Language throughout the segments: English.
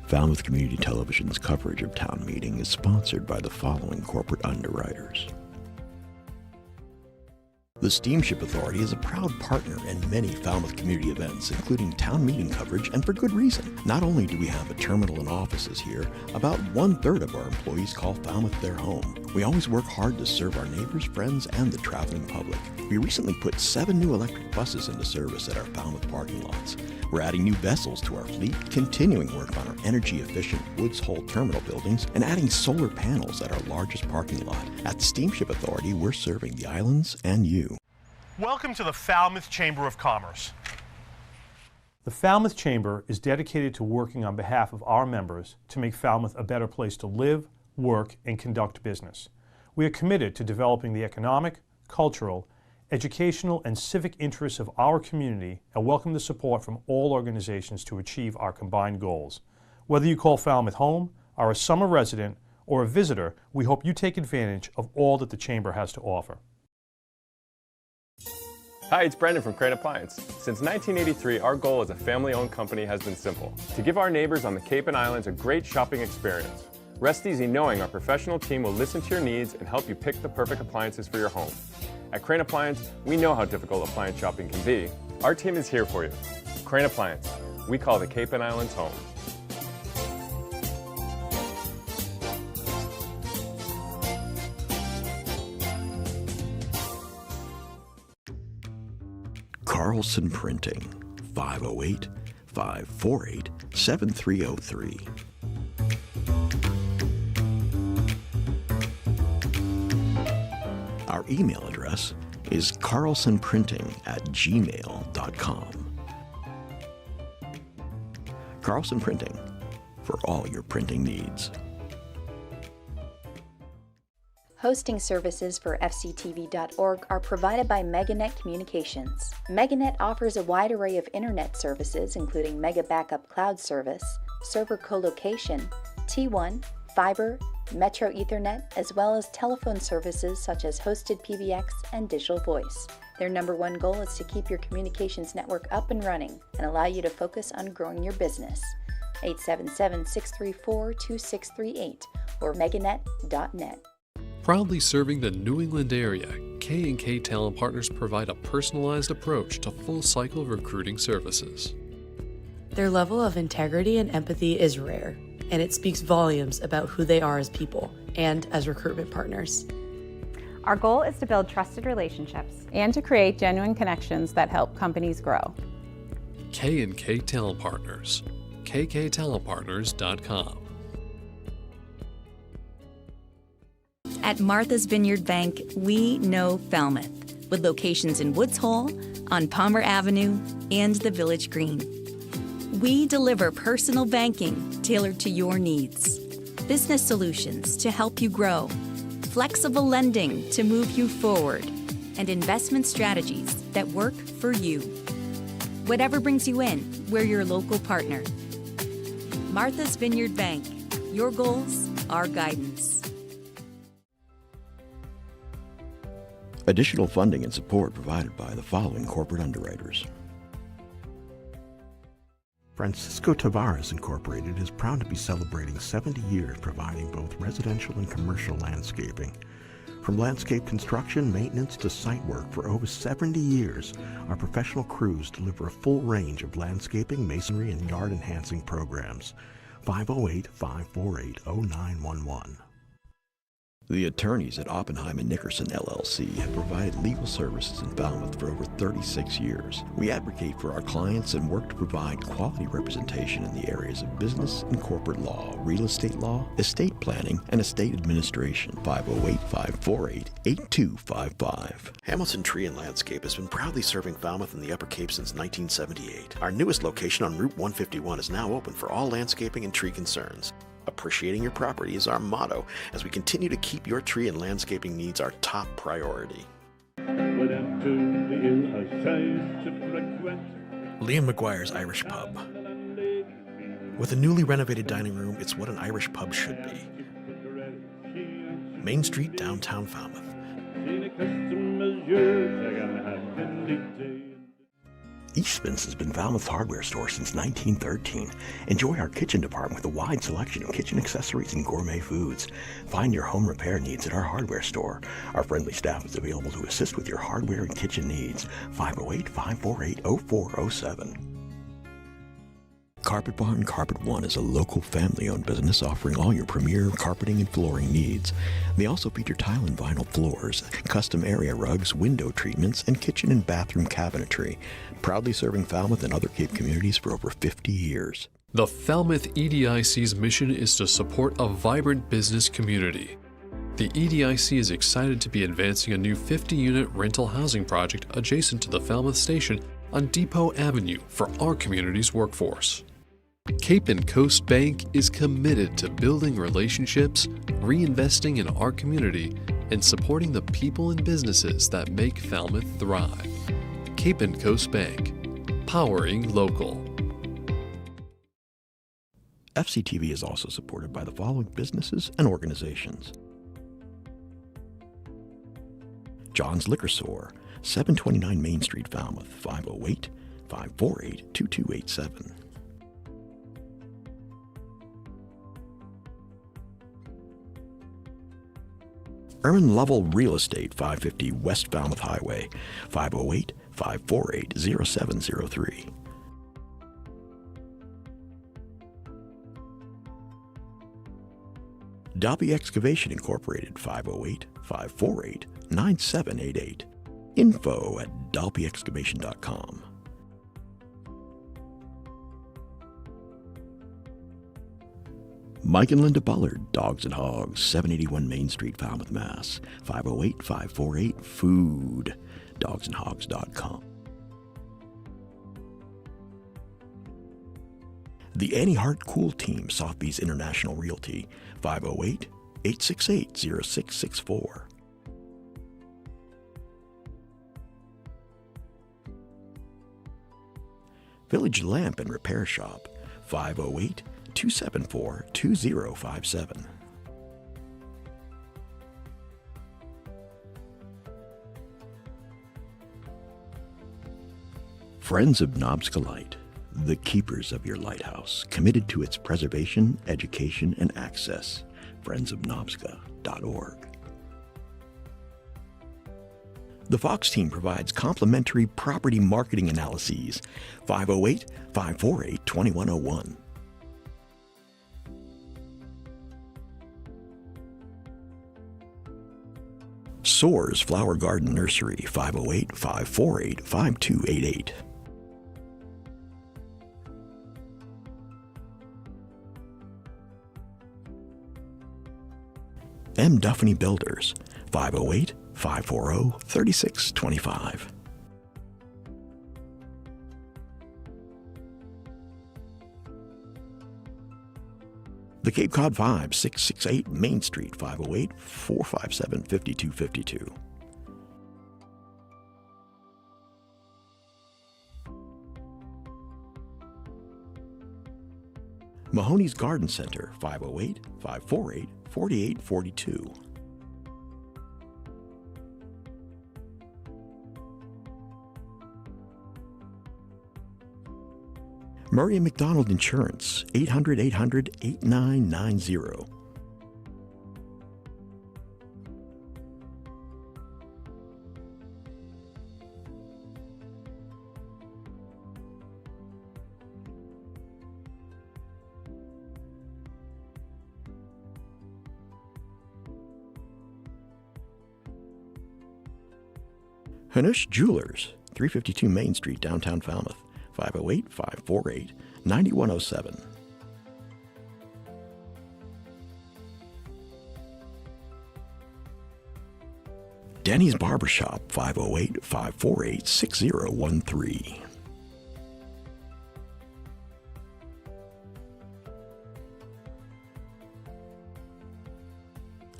Falmouth Community Television's coverage of town meeting is sponsored by the following corporate underwriters. The Steamship Authority is a proud partner in many Falmouth community events, including town meeting coverage, and for good reason. Not only do we have a terminal and offices here, about 1/3 of our employees call Falmouth their home. We always work hard to serve our neighbors, friends, and the traveling public. We recently put 7 new electric buses into service at our Falmouth parking lots. We're adding new vessels to our fleet, continuing work on our energy-efficient Woods Hole terminal buildings, and adding solar panels at our largest parking lot. At the Steamship Authority, we're serving the islands and you. Welcome to the Falmouth Chamber of Commerce. The Falmouth Chamber is dedicated to working on behalf of our members to make Falmouth a better place to live, work, and conduct business. We are committed to developing the economic, cultural, educational, and civic interests of our community and welcome the support from all organizations to achieve our combined goals. Whether you call Falmouth home, are a summer resident, or a visitor, we hope you take advantage of all that the Chamber has to offer. Hi, it's Brendan from Crane Appliance. Since 1983, our goal as a family-owned company has been simple: to give our neighbors on the Cape and Islands a great shopping experience. Rest easy knowing our professional team will listen to your needs and help you pick the perfect appliances for your home. At Crane Appliance, we know how difficult appliance shopping can be. Our team is here for you. Crane Appliance, we call the Cape and Islands home. Carlson Printing, 508-548-7303. Our email address is carlsonprinting@gmail.com. Carlson Printing, for all your printing needs. Hosting services for fctv.org are provided by MegaNet Communications. MegaNet offers a wide array of internet services including Mega Backup Cloud Service, server co-location, T1, fiber, Metro Ethernet, as well as telephone services such as hosted PBX and digital voice. Their #1 goal is to keep your communications network up and running and allow you to focus on growing your business. 877-634-2638 or meganet.net. Proudly serving the New England area, K&K Talent Partners provide a personalized approach to full-cycle recruiting services. Their level of integrity and empathy is rare, and it speaks volumes about who they are as people and as recruitment partners. Our goal is to build trusted relationships and to create genuine connections that help companies grow. K&K Talent Partners, kktalentpartners.com. At Martha's Vineyard Bank, we know Falmouth, with locations in Woods Hole, on Palmer Avenue, and the Village Green. We deliver personal banking tailored to your needs, business solutions to help you grow, flexible lending to move you forward, and investment strategies that work for you. Whatever brings you in, we're your local partner. Martha's Vineyard Bank, your goals, our guidance. Additional funding and support provided by the following corporate underwriters. Francisco Tavares Incorporated is proud to be celebrating 70 years providing both residential and commercial landscaping. From landscape construction, maintenance to site work for over 70 years, our professional crews deliver a full range of landscaping, masonry, and yard enhancing programs. 508-548-0911. The attorneys at Oppenheim & Nickerson LLC have provided legal services in Falmouth for over 36 years. We advocate for our clients and work to provide quality representation in the areas of business and corporate law, real estate law, estate planning, and estate administration. 508-548-8255. Hamilton Tree and Landscape has been proudly serving Falmouth and the Upper Cape since 1978. Our newest location on Route 151 is now open for all landscaping and tree concerns. Appreciating your property is our motto as we continue to keep your tree and landscaping needs our top priority. Liam McGuire's Irish Pub. With a newly renovated dining room, it's what an Irish pub should be. Main Street, downtown Falmouth. Eastman's has been Falmouth's hardware store since 1913. Enjoy our kitchen department with a wide selection of kitchen accessories and gourmet foods. Find your home repair needs at our hardware store. Our friendly staff is available to assist with your hardware and kitchen needs. 508-548-0407. Carpet Barn Carpet One is a local family-owned business offering all your premier carpeting and flooring needs. They also feature tile and vinyl floors, custom area rugs, window treatments, and kitchen and bathroom cabinetry. Proudly serving Falmouth and other Cape communities for over 50 years. The Falmouth EDIC's mission is to support a vibrant business community. The EDIC is excited to be advancing a new 50-unit rental housing project adjacent to the Falmouth station on Depot Avenue for our community's workforce. Cape and Coast Bank is committed to building relationships, reinvesting in our community, and supporting the people and businesses that make Falmouth thrive. Cape and Coast Bank, powering local. FCTV is also supported by the following businesses and organizations. John's Liquor Store, 729 Main Street, Falmouth, 508-548-2287. Erwin Lovell Real Estate, 550 West Falmouth Highway, 508-548-0703. Dalby Excavation Incorporated, 508-548-9788. info@dalbyexcavation.com. Mike and Linda Bullard, Dogs and Hogs, 781 Main Street, Falmouth, Mass. 508-548-FOOD, dogsandhogs.com. The Annie Hart Cool Team, Sotheby's International Realty, 508-868-0664. Village Lamp and Repair Shop, 508-274-2057. Friends of Nobska Light, the keepers of your lighthouse, committed to its preservation, education, and access. friendsofnobska.org. The Fox team provides complimentary property marketing analyses. 508-548-2101. Soares Flower Garden Nursery, 508-548-5288. M. Duffney Builders, 508-540-3625. The Cape Cod Vibe, 668 Main Street, 508-457-5252. Mahoney's Garden Center, 508-548-4842. Murray & McDonald Insurance, 800-800-8990. Hanush Jewelers, 352 Main Street, downtown Falmouth, 508-548-9107. Denny's Barbershop, 508-548-6013.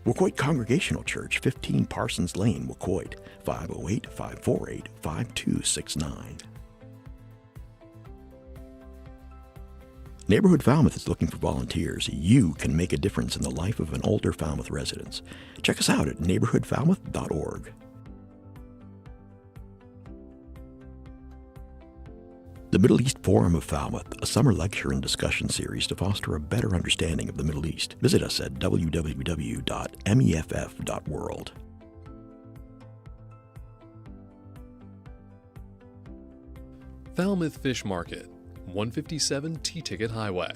Wacoit Congregational Church, 15 Parsons Lane, Wacoit, 508-548-5269. Neighborhood Falmouth is looking for volunteers. You can make a difference in the life of an older Falmouth resident. Check us out at neighborhoodfalmouth.org. The Middle East Forum of Falmouth, a summer lecture and discussion series to foster a better understanding of the Middle East. Visit us at www.meff.world. Falmouth Fish Market, 157 T-Ticket Highway,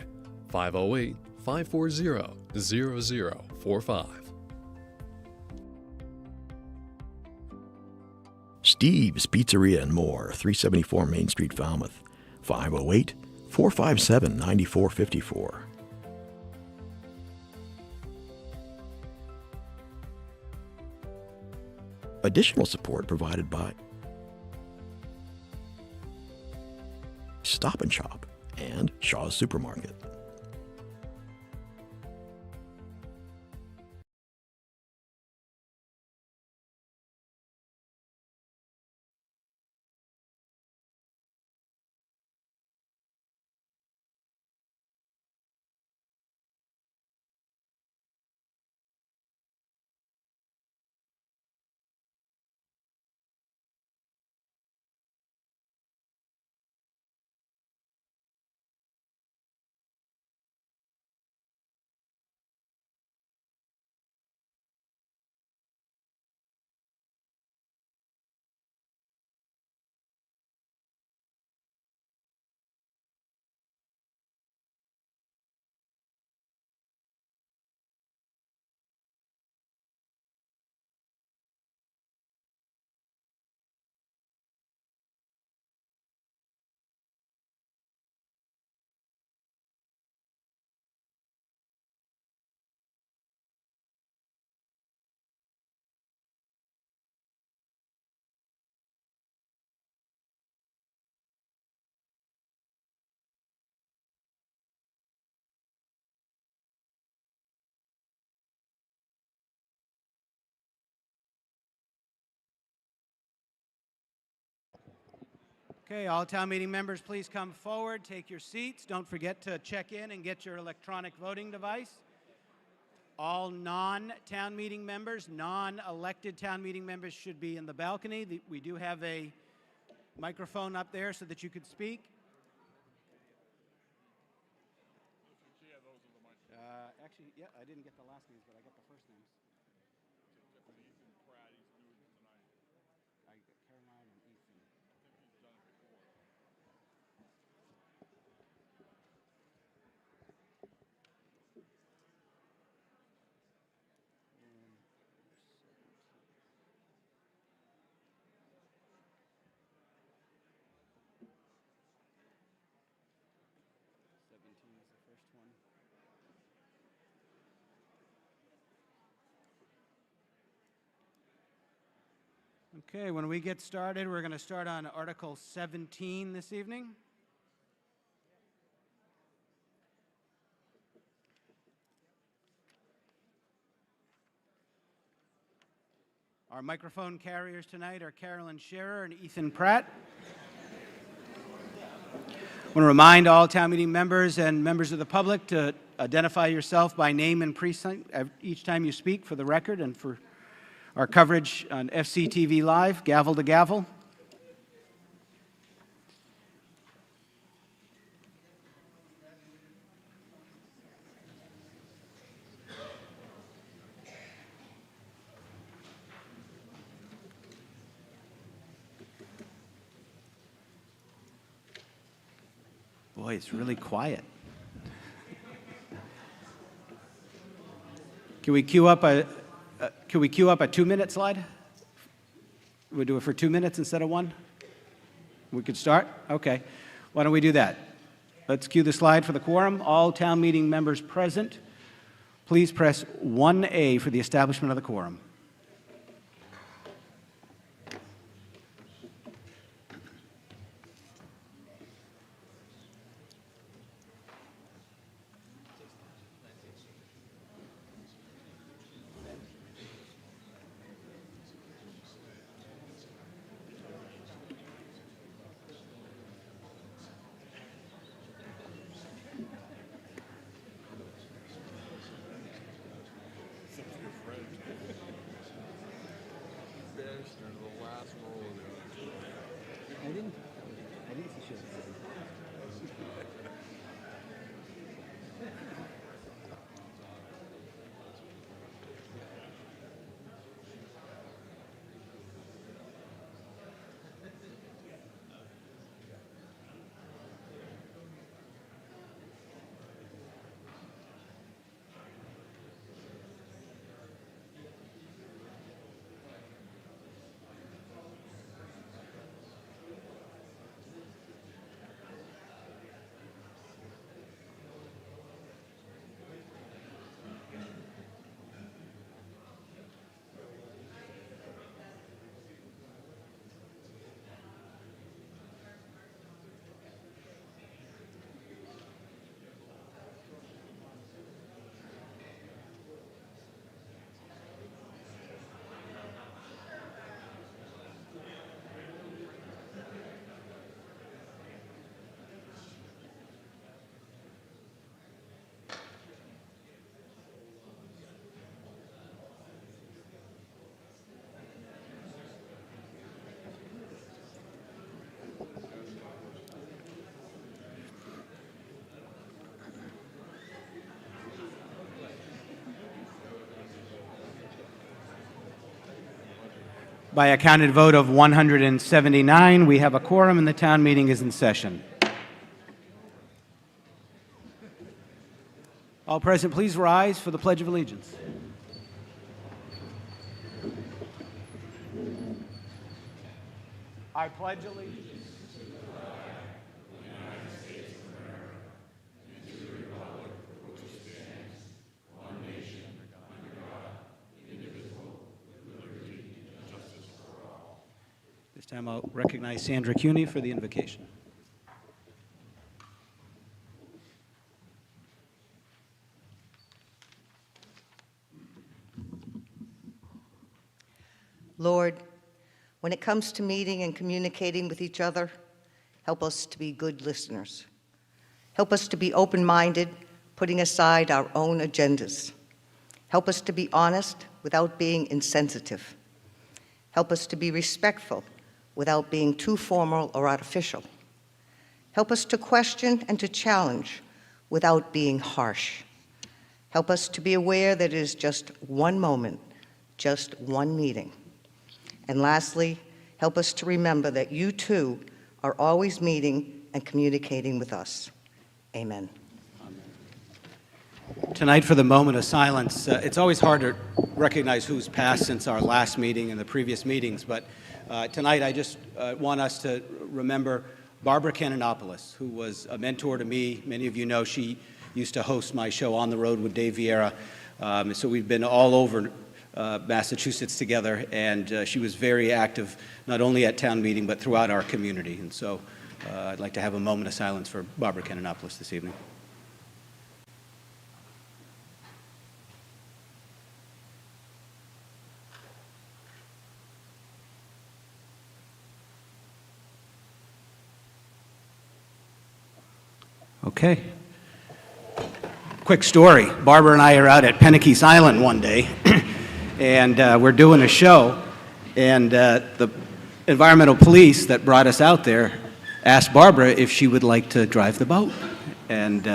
508-540-0045. Steve's Pizzeria and More, 374 Main Street, Falmouth, 508-457-9454. Additional support provided by Stop and Shop and Shaw's Supermarket. Okay, all town meeting members, please come forward, take your seats. Don't forget to check in and get your electronic voting device. All non-town meeting members, non-elected town meeting members should be in the balcony. We do have a microphone up there so that you could speak. Actually, yeah, I didn't get the last names, but I got the first names. Caroline and Ethan. Okay, when we get started, we're going to start on Article 17 this evening. Our microphone carriers tonight are Carolyn Scherer and Ethan Pratt. I want to remind all town meeting members and members of the public to identify yourself by name and precinct each time you speak for the record and for our coverage on FCTV Live, gavel to gavel. Boy, it's really quiet. Can we queue up a 2-minute slide? We'll do it for 2 minutes instead of 1? We could start? Okay. Why don't we do that? Let's cue the slide for the quorum. All town meeting members present. Please press 1A for the establishment of the quorum. By a counted vote of 179, we have a quorum and the town meeting is in session. All present, please rise for the Pledge of Allegiance. I pledge allegiance. This time I'll recognize Sandra Cuney for the invocation. Lord, when it comes to meeting and communicating with each other, help us to be good listeners. Help us to be open-minded, putting aside our own agendas. Help us to be honest without being insensitive. Help us to be respectful without being too formal or artificial. Help us to question and to challenge without being harsh. Help us to be aware that it is just one moment, just one meeting. And lastly, help us to remember that you too are always meeting and communicating with us. Amen. Tonight, for the moment of silence, it's always hard to recognize who's passed since our last meeting and the previous meetings, but tonight I just want us to remember Barbara Kananopoulos, who was a mentor to me. Many of you know she used to host my show On the Road with Dave Vieira, so we've been all over Massachusetts together, and she was very active not only at town meeting but throughout our community, and so I'd like to have a moment of silence for Barbara Kananopoulos this evening. Okay. Quick story. Barbara and I are out at Penakees Island one day, and we're doing a show, and the environmental police that brought us out there asked Barbara if she would like to drive the boat. And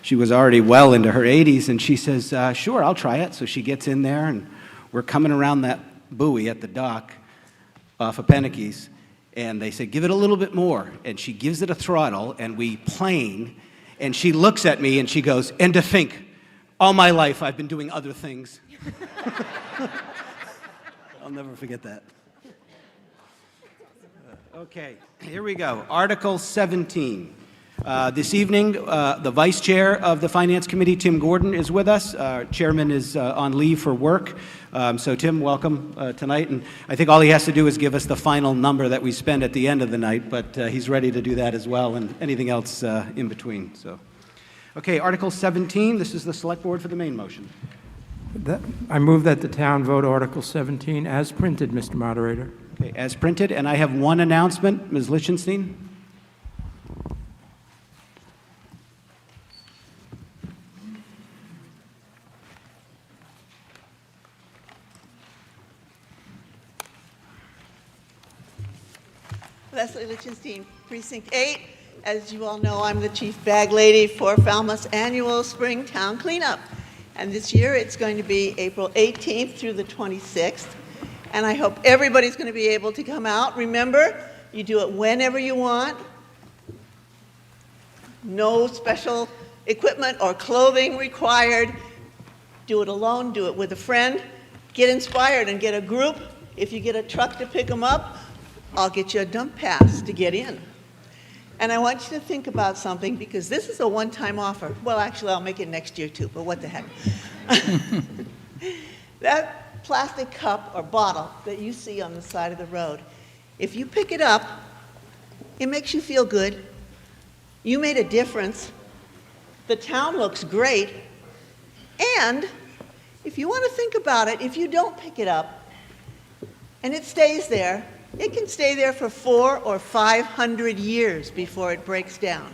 she was already well into her 80s, and she says, sure, I'll try it. So she gets in there, and we're coming around that buoy at the dock off of Penakees, and they said, give it a little bit more. And she gives it a throttle, and we plane, and she looks at me, and she goes, and to think, all my life I've been doing other things. I'll never forget that. Okay, here we go. Article 17. This evening, the Vice Chair of the Finance Committee, Tim Gordon, is with us. Our Chairman is on leave for work. So Tim, welcome tonight. And I think all he has to do is give us the final number that we spend at the end of the night, but he's ready to do that as well, and anything else in between. So, okay, Article 17. This is the Select Board for the main motion. I move that the town vote Article 17 as printed, Mr. Moderator. Okay, as printed. And I have one announcement. Ms. Lichtenstein. Leslie Lichtenstein, Precinct 8. As you all know, I'm the chief bag lady for Falmouth's annual spring town cleanup. And this year it's going to be April 18th through the 26th. And I hope everybody's going to be able to come out. Remember, you do it whenever you want. No special equipment or clothing required. Do it alone, do it with a friend. Get inspired and get a group. If you get a truck to pick them up, I'll get you a dump pass to get in. And I want you to think about something, because this is a one-time offer. Well, actually, I'll make it next year too, but what the heck. That plastic cup or bottle that you see on the side of the road, if you pick it up, it makes you feel good. You made a difference. The town looks great. And if you want to think about it, if you don't pick it up and it stays there, it can stay there for 400 or 500 years before it breaks down.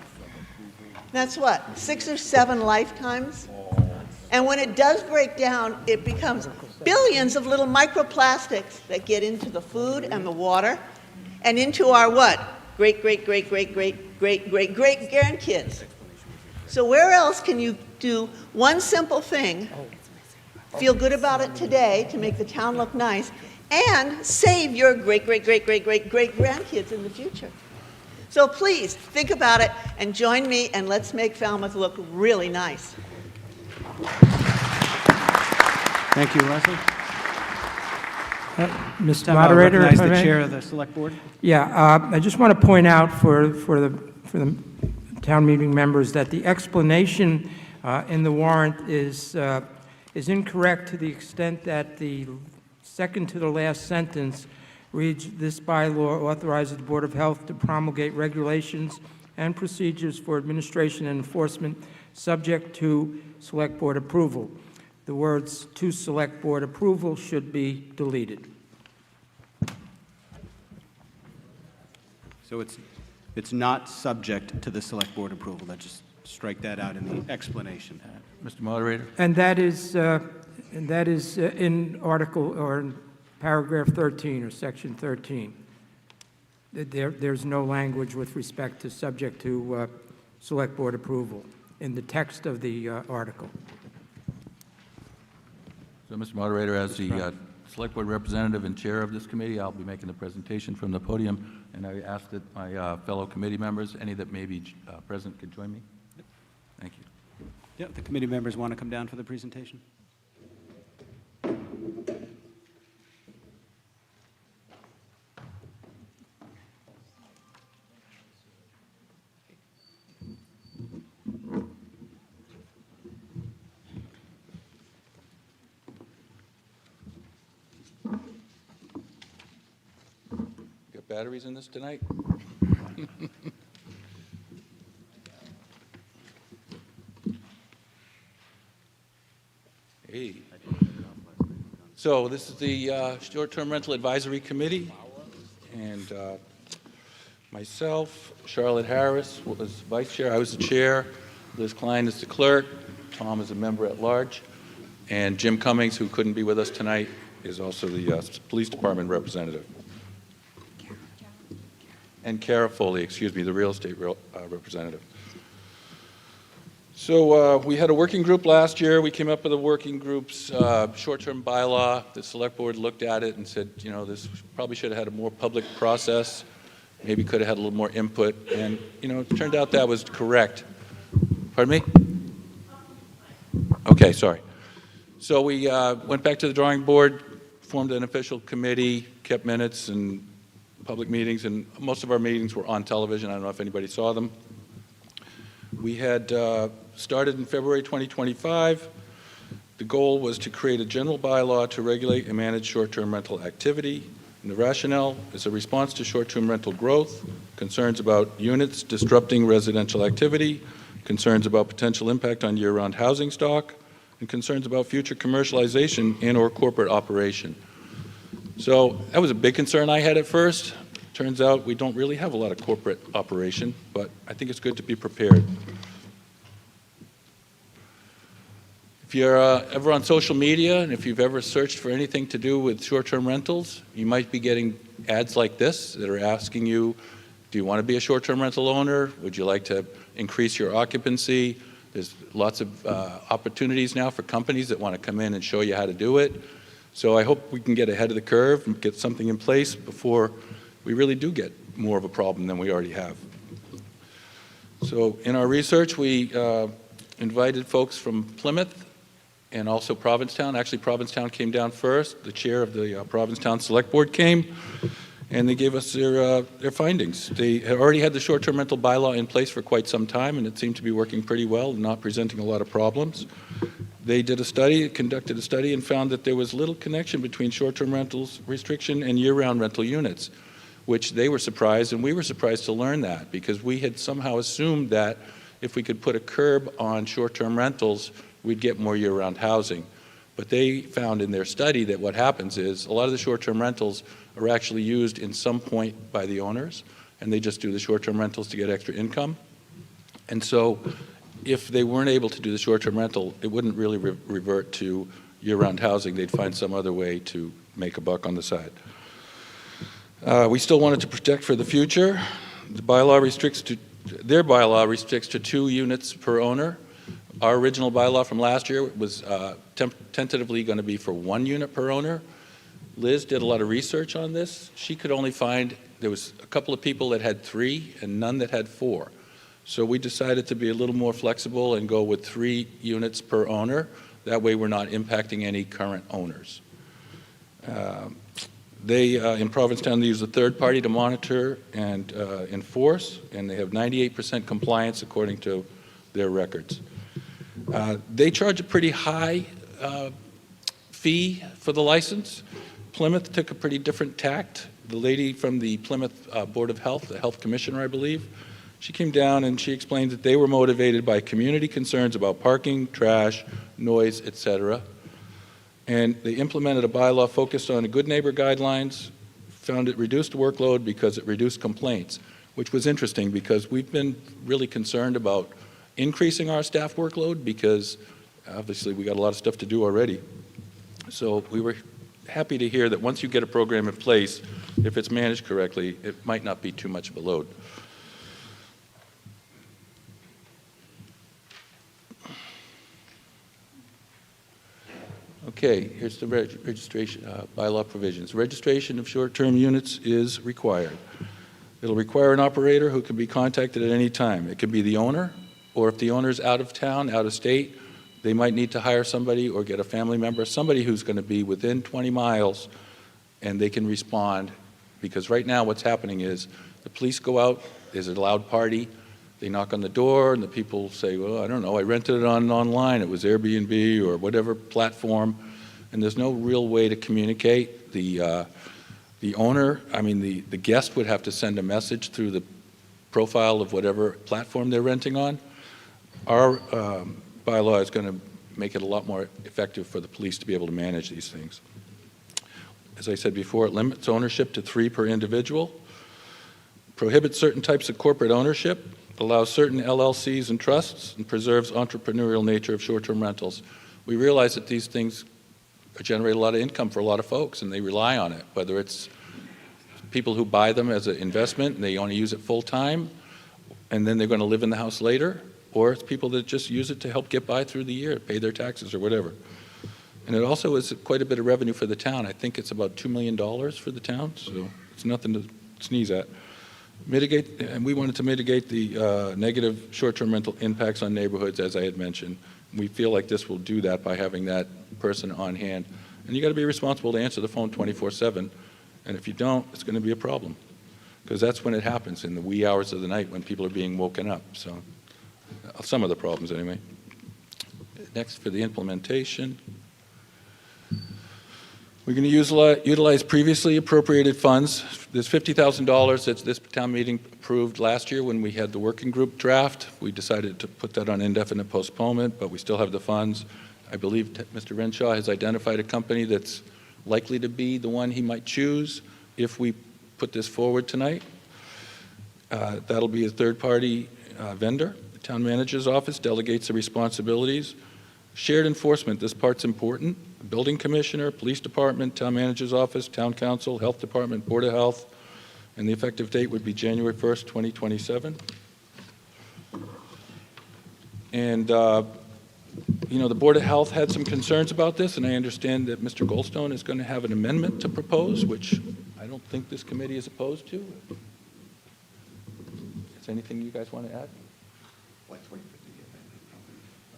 That's what, 6 or 7 lifetimes? And when it does break down, it becomes billions of little microplastics that get into the food and the water and into our what? Great, great, great, great, great, great, great, great grandkids. So where else can you do one simple thing, feel good about it today to make the town look nice, and save your great, great, great, great, great, great grandkids in the future? So please think about it and join me, and let's make Falmouth look really nice. Thank you, Leslie. Mr. Moderator, recognize if I the may? chair of the Select Board. Yeah, I just want to point out for the town meeting members that the explanation in the warrant is incorrect to the extent that the second to the last sentence reads, "This bylaw authorizes the Board of Health to promulgate regulations and procedures for administration and enforcement subject to Select Board approval." The words "to Select Board approval" should be deleted. So it's not subject to the Select Board approval. Let's just strike that out in the explanation. Mr. Moderator? And that is in article or in paragraph 13 or section 13. There's no language with respect to subject to Select Board approval in the text of the article. So, Mr. Moderator, as the Select Board representative and chair of this committee, I'll be making the presentation from the podium, and I ask that my fellow committee members, any that may be present, could join me. Thank you. Yep, the committee members want to come down for the presentation. Got batteries in this tonight? Hey. So this is the Short-Term Rental Advisory Committee, and myself, Charlotte Harris was vice chair. I was the chair. Liz Klein is the clerk. Tom is a member at large, and Jim Cummings, who couldn't be with us tonight, is also the police department representative. And Kara Foley, excuse me, the real estate representative. So we had a working group last year. We came up with a working group's short-term bylaw. The Select Board looked at it and said, you know, this probably should have had a more public process. Maybe could have had a little more input. And, you know, it turned out that was correct. Pardon me? Okay, sorry. So we went back to the drawing board, formed an official committee, kept minutes, and public meetings, and most of our meetings were on television. I don't know if anybody saw them. We had started in February 2025. The goal was to create a general bylaw to regulate and manage short-term rental activity. And the rationale is a response to short-term rental growth, concerns about units disrupting residential activity, concerns about potential impact on year-round housing stock, and concerns about future commercialization and/or corporate operation. So that was a big concern I had at first. Turns out we don't really have a lot of corporate operation, but I think it's good to be prepared. If you're ever on social media, and if you've ever searched for anything to do with short-term rentals, you might be getting ads like this that are asking you, do you want to be a short-term rental owner? Would you like to increase your occupancy? There's lots of opportunities now for companies that want to come in and show you how to do it. So I hope we can get ahead of the curve and get something in place before we really do get more of a problem than we already have. So in our research, we invited folks from Plymouth and also Provincetown. Actually, Provincetown came down first. The chair of the Provincetown Select Board came, and they gave us their findings. They had already had the short-term rental bylaw in place for quite some time, and it seemed to be working pretty well and not presenting a lot of problems. They did a study, conducted a study, and found that there was little connection between short-term rentals restriction and year-round rental units, which they were surprised, and we were surprised to learn that, because we had somehow assumed that if we could put a curb on short-term rentals, we'd get more year-round housing. But they found in their study that what happens is a lot of the short-term rentals are actually used in some point by the owners, and they just do the short-term rentals to get extra income. And so if they weren't able to do the short-term rental, it wouldn't really revert to year-round housing. They'd find some other way to make a buck on the side. We still wanted to protect for the future. The bylaw their bylaw restricts to 2 units per owner. Our original bylaw from last year was tentatively going to be for 1 unit per owner. Liz did a lot of research on this. She could only find, there was a couple of people that had 3 and none that had 4. So we decided to be a little more flexible and go with 3 units per owner. That way we're not impacting any current owners. In Provincetown, they use a third party to monitor and enforce, and they have 98% compliance according to their records. They charge a pretty high fee for the license. Plymouth took a pretty different tact. The lady from the Plymouth Board of Health, the health commissioner, I believe, she came down and she explained that they were motivated by community concerns about parking, trash, noise, etc. And they implemented a bylaw focused on good neighbor guidelines, found it reduced workload because it reduced complaints, which was interesting because we've been really concerned about increasing our staff workload because obviously we got a lot of stuff to do already. So we were happy to hear that once you get a program in place, if it's managed correctly, it might not be too much of a load. Okay, here's the registration bylaw provisions. Registration of short-term units is required. It'll require an operator who can be contacted at any time. It could be the owner, or if the owner's out of town, out of state, they might need to hire somebody or get a family member, somebody who's going to be within 20 miles, and they can respond. Because right now what's happening is the police go out, there's a loud party, they knock on the door, and the people say, well, I don't know, I rented it online, it was Airbnb or whatever platform, and there's no real way to communicate. The owner, the guest would have to send a message through the profile of whatever platform they're renting on. Our bylaw is going to make it a lot more effective for the police to be able to manage these things. As I said before, it limits ownership to 3 per individual, prohibits certain types of corporate ownership, allows certain LLCs and trusts, and preserves entrepreneurial nature of short-term rentals. We realize that these things generate a lot of income for a lot of folks, and they rely on it, whether it's people who buy them as an investment and they only use it full-time, and then they're going to live in the house later, or it's people that just use it to help get by through the year, pay their taxes or whatever. And it also is quite a bit of revenue for the town. I think it's about $2 million for the town, so it's nothing to sneeze at. And we wanted to mitigate the negative short-term rental impacts on neighborhoods, as I had mentioned. We feel like this will do that by having that person on hand. And you got to be responsible to answer the phone 24/7, and if you don't, it's going to be a problem. because that's when it happens, in the wee hours of the night when people are being woken up. So some of the problems anyway. Next, for the implementation, we're going to utilize previously appropriated funds. There's $50,000 that this town meeting approved last year when we had the working group draft. We decided to put that on indefinite postponement, but we still have the funds. I believe Mr. Renshaw has identified a company that's likely to be the one he might choose if we put this forward tonight. That'll be a third-party vendor. The town manager's office delegates the responsibilities. Shared enforcement, this part's important. Building commissioner, police department, town manager's office, town council, health department, board of health, and the effective date would be January 1st, 2027. And you know, the Board of Health had some concerns about this, and I understand that Mr. Goldstone is going to have an amendment to propose, which I don't think this committee is opposed to. Is there anything you guys want to add?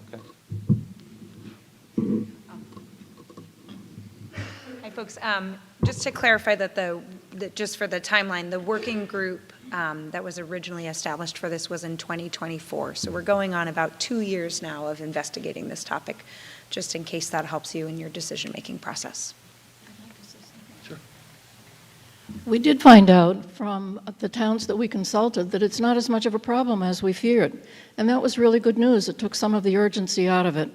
Okay. Hi, folks. Just to clarify that just for the timeline, the working group that was originally established for this was in 2024. So we're going on about 2 years now of investigating this topic, just in case that helps you in your decision-making process. Sure. We did find out from the towns that we consulted that it's not as much of a problem as we feared. And that was really good news. It took some of the urgency out of it.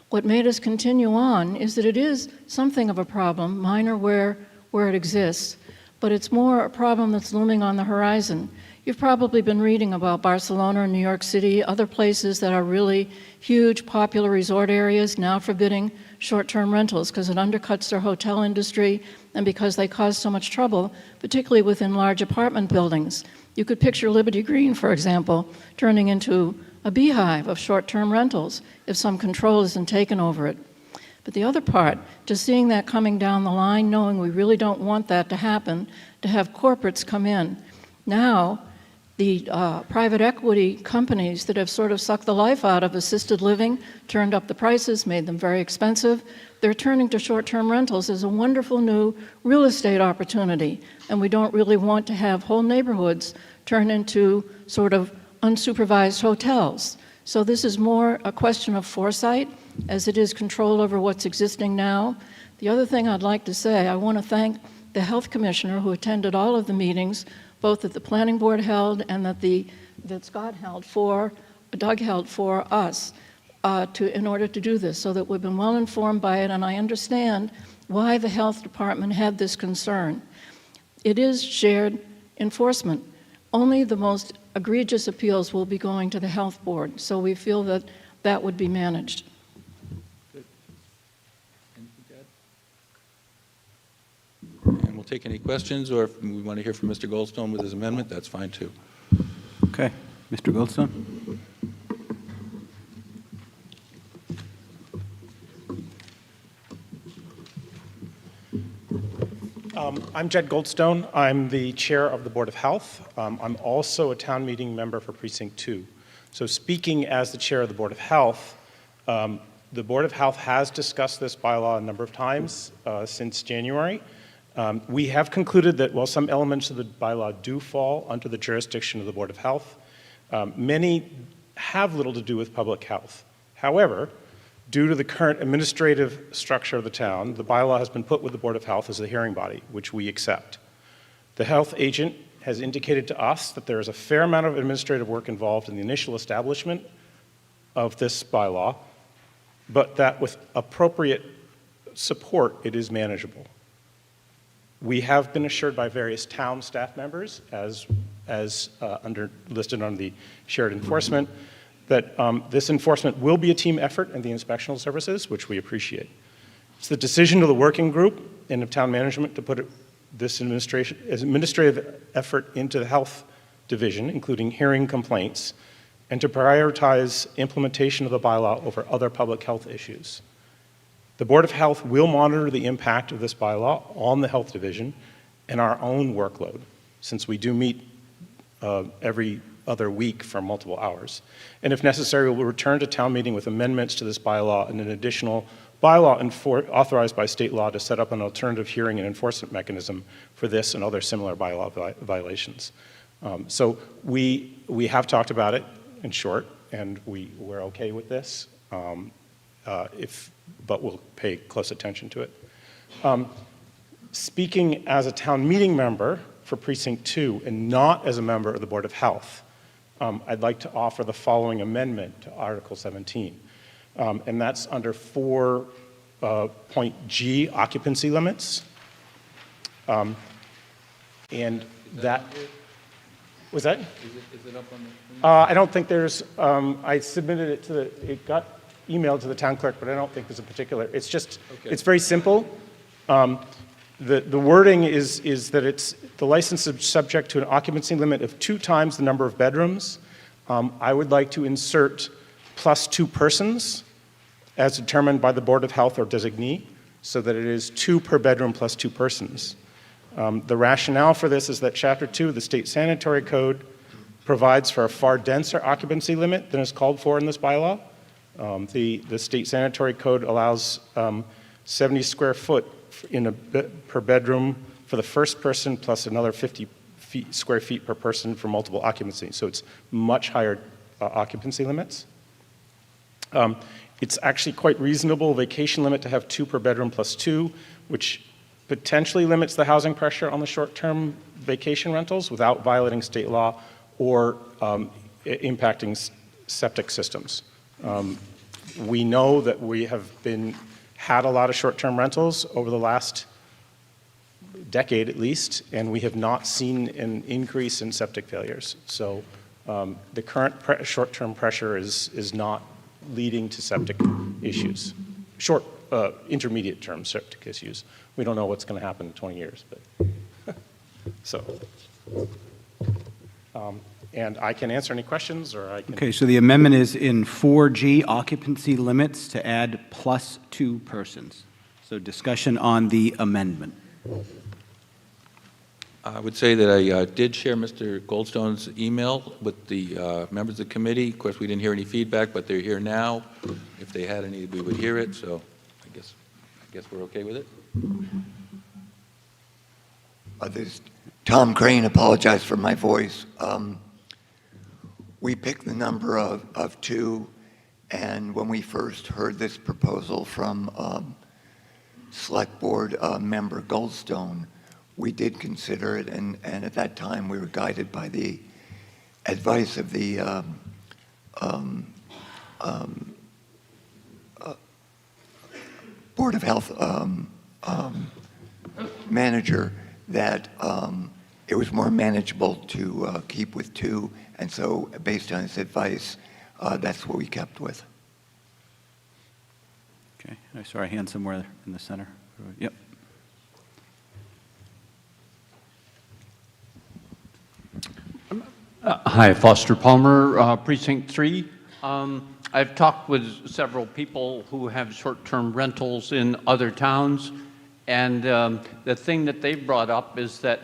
What made us continue on is that it is something of a problem, minor where it exists, but it's more a problem that's looming on the horizon. You've probably been reading about Barcelona, New York City, other places that are really huge, popular resort areas now forbidding short-term rentals because it undercuts their hotel industry and because they cause so much trouble, particularly within large apartment buildings. You could picture Liberty Green, for example, turning into a beehive of short-term rentals if some control isn't taken over it. But the other part, just seeing that coming down the line, knowing we really don't want that to happen, to have corporates come in. Now, the private equity companies that have sort of sucked the life out of assisted living, turned up the prices, made them very expensive, they're turning to short-term rentals as a wonderful new real estate opportunity. And we don't really want to have whole neighborhoods turn into sort of unsupervised hotels. So this is more a question of foresight as it is control over what's existing now. The other thing I'd like to say, I want to thank the health commissioner who attended all of the meetings, both that the planning board held and that Doug held for us in order to do this, so that we've been well informed by it, and I understand why the health department had this concern. It is shared enforcement. Only the most egregious appeals will be going to the health board, so we feel that that would be managed. Good. Anything to add? And we'll take any questions, or if we want to hear from Mr. Goldstone with his amendment, that's fine too. Okay. Mr. Goldstone? I'm Jed Goldstone. I'm the chair of the Board of Health. I'm also a town meeting member for Precinct 2. So speaking as the chair of the Board of Health, the Board of Health has discussed this bylaw a number of times since January. We have concluded that while some elements of the bylaw do fall under the jurisdiction of the Board of Health, many have little to do with public health. However, due to the current administrative structure of the town, the bylaw has been put with the Board of Health as the hearing body, which we accept. The health agent has indicated to us that there is a fair amount of administrative work involved in the initial establishment of this bylaw, but that with appropriate support, it is manageable. We have been assured by various town staff members, as listed on the shared enforcement, that this enforcement will be a team effort in the inspectional services, which we appreciate. It's the decision of the working group and of town management to put this administrative effort into the health division, including hearing complaints, and to prioritize implementation of the bylaw over other public health issues. The Board of Health will monitor the impact of this bylaw on the health division and our own workload, since we do meet every other week for multiple hours. And if necessary, we'll return to town meeting with amendments to this bylaw and an additional bylaw authorized by state law to set up an alternative hearing and enforcement mechanism for this and other similar bylaw violations. So we have talked about it in short, and we're okay with this, but we'll pay close attention to it. Speaking as a town meeting member for Precinct 2 and not as a member of the Board of Health, I'd like to offer the following amendment to Article 17. And that's under 4 G, occupancy limits. And that, was that? Is it up on the? I don't think there's, I submitted it to it got emailed to the town clerk, but I don't think there's a particular, it's just, it's very simple. The wording is that the license is subject to an occupancy limit of 2 times the number of bedrooms. I would like to insert plus 2 persons as determined by the Board of Health or designee, so that it is 2 per bedroom plus 2 persons. The rationale for this is that Chapter 2 of the State Sanitary Code provides for a far denser occupancy limit than is called for in this bylaw. The State Sanitary Code allows 70 square foot per bedroom for the first person, plus another 50 square feet per person for multiple occupancy. So it's much higher occupancy limits. It's actually quite reasonable vacation limit to have 2 per bedroom plus 2, which potentially limits the housing pressure on the short-term vacation rentals without violating state law or impacting septic systems. We know that we have had a lot of short-term rentals over the last decade at least, and we have not seen an increase in septic failures. So the current short-term pressure is not leading to septic issues. Intermediate-term septic issues. We don't know what's going to happen in 20 years, but so. And I can answer any questions, or I can. Okay, so the amendment is in 4G, occupancy limits, to add plus 2 persons. So discussion on the amendment. I would say that I did share Mr. Goldstone's email with the members of the committee. Of course, we didn't hear any feedback, but they're here now. If they had any, we would hear it. So I guess we're okay with it. This Tom Crane, apologize for my voice. We picked the number of 2, and when we first heard this proposal from Select Board member Goldstone, we did consider it, and at that time we were guided by the advice of the Board of Health manager that it was more manageable to keep with 2, and so based on his advice, that's what we kept with. Okay, I saw a hand somewhere in the center. Yep. Hi, Foster Palmer, Precinct 3. I've talked with several people who have short-term rentals in other towns, and the thing that they've brought up is that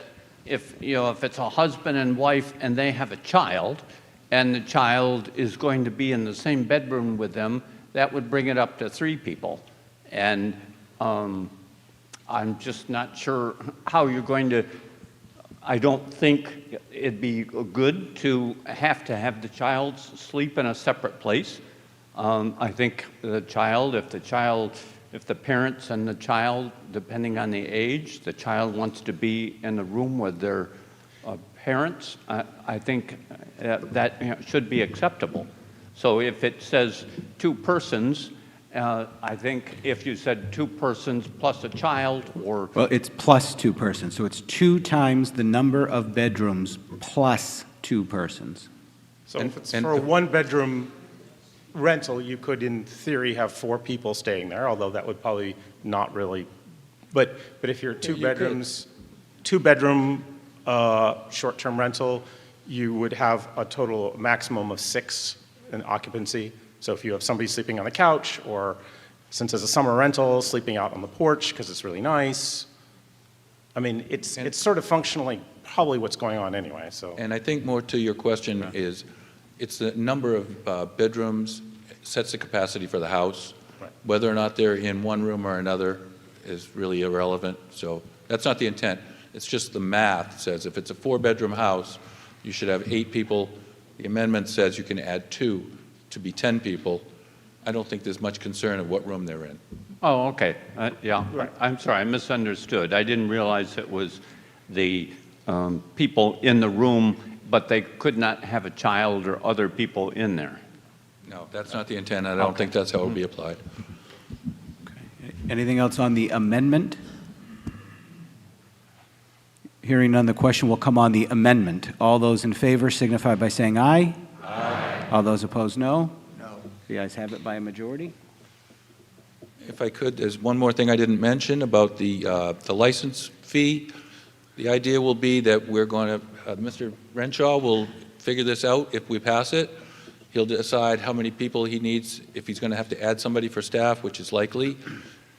if it's a husband and wife and they have a child, and the child is going to be in the same bedroom with them, that would bring it up to 3 people. And I'm just not sure how you're going to. I don't think it'd be good to have the child sleep in a separate place. I think the child, if the parents and the child, depending on the age, the child wants to be in the room with their parents, I think that should be acceptable. So if it says 2 persons, I think if you said 2 persons plus a child, or... Well, it's plus 2 persons, so it's 2 times the number of bedrooms plus 2 persons. So if it's for a 1-bedroom rental, you could, in theory, have 4 people staying there, although that would probably not really... But if you're 2 bedrooms, 2-bedroom short-term rental, you would have a total maximum of 6 in occupancy. So if you have somebody sleeping on the couch, or since it's a summer rental, sleeping out on the porch because it's really nice. I mean, it's sort of functionally probably what's going on anyway. So. And I think more to your question is, it's the number of bedrooms sets the capacity for the house. Whether or not they're in one room or another is really irrelevant. So that's not the intent. It's just the math says if it's a 4-bedroom house, you should have 8 people. The amendment says you can add 2 to be 10 people. I don't think there's much concern of what room they're in. Oh, okay. Yeah. Right. I'm sorry, I misunderstood. I didn't realize it was the people in the room, but they could not have a child or other people in there. No, that's not the intent. I don't think that's how it would be applied. Okay. Anything else on the amendment? Hearing none, the question will come on the amendment. All those in favor signify by saying aye. Aye. All those opposed, no. No. The ayes have it by a majority. If I could, there's one more thing I didn't mention about the license fee. The idea will be that we're going to, Mr. Renshaw will figure this out if we pass it. He'll decide how many people he needs, if he's going to have to add somebody for staff, which is likely.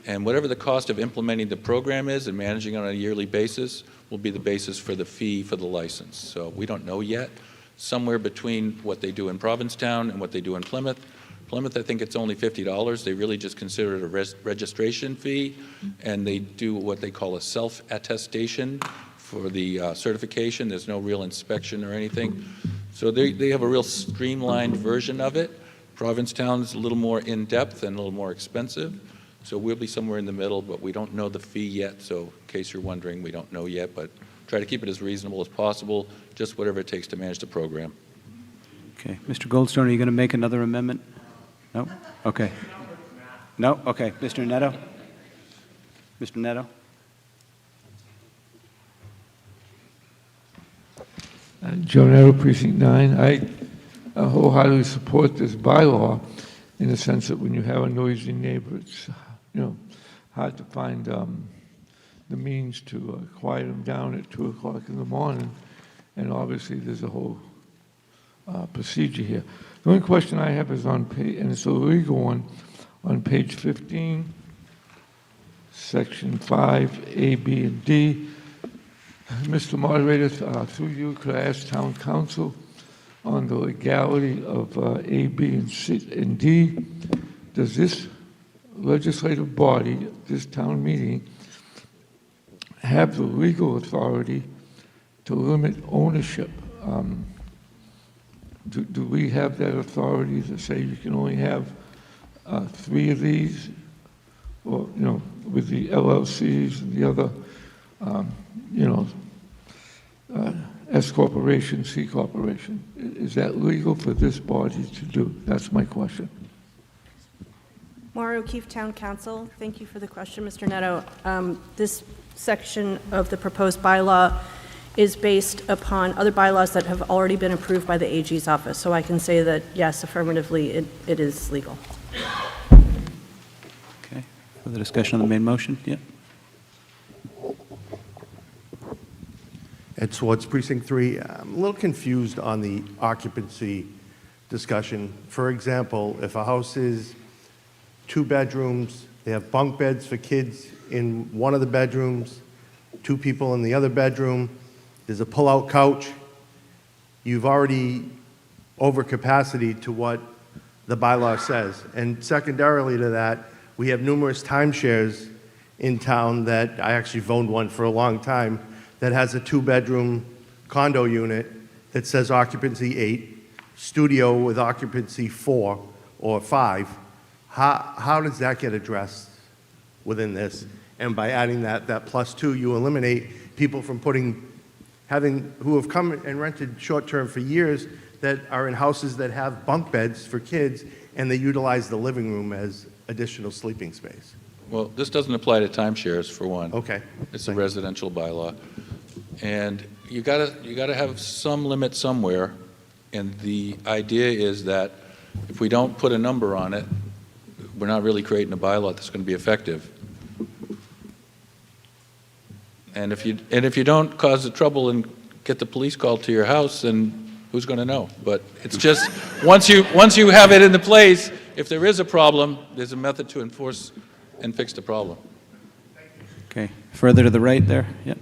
And whatever the cost of implementing the program is and managing it on a yearly basis will be the basis for the fee for the license. So we don't know yet. Somewhere between what they do in Provincetown and what they do in Plymouth. Plymouth, I think it's only $50. They really just consider it a registration fee, and they do what they call a self-attestation for the certification. There's no real inspection or anything. So they have a real streamlined version of it. Provincetown's a little more in-depth and a little more expensive. So we'll be somewhere in the middle, but we don't know the fee yet. So in case you're wondering, we don't know yet, but try to keep it as reasonable as possible, just whatever it takes to manage the program. Okay. Mr. Goldstone, are you going to make another amendment? No? Okay. No? Okay. Mr. Netto? Mr. Netto? Joe Netto, Precinct 9. I wholeheartedly support this bylaw in the sense that when you have a noisy neighbor, it's hard to find the means to quiet them down at 2 o'clock in the morning, and obviously there's a whole procedure here. The only question I have is on page, and it's a legal one, on page 15, section 5, A, B, and D. Mr. Moderator, through you, could I ask Town Council on the legality of A, B, and C and D? Does this legislative body, this town meeting, have the legal authority to limit ownership? Do we have that authority to say you can only have 3 of these, or with the LLCs and the other, S corporation, C corporation? Is that legal for this body to do? That's my question. Maura O'Keefe, Town Council. Thank you for the question, Mr. Netto. This section of the proposed bylaw is based upon other bylaws that have already been approved by the AG's office. So I can say that, yes, affirmatively, it is legal. Okay. Further discussion on the main motion? Yeah. Ed Swartz, Precinct 3. I'm a little confused on the occupancy discussion. For example, if a house is 2 bedrooms, they have bunk beds for kids in one of the bedrooms, 2 people in the other bedroom, there's a pull-out couch, you've already over capacity to what the bylaw says. And secondarily to that, we have numerous timeshares in town that I actually owned one for a long time that has a 2-bedroom condo unit that says occupancy 8, studio with occupancy 4 or 5. How does that get addressed within this? And by adding that +2, you eliminate people from who have come and rented short-term for years that are in houses that have bunk beds for kids, and they utilize the living room as additional sleeping space. Well, this doesn't apply to timeshares, for one. Okay. It's a residential bylaw. And you gotta have some limit somewhere, and the idea is that if we don't put a number on it, we're not really creating a bylaw that's going to be effective. And if you don't cause the trouble and get the police called to your house, then who's going to know? But it's just once you have it into place, if there is a problem, there's a method to enforce and fix the problem. Okay. Further to the right there. Yep.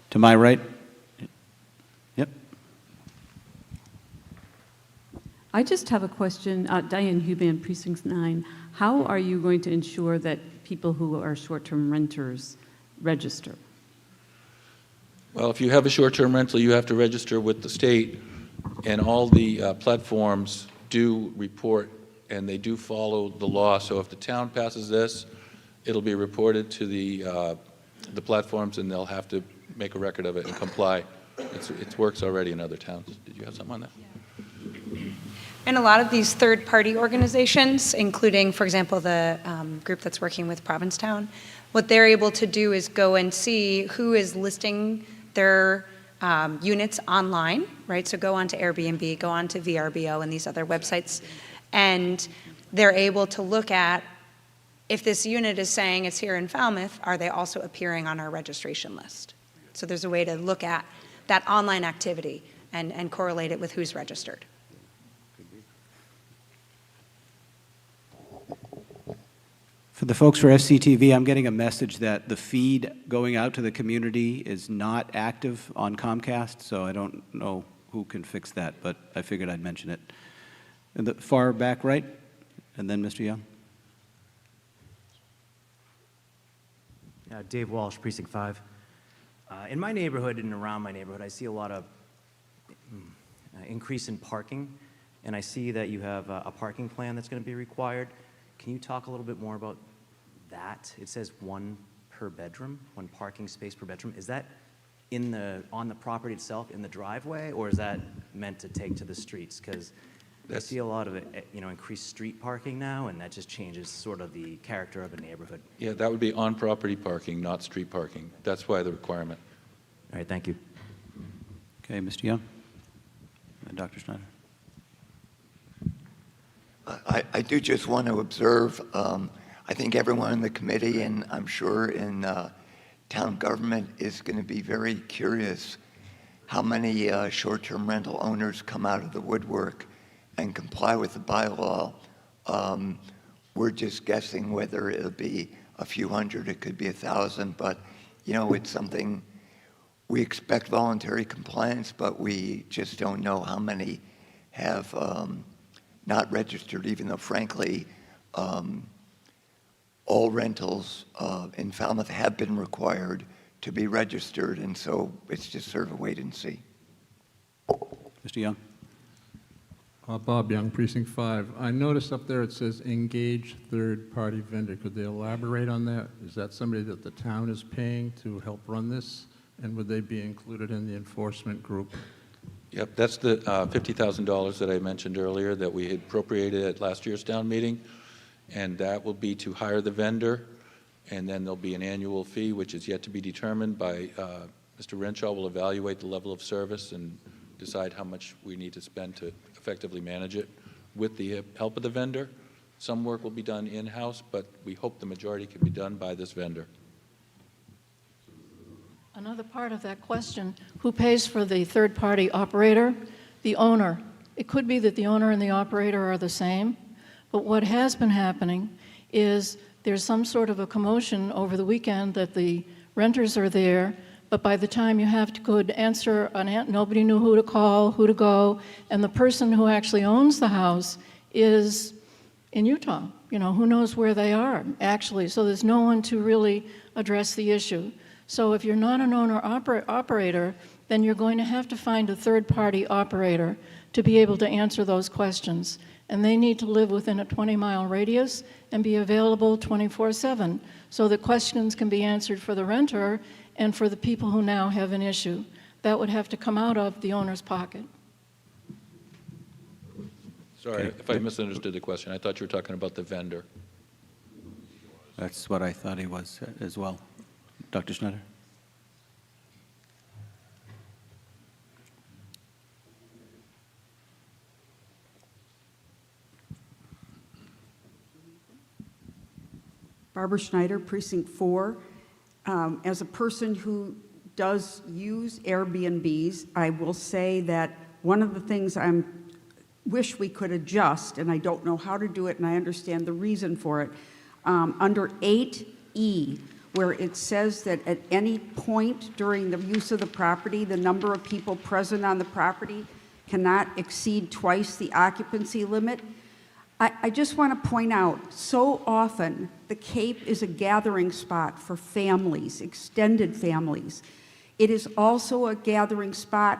To my right. Yep. I just have a question. Diane Huban, Precinct 9. How are you going to ensure that people who are short-term renters register? Well, if you have a short-term rental, you have to register with the state, and all the platforms do report, and they do follow the law. So if the town passes this, it'll be reported to the platforms, and they'll have to make a record of it and comply. It works already in other towns. Did you have something on that? And a lot of these third-party organizations, including, for example, the group that's working with Provincetown, what they're able to do is go and see who is listing their units online, right? So go on to Airbnb, go on to VRBO and these other websites, and they're able to look at if this unit is saying it's here in Falmouth, are they also appearing on our registration list? So there's a way to look at that online activity and correlate it with who's registered. For the folks for SCTV, I'm getting a message that the feed going out to the community is not active on Comcast, so I don't know who can fix that, but I figured I'd mention it. In the far back right, and then Mr. Young. Dave Walsh, Precinct 5. In my neighborhood and around my neighborhood, I see a lot of increase in parking, and I see that you have a parking plan that's going to be required. Can you talk a little bit more about that? It says one per bedroom, one parking space per bedroom. Is that on the property itself in the driveway, or is that meant to take to the streets? Because I see a lot of increased street parking now, and that just changes sort of the character of a neighborhood. Yeah, that would be on-property parking, not street parking. That's why the requirement. All right, thank you. Okay, Mr. Young. And Dr. Schneider. I do just want to observe, I think everyone in the committee, and I'm sure in town government, is going to be very curious how many short-term rental owners come out of the woodwork and comply with the bylaw. We're just guessing whether it'll be a few hundred, it could be 1,000, but it's something, we expect voluntary compliance, but we just don't know how many have not registered, even though, frankly, all rentals in Falmouth have been required to be registered, and so it's just sort of a wait and see. Mr. Young. Bob Young, Precinct 5. I noticed up there it says engage third-party vendor. Could they elaborate on that? Is that somebody that the town is paying to help run this? And would they be included in the enforcement group? Yep, that's the $50,000 that I mentioned earlier that we had appropriated at last year's town meeting, and that will be to hire the vendor, and then there'll be an annual fee, which is yet to be determined by Mr. Renshaw will evaluate the level of service and decide how much we need to spend to effectively manage it with the help of the vendor. Some work will be done in-house, but we hope the majority can be done by this vendor. Another part of that question, who pays for the third-party operator? The owner. It could be that the owner and the operator are the same, but what has been happening is there's some sort of a commotion over the weekend that the renters are there, but by the time you have to go answer nobody knew who to call, who to go, and the person who actually owns the house is in Utah. Who knows where they are, actually, so there's no one to really address the issue. So if you're not an owner-operator, then you're going to have to find a third-party operator to be able to answer those questions. And they need to live within a 20-mile radius and be available 24/7 so that questions can be answered for the renter and for the people who now have an issue. That would have to come out of the owner's pocket. Sorry if I misunderstood the question. I thought you were talking about the vendor. That's what I thought he was as well. Dr. Schneider. Barbara Schneider, Precinct 4. As a person who does use Airbnbs, I will say that one of the things I wish we could adjust, and I don't know how to do it, and I understand the reason for it, under 8E, where it says that at any point during the use of the property, the number of people present on the property, cannot exceed twice the occupancy limit. I just want to point out, so often the Cape is a gathering spot for families, extended families. It is also a gathering spot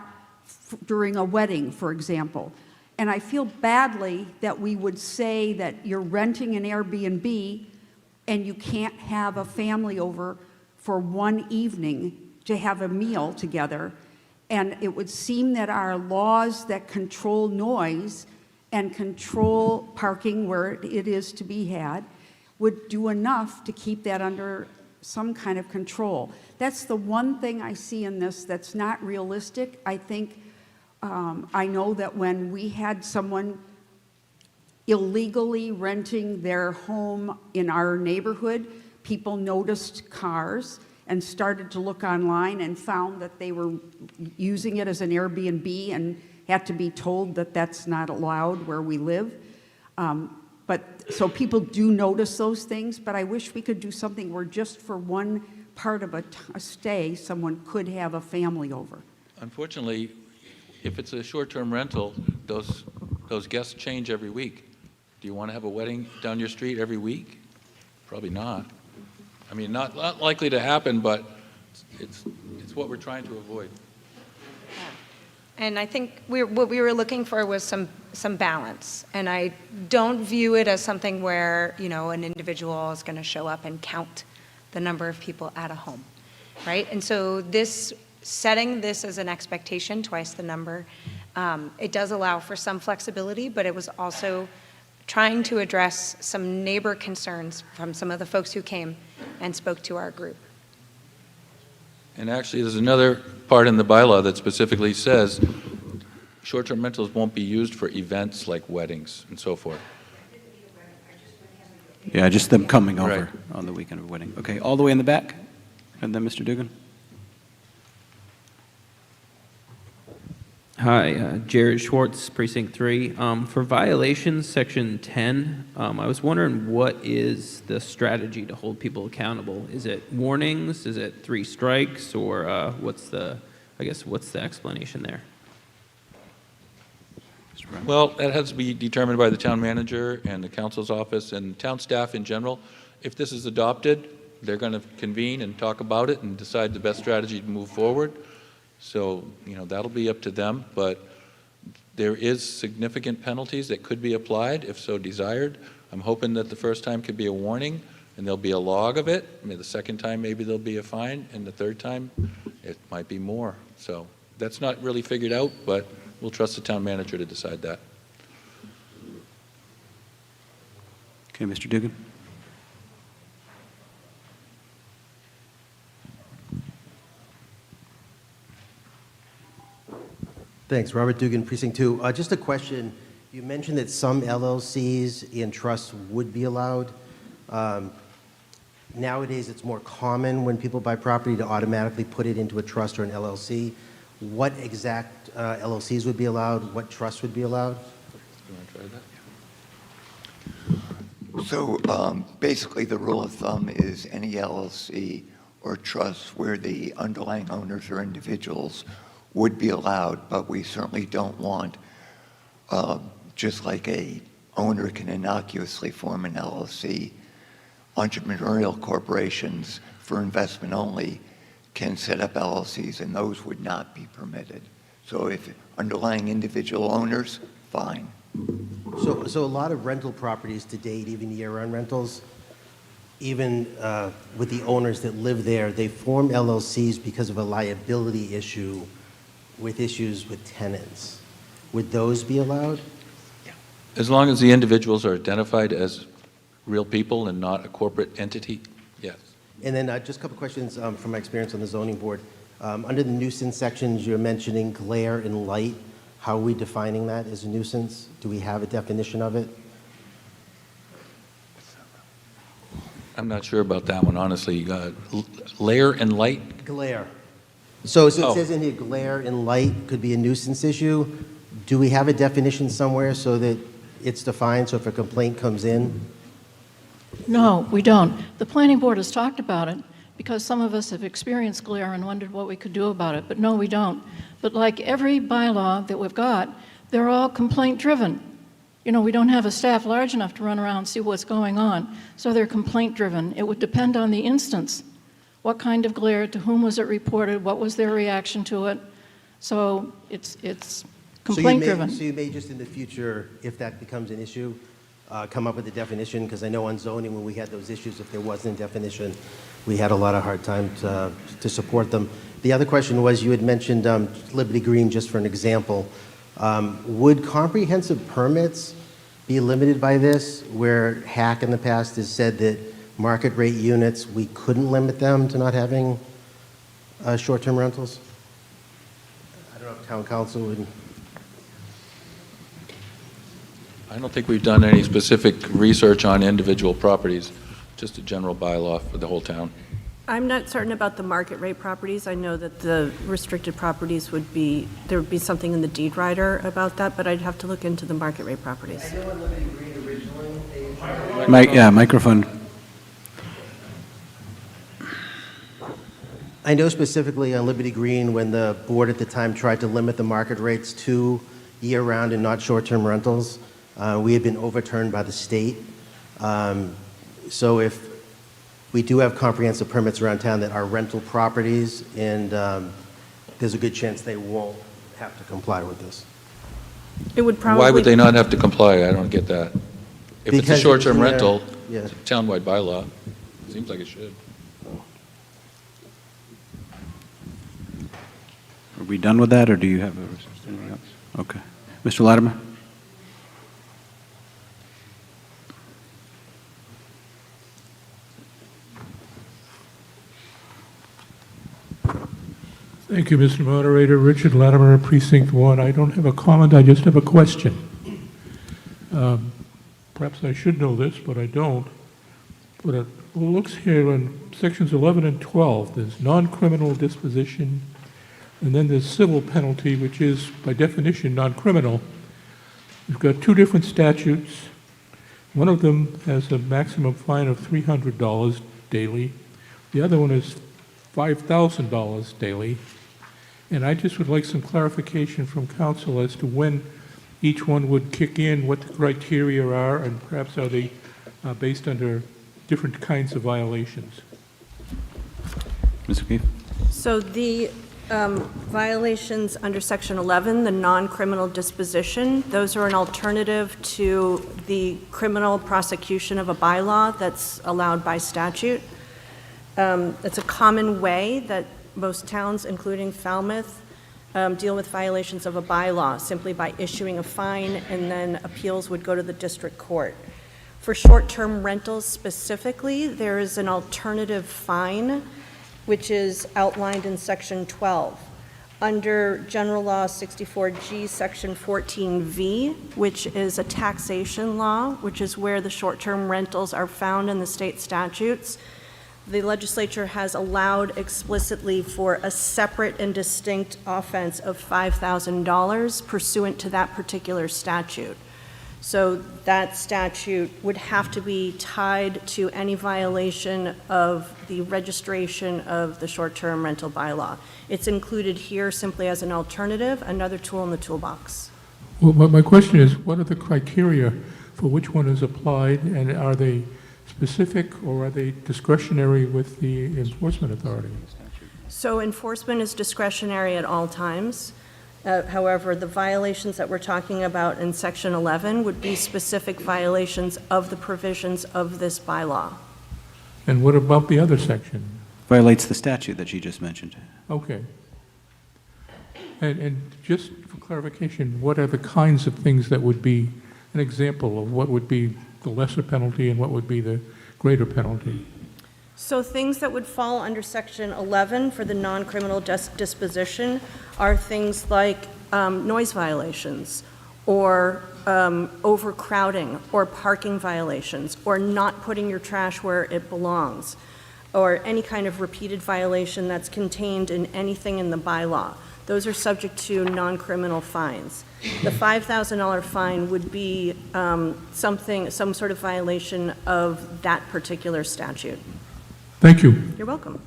during a wedding, for example. And I feel badly that we would say that you're renting an Airbnb and you can't have a family over for one evening to have a meal together. And it would seem that our laws that control noise and control parking where it is to be had would do enough to keep that under some kind of control. That's the one thing I see in this that's not realistic. I think, I know that when we had someone illegally renting their home in our neighborhood, people noticed cars and started to look online and found that they were using it as an Airbnb and had to be told that that's not allowed where we live. So people do notice those things, but I wish we could do something where just for one part of a stay, someone could have a family over. Unfortunately, if it's a short-term rental, those guests change every week. Do you want to have a wedding down your street every week? Probably not. I mean, not likely to happen, but it's what we're trying to avoid. And I think what we were looking for was some balance. And I don't view it as something where, an individual is going to show up and count the number of people at a home, right? And so setting this as an expectation, twice the number, it does allow for some flexibility, but it was also trying to address some neighbor concerns from some of the folks who came and spoke to our group. And actually, there's another part in the bylaw that specifically says short-term rentals won't be used for events like weddings and so forth. Yeah, just them coming over Right. on the weekend of a wedding. Okay, all the way in the back, and then Mr. Dugan. Hi, Jared Schwartz, Precinct 3. For violations, Section 10, I was wondering what is the strategy to hold people accountable? Is it warnings? Is it 3 strikes? Or what's the explanation there? Well, that has to be determined by the town manager and the council's office and town staff in general. If this is adopted, they're going to convene and talk about it and decide the best strategy to move forward. So, that'll be up to them, but there is significant penalties that could be applied if so desired. I'm hoping that the first time could be a warning and there'll be a log of it. The second time maybe there'll be a fine, and the third time it might be more. So that's not really figured out, but we'll trust the town manager to decide that. Okay, Mr. Dugan. Thanks. Robert Dugan, Precinct 2. Just a question. You mentioned that some LLCs and trusts would be allowed. Nowadays, it's more common when people buy property to automatically put it into a trust or an LLC. What exact LLCs would be allowed? What trusts would be allowed? You want to try that? So basically, the rule of thumb is any LLC or trust where the underlying owners are individuals would be allowed, but we certainly don't want, just like a owner can innocuously form an LLC, entrepreneurial corporations for investment only can set up LLCs, and those would not be permitted. So if underlying individual owners, fine. So a lot of rental properties to date, even year-round rentals, even with the owners that live there, they form LLCs because of a liability issue with issues with tenants. Would those be allowed? As long as the individuals are identified as real people and not a corporate entity, yes. And then just a couple questions from my experience on the zoning board. Under the nuisance sections, you're mentioning glare and light. How are we defining that as a nuisance? Do we have a definition of it? I'm not sure about that one, honestly. Layer and light? Glare. So it says in here, glare and light could be a nuisance issue. Do we have a definition somewhere so that it's defined, so if a complaint comes in? No, we don't. The planning board has talked about it, because some of us have experienced glare and wondered what we could do about it, but no, we don't. But like every bylaw that we've got, they're all complaint-driven. You know, we don't have a staff large enough to run around and see what's going on, so they're complaint-driven. It would depend on the instance. What kind of glare, to whom was it reported, what was their reaction to it? So it's complaint-driven. So you may just in the future, if that becomes an issue, come up with a definition, because I know on zoning, when we had those issues, if there wasn't a definition, we had a lot of hard time to support them. The other question was, you had mentioned Liberty Green, just for an example. Would comprehensive permits be limited by this, where HAC in the past has said that market rate units, we couldn't limit them to not having short-term rentals? I don't know if town council would... I don't think we've done any specific research on individual properties, just a general bylaw for the whole town. I'm not certain about the market rate properties. I know that the restricted properties would be, there would be something in the deed rider about that, but I'd have to look into the market rate properties. I know on Liberty Green originally, Microphone. I know specifically on Liberty Green, when the board at the time tried to limit the market rates to year-round and not short-term rentals, we had been overturned by the state. So if we do have comprehensive permits around town that are rental properties, and there's a good chance they won't have to comply with this. It would probably... Why would they not have to comply? I don't get that. If it's a Because short-term it's their- rental, yeah. it's a townwide bylaw. Seems like it should. Are we done with that, or do you have anything else? Okay. Mr. Latimer? Thank you, Mr. Moderator. Richard Latimer, Precinct 1. I don't have a comment, I just have a question. Perhaps I should know this, but I don't. But it looks here in sections 11 and 12, there's non-criminal disposition, and then there's civil penalty, which is, by definition, non-criminal. We've got two different statutes. One of them has a maximum fine of $300 daily. The other one is $5,000 daily. And I just would like some clarification from council as to when each one would kick in, what the criteria are, and perhaps are they based under different kinds of violations. Ms. O'Keefe? So the violations under Section 11, the non-criminal disposition, those are an alternative to the criminal prosecution of a bylaw that's allowed by statute. It's a common way that most towns, including Falmouth, deal with violations of a bylaw simply by issuing a fine, and then appeals would go to the district court. For short-term rentals specifically, there is an alternative fine, which is outlined in Section 12. Under General Law 64G, Section 14V, which is a taxation law, which is where the short-term rentals are found in the state statutes, the legislature has allowed explicitly for a separate and distinct offense of $5,000 pursuant to that particular statute. So that statute would have to be tied to any violation of the registration of the short-term rental bylaw. It's included here simply as an alternative, another tool in the toolbox. Well, my question is, what are the criteria for which one is applied, and are they specific or are they discretionary with the enforcement authority? So enforcement is discretionary at all times. However, the violations that we're talking about in Section 11 would be specific violations of the provisions of this bylaw. And what about the other section? Violates the statute that you just mentioned. Okay. And just for clarification, what are the kinds of things that would be an example of what would be the lesser penalty and what would be the greater penalty? So things that would fall under Section 11 for the non-criminal disposition are things like noise violations, or overcrowding, or parking violations, or not putting your trash where it belongs, or any kind of repeated violation that's contained in anything in the bylaw. Those are subject to non-criminal fines. The $5,000 fine would be some sort of violation of that particular statute. Thank you. You're welcome.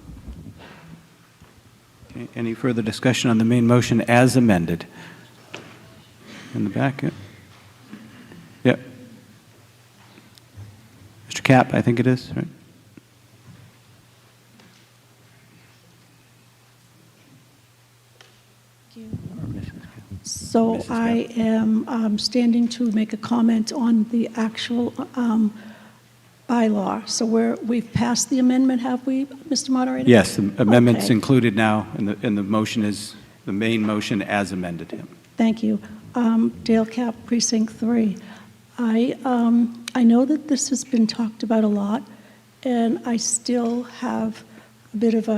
Okay, any further discussion on the main motion as amended? In the back? Yep. Mr. Cap, I think it is, right? So I am standing to make a comment on the actual bylaw. So we've passed the amendment, have we, Mr. Moderator? Yes, the amendment's Okay. included now, and the motion is the main motion as amended. Thank you. Dale Cap, Precinct 3. I know that this has been talked about a lot, and I still have a bit of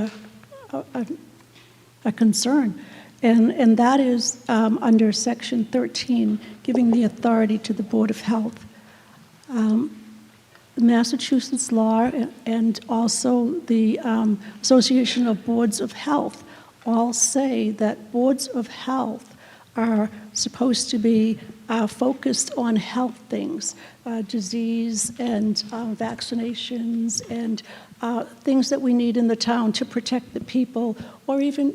a concern. And that is under Section 13, giving the authority to the Board of Health. The Massachusetts law and also the Association of Boards of Health all say that boards of health are supposed to be focused on health things, disease and vaccinations and things that we need in the town to protect the people, or even,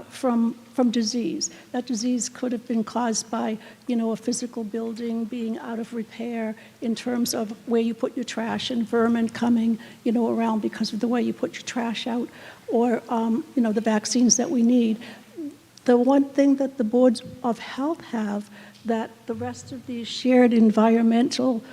from disease. That disease could have been caused by, a physical building being out of repair in terms of where you put your trash and vermin coming, around because of the way you put your trash out, or, the vaccines that we need. The one thing that the boards of health have that the rest of these shared environmental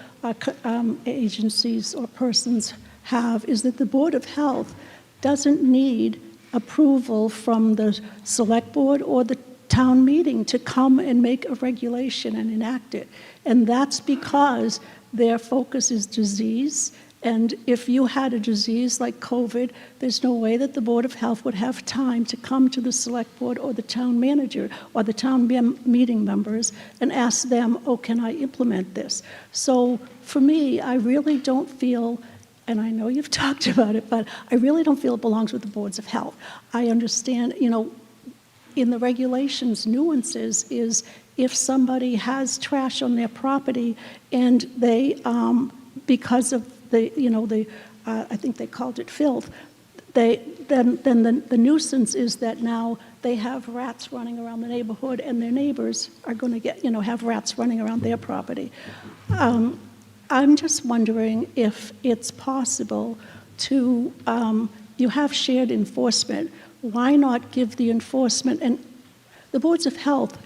agencies or persons have is that the Board of Health doesn't need approval from the select board or the town meeting to come and make a regulation and enact it. And that's because their focus is disease. And if you had a disease like COVID, there's no way that the Board of Health would have time to come to the select board or the town manager or the town meeting members and ask them, oh, can I implement this? So for me, I really don't feel, and I know you've talked about it, but I really don't feel it belongs with the boards of health. I understand, in the regulations, nuances is if somebody has trash on their property and they, because of I think they called it filth, then the nuisance is that now they have rats running around the neighborhood and their neighbors are going to have rats running around their property. I'm just wondering if it's possible to, you have shared enforcement, why not give the enforcement, and the boards of health,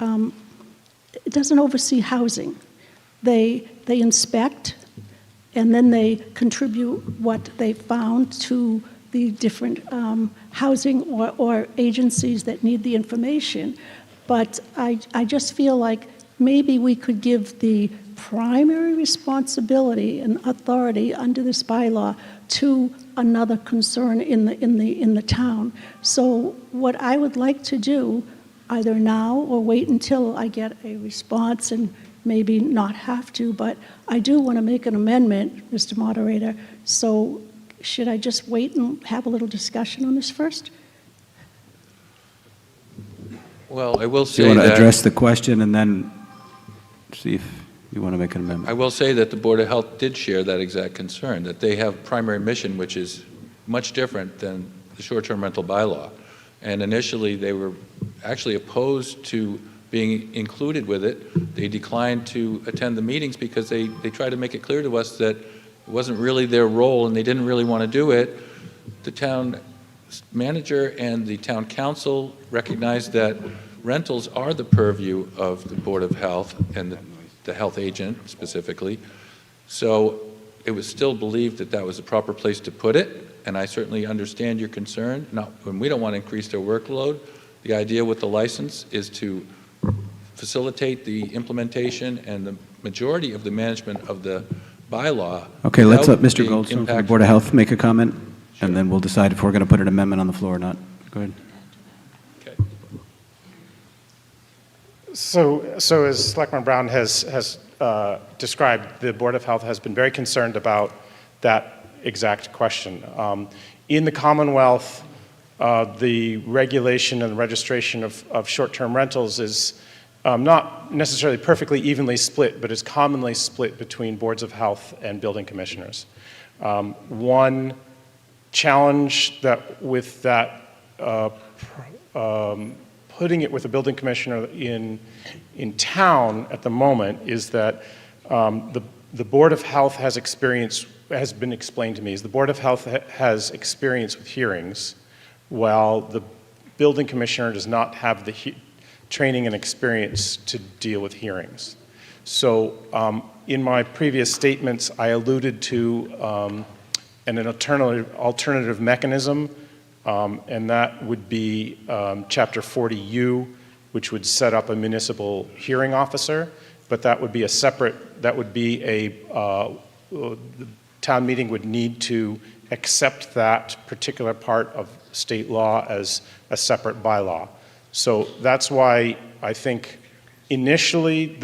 it doesn't oversee housing. They inspect, and then they contribute what they found to the different housing or agencies that need the information. But I just feel like maybe we could give the primary responsibility and authority under this bylaw to another concern in the town. So what I would like to do, either now or wait until I get a response and maybe not have to, but I do want to make an amendment, Mr. Moderator. So should I just wait and have a little discussion on this first? Well, I will Do say you want to that address the question and then see if you want to make an amendment? I will say that the Board of Health did share that exact concern, that they have primary mission, which is much different than the short-term rental bylaw. And initially, they were actually opposed to being included with it. They declined to attend the meetings because they tried to make it clear to us that it wasn't really their role and they didn't really want to do it. The town manager and the town council recognized that rentals are the purview of the Board of Health and the health agent specifically. So it was still believed that that was the proper place to put it, and I certainly understand your concern. When we don't want to increase their workload, the idea with the license is to facilitate the implementation and the majority of the management of the bylaw. Okay, let's let without Mr. being Goldstone from the impactful. Board of Health make a comment, and then we'll decide if we're going to put an amendment on the floor or not. Go ahead. So as Selectman Brown has described, the Board of Health has been very concerned about that exact question. In the Commonwealth, the regulation and registration of short-term rentals is not necessarily perfectly evenly split, but is commonly split between boards of health and building commissioners. One challenge that with that putting it with the building commissioner in town at the moment is that the Board of Health has been explained to me, is the Board of Health has experience with hearings, while the building commissioner does not have the training and experience to deal with hearings. So in my previous statements, I alluded to an alternative mechanism, and that would be Chapter 40U, which would set up a municipal hearing officer, but that would be the town meeting would need to accept that particular part of state law as a separate bylaw. So that's why I think initially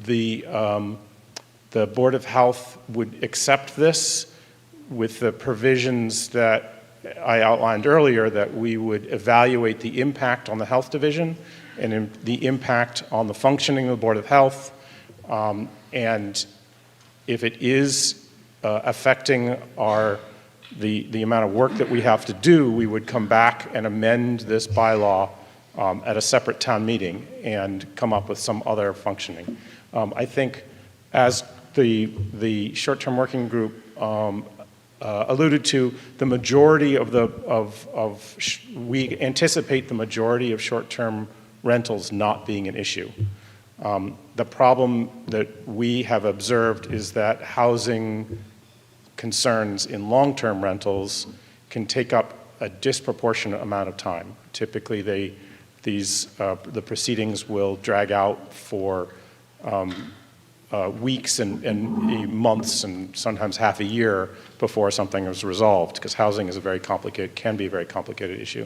the Board of Health would accept this with the provisions that I outlined earlier, that we would evaluate the impact on the health division and the impact on the functioning of the Board of Health, and if it is affecting the amount of work that we have to do, we would come back and amend this bylaw at a separate town meeting and come up with some other functioning. I think, as the short-term working group alluded to, the majority we anticipate the majority of short-term rentals not being an issue. The problem that we have observed is that housing concerns in long-term rentals can take up a disproportionate amount of time. Typically, the proceedings will drag out for weeks and months and sometimes half a year before something is resolved, because housing is can be a very complicated issue.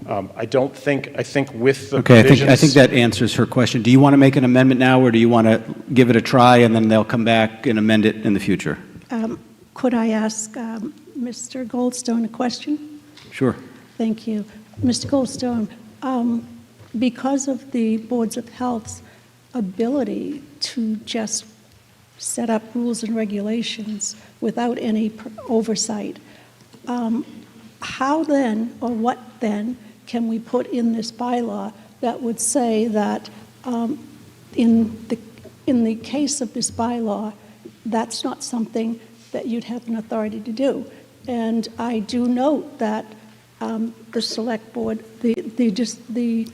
I think with the Okay, provisions, I think that answers her question. Do you want to make an amendment now, or do you want to give it a try and then they'll come back and amend it in the future? Could I ask Mr. Goldstone a question? Sure. Thank you. Mr. Goldstone, because of the Boards of Health's ability to just set up rules and regulations without any oversight, how then, or what then, can we put in this bylaw that would say that in the case of this bylaw, that's not something that you'd have an authority to do? And I do note that the select board, the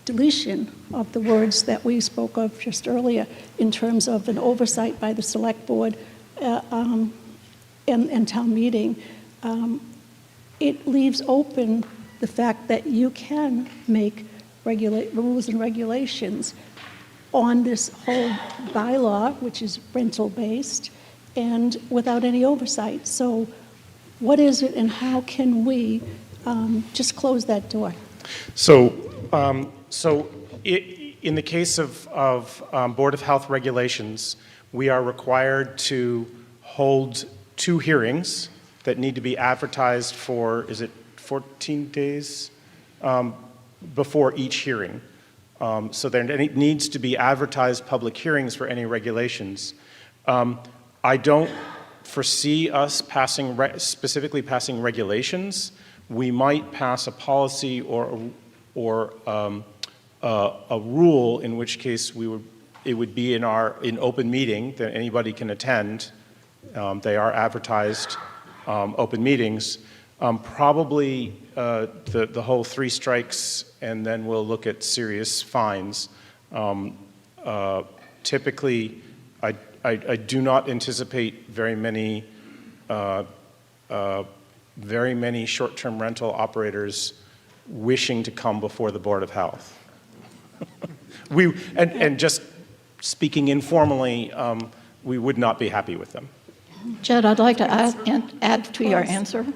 deletion of the words that we spoke of just earlier in terms of an oversight by the select board and town meeting, it leaves open the fact that you can make rules and regulations on this whole bylaw, which is rental-based, and without any oversight. So what is it, and how can we just close that door? In the case of Board of Health regulations, we are required to hold 2 hearings that need to be advertised for, is it 14 days before each hearing? So there needs to be advertised public hearings for any regulations. I don't foresee us specifically passing regulations. We might pass a policy or a rule, in which case it would be in open meeting that anybody can attend. They are advertised open meetings. Probably the whole 3 strikes, and then we'll look at serious fines. Typically, I do not anticipate very many short-term rental operators wishing to come before the Board of Health. And just speaking informally, we would not be happy with them. Jed, I'd like to add to your answer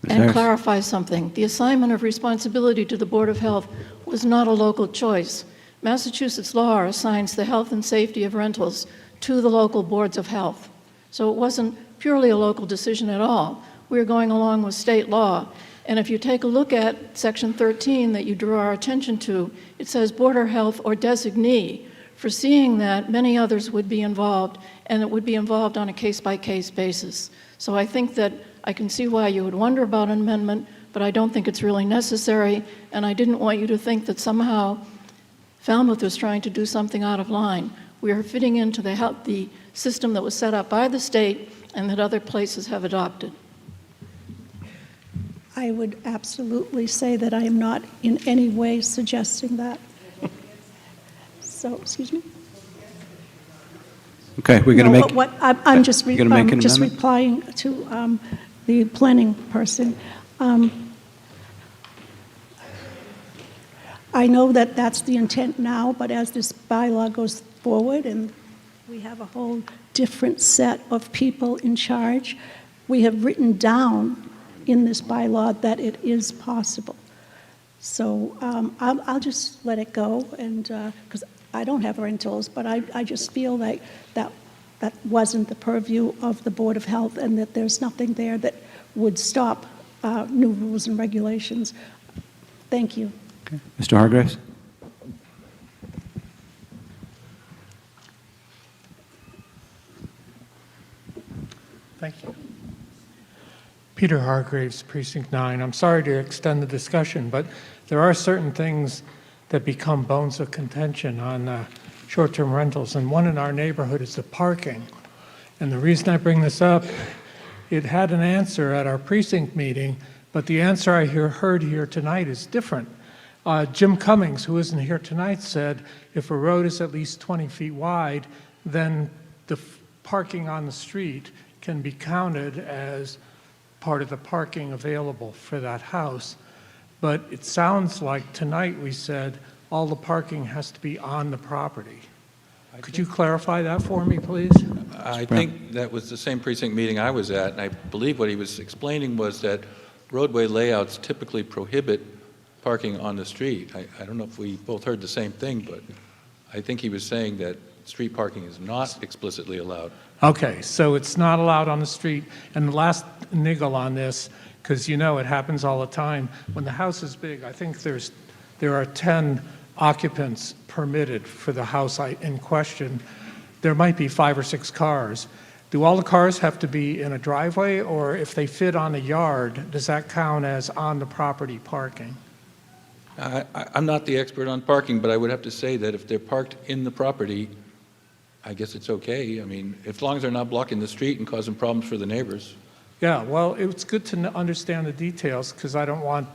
and clarify something. The assignment of responsibility to the Board of Health was not a local choice. Massachusetts law assigns the health and safety of rentals to the local boards of health. So it wasn't purely a local decision at all. We were going along with state law. And if you take a look at Section 13 that you drew our attention to, it says Board of Health or designee, foreseeing that many others would be involved, and it would be involved on a case-by-case basis. So I think that I can see why you would wonder about an amendment, but I don't think it's really necessary, and I didn't want you to think that somehow Falmouth was trying to do something out of line. We are fitting into the system that was set up by the state and that other places have adopted. I would absolutely say that I am not in any way suggesting that. So, excuse me? Okay, we're going to No, make... but I'm just You're gonna make an amendment? replying to the planning person. I know that that's the intent now, but as this bylaw goes forward and we have a whole different set of people in charge, we have written down in this bylaw that it is possible. So I'll just let it go, and because I don't have rentals, but I just feel like that wasn't the purview of the Board of Health, and that there's nothing there that would stop new rules and regulations. Thank you. Okay. Mr. Hargraves? Thank you. Peter Hargraves, Precinct 9. I'm sorry to extend the discussion, but there are certain things that become bones of contention on short-term rentals, and one in our neighborhood is the parking. And the reason I bring this up, it had an answer at our precinct meeting, but the answer I heard here tonight is different. Jim Cummings, who isn't here tonight, said if a road is at least 20 feet wide, then the parking on the street can be counted as part of the parking available for that house. But it sounds like tonight we said all the parking has to be on the property. Could you clarify that for me, please? I think that was the same precinct meeting I was at, and I believe what he was explaining was that roadway layouts typically prohibit parking on the street. I don't know if we both heard the same thing, but I think he was saying that street parking is not explicitly allowed. Okay, so it's not allowed on the street. And the last niggle on this, because you know it happens all the time, when the house is big, I think there are 10 occupants permitted for the house in question. There might be 5 or 6 cars. Do all the cars have to be in a driveway, or if they fit on a yard, does that count as on the property parking? I'm not the expert on parking, but I would have to say that if they're parked in the property, I guess it's okay. I mean, as long as they're not blocking the street and causing problems for the neighbors. Yeah, well, it's good to understand the details, because I don't want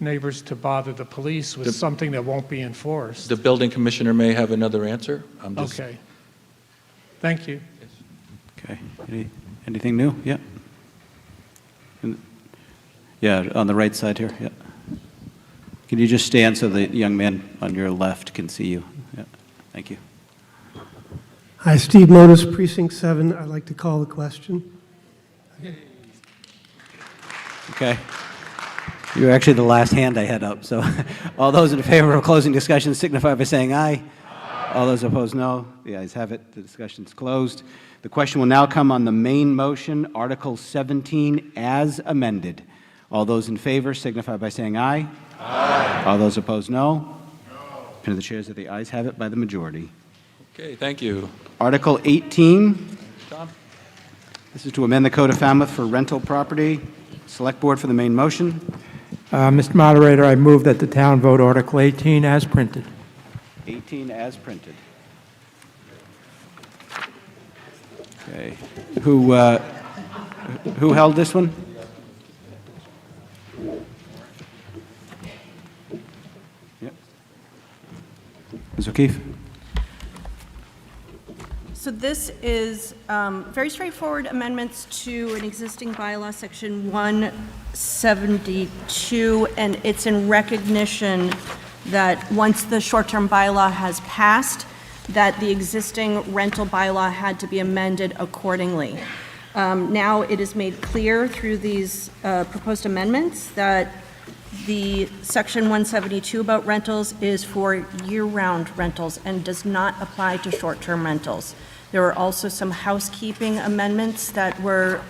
neighbors to bother the police with something that won't be enforced. The building commissioner may have another answer. Okay. Thank you. Okay. Anything new? Yeah. Yeah, on the right side here. Yeah. Can you just stand so the young man on your left can see you? Yeah. Thank you. Hi, Steve Modis, Precinct 7. I'd like to call the question. Okay. You're actually the last hand I had up. So all those in favor of closing discussion signify by saying aye. All those opposed, no. The ayes have it. The discussion's closed. The question will now come on the main motion, Article 17, as amended. All those in favor signify by saying aye. Aye. All those opposed, no. No. And the chairs of the ayes have it by the majority. Okay, thank you. Article 18. Tom? This is to amend the Code of Falmouth for rental property. Select Board for the main motion. Mr. Moderator, I move that the town vote Article 18 as printed. 18 as printed. Okay. Who held this one? Yep. Ms. O'Keefe? So this is very straightforward amendments to an existing bylaw, Section 172, and it's in recognition that once the short-term bylaw has passed, that the existing rental bylaw had to be amended accordingly. Now it is made clear through these proposed amendments that the Section 172 about rentals is for year-round rentals and does not apply to short-term rentals. There are also some housekeeping amendments that are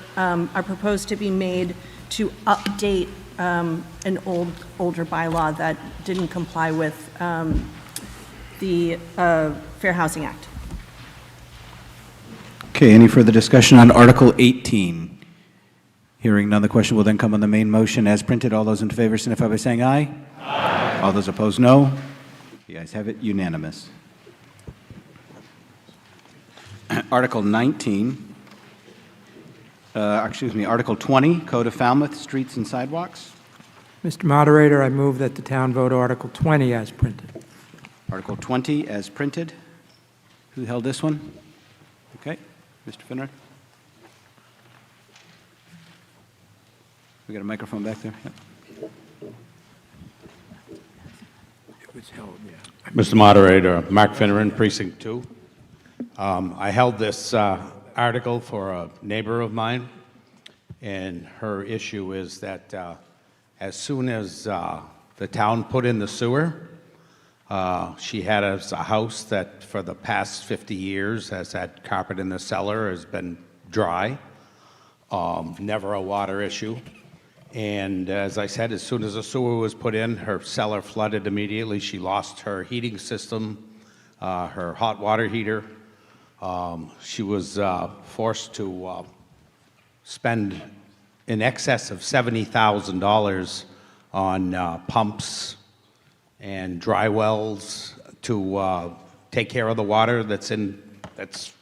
proposed to be made to update an older bylaw that didn't comply with the Fair Housing Act. Okay, any further discussion on Article 18? Hearing none, the question will then come on the main motion as printed. All those in favor signify by saying aye. Aye. All those opposed, no. The ayes have it, unanimous. Article 19, Article 20, Code of Falmouth, Streets and Sidewalks. Mr. Moderator, I move that the town vote Article 20 as printed. Article 20 as printed. Who held this one? Okay, Mr. Finner. We got a microphone back there? Yep. It was held, yeah. Mr. Moderator, Mark Finneran, Precinct 2. I held this article for a neighbor of mine, and her issue is that as soon as the town put in the sewer, she had a house that for the past 50 years has had carpet in the cellar, has been dry, never a water issue. And as I said, as soon as the sewer was put in, her cellar flooded immediately. She lost her heating system, her hot water heater. She was forced to spend in excess of $70,000 on pumps and dry wells to take care of the water that's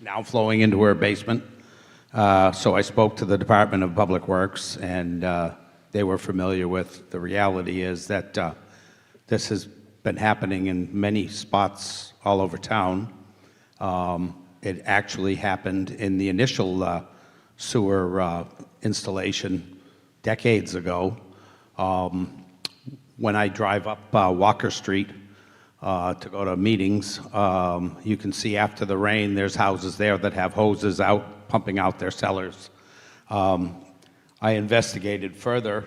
now flowing into her basement. So I spoke to the Department of Public Works, and they were familiar with the reality is that this has been happening in many spots all over town. It actually happened in the initial sewer installation decades ago. When I drive up Walker Street to go to meetings, you can see after the rain, there's houses there that have hoses out, pumping out their cellars. I investigated further,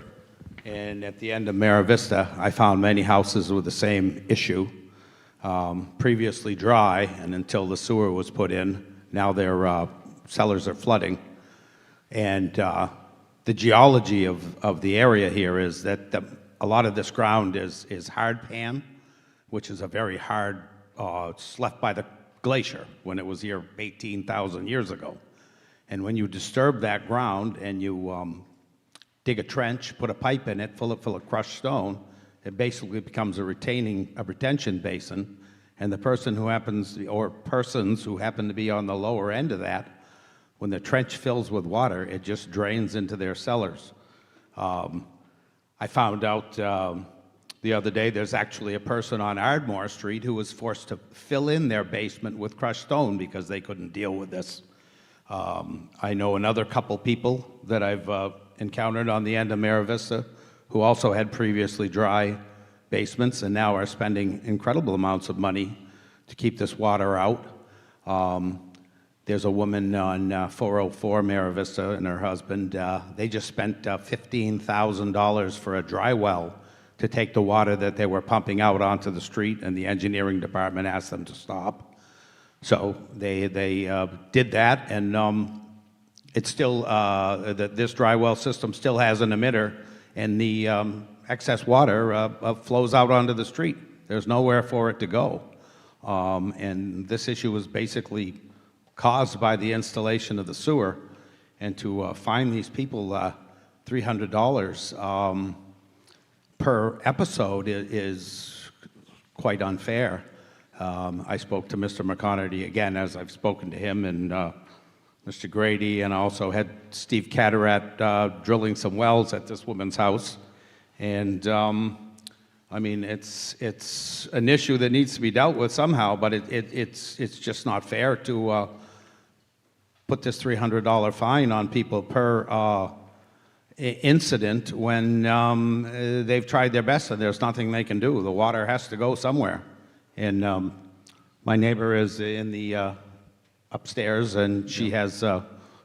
and at the end of Mara Vista, I found many houses with the same issue. Previously dry, and until the sewer was put in, now their cellars are flooding. And the geology of the area here is that a lot of this ground is hard pan, which is a very hard, it's left by the glacier when it was here 18,000 years ago. And when you disturb that ground and you dig a trench, put a pipe in it, fill it full of crushed stone, it basically becomes a retention basin. And the person who happens, or persons who happen to be on the lower end of that, when the trench fills with water, it just drains into their cellars. I found out the other day there's actually a person on Ardmore Street who was forced to fill in their basement with crushed stone because they couldn't deal with this. I know another couple people that I've encountered on the end of Mara Vista who also had previously dry basements and now are spending incredible amounts of money to keep this water out. There's a woman on 404 Mara Vista and her husband. They just spent $15,000 for a dry well to take the water that they were pumping out onto the street, and the engineering department asked them to stop. So they did that, and it's still, this dry well system still has an emitter, and the excess water flows out onto the street. There's nowhere for it to go. And this issue was basically caused by the installation of the sewer, and to fine these people $300 per episode is quite unfair. I spoke to Mr. McConerty again, as I've spoken to him, and Mr. Grady, and I also had Steve Catterat drilling some wells at this woman's house. And I mean, it's an issue that needs to be dealt with somehow, but it's just not fair to put this $300 fine on people per incident when they've tried their best and there's nothing they can do. The water has to go somewhere. And my neighbor is in the upstairs, and she has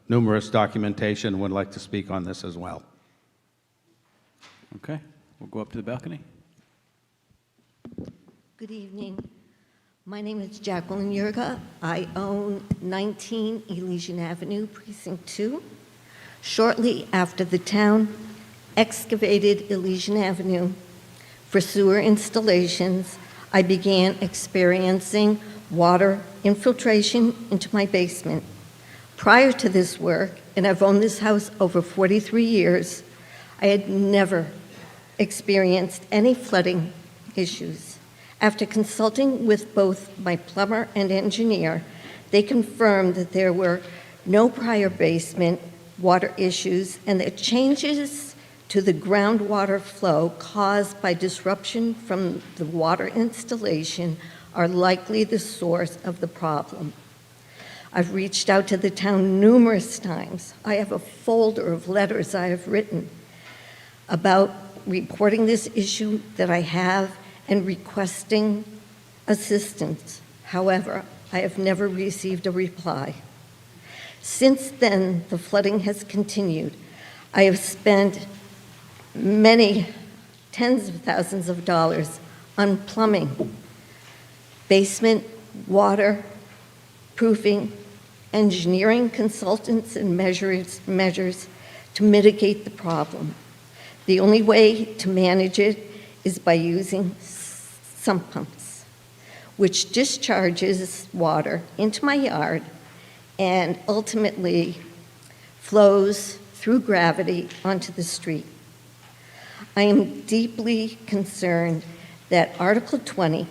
numerous documentation and would like to speak on this as well. Okay, we'll go up to the balcony. Good evening. My name is Jacqueline Yurga. I own 19 Elysian Avenue, Precinct 2. Shortly after the town excavated Elysian Avenue for sewer installations, I began experiencing water infiltration into my basement. Prior to this work, and I've owned this house over 43 years, I had never experienced any flooding issues. After consulting with both my plumber and engineer, they confirmed that there were no prior basement water issues and that changes to the groundwater flow caused by disruption from the water installation are likely the source of the problem. I've reached out to the town numerous times. I have a folder of letters I have written about reporting this issue that I have and requesting assistance. However, I have never received a reply. Since then, the flooding has continued. I have spent many tens of thousands of dollars on plumbing, basement, water, proofing, engineering consultants, and measures to mitigate the problem. The only way to manage it is by using sump pumps, which discharges water into my yard and ultimately flows through gravity onto the street. I am deeply concerned that Article 20,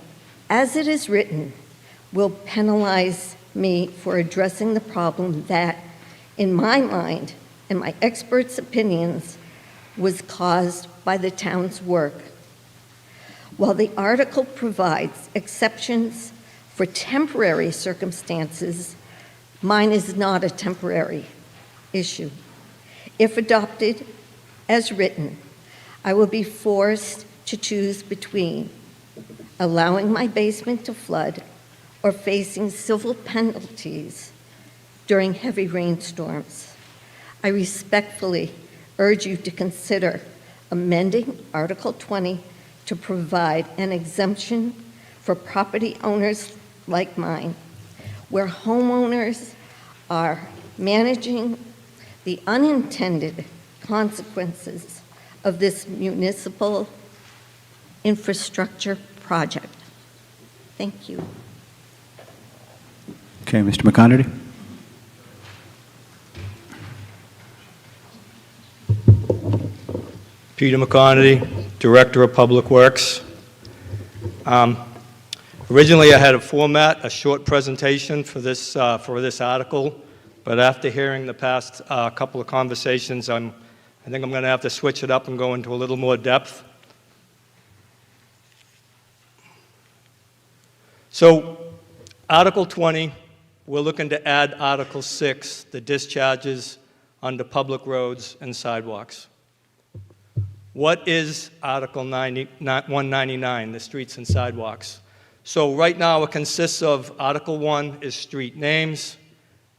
as it is written, will penalize me for addressing the problem that, in my mind and my experts' opinions, was caused by the town's work. While the article provides exceptions for temporary circumstances, mine is not a temporary issue. If adopted as written, I will be forced to choose between allowing my basement to flood or facing civil penalties during heavy rainstorms. I respectfully urge you to consider amending Article 20 to provide an exemption for property owners like mine, where homeowners are managing the unintended consequences of this municipal infrastructure project. Thank you. Okay, Mr. McConerty? Peter McConerty, Director of Public Works. Originally, I had a format, a short presentation for this article, but after hearing the past couple of conversations, I think I'm going to have to switch it up and go into a little more depth. So, Article 20, we're looking to add Article 6, the discharges onto public roads and sidewalks. What is Article 199, the streets and sidewalks? So right now it consists of Article 1 is street names.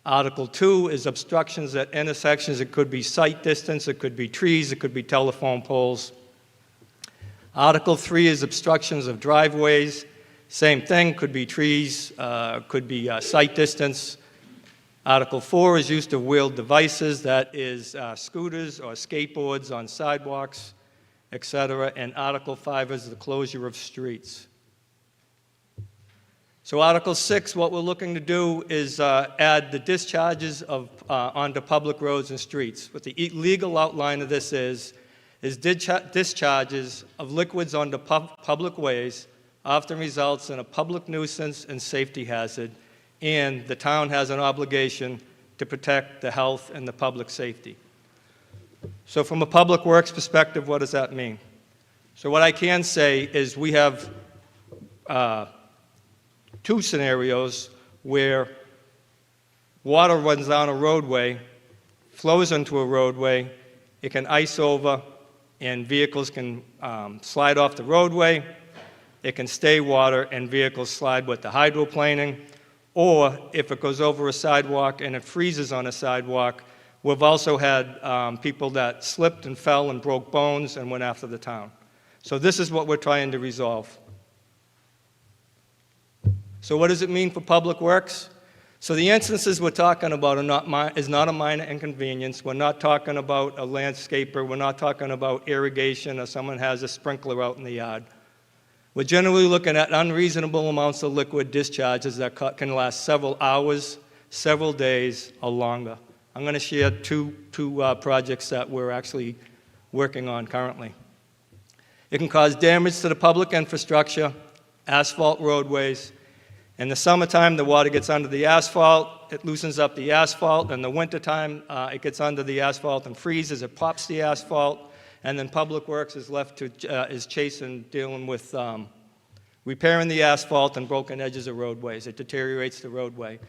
Article 2 is obstructions at intersections. It could be sight distance, it could be trees, it could be telephone poles. Article 3 is obstructions of driveways. Same thing, could be trees, could be sight distance. Article 4 is use of wheeled devices, that is scooters or skateboards on sidewalks, etc. And Article 5 is the closure of streets. So Article 6, what we're looking to do is add the discharges onto public roads and streets. What the legal outline of this is discharges of liquids onto public ways often results in a public nuisance and safety hazard, and the town has an obligation to protect the health and the public safety. So from a public works perspective, what does that mean? So what I can say is we have two scenarios where water runs down a roadway, flows into a roadway, it can ice over, and vehicles can slide off the roadway. It can stay water, and vehicles slide with the hydroplaning. Or if it goes over a sidewalk and it freezes on a sidewalk, we've also had people that slipped and fell and broke bones and went after the town. So this is what we're trying to resolve. So what does it mean for public works? So the instances we're talking about is not a minor inconvenience. We're not talking about a landscaper. We're not talking about irrigation or someone has a sprinkler out in the yard. We're generally looking at unreasonable amounts of liquid discharges that can last several hours, several days or longer. I'm going to share two projects that we're actually working on currently. It can cause damage to the public infrastructure, asphalt roadways. In the summertime, the water gets under the asphalt, it loosens up the asphalt. In the wintertime, it gets under the asphalt and freezes, it pops the asphalt, and then Public Works is left to, is chasing, dealing with repairing the asphalt and broken edges of roadways. It deteriorates the roadway.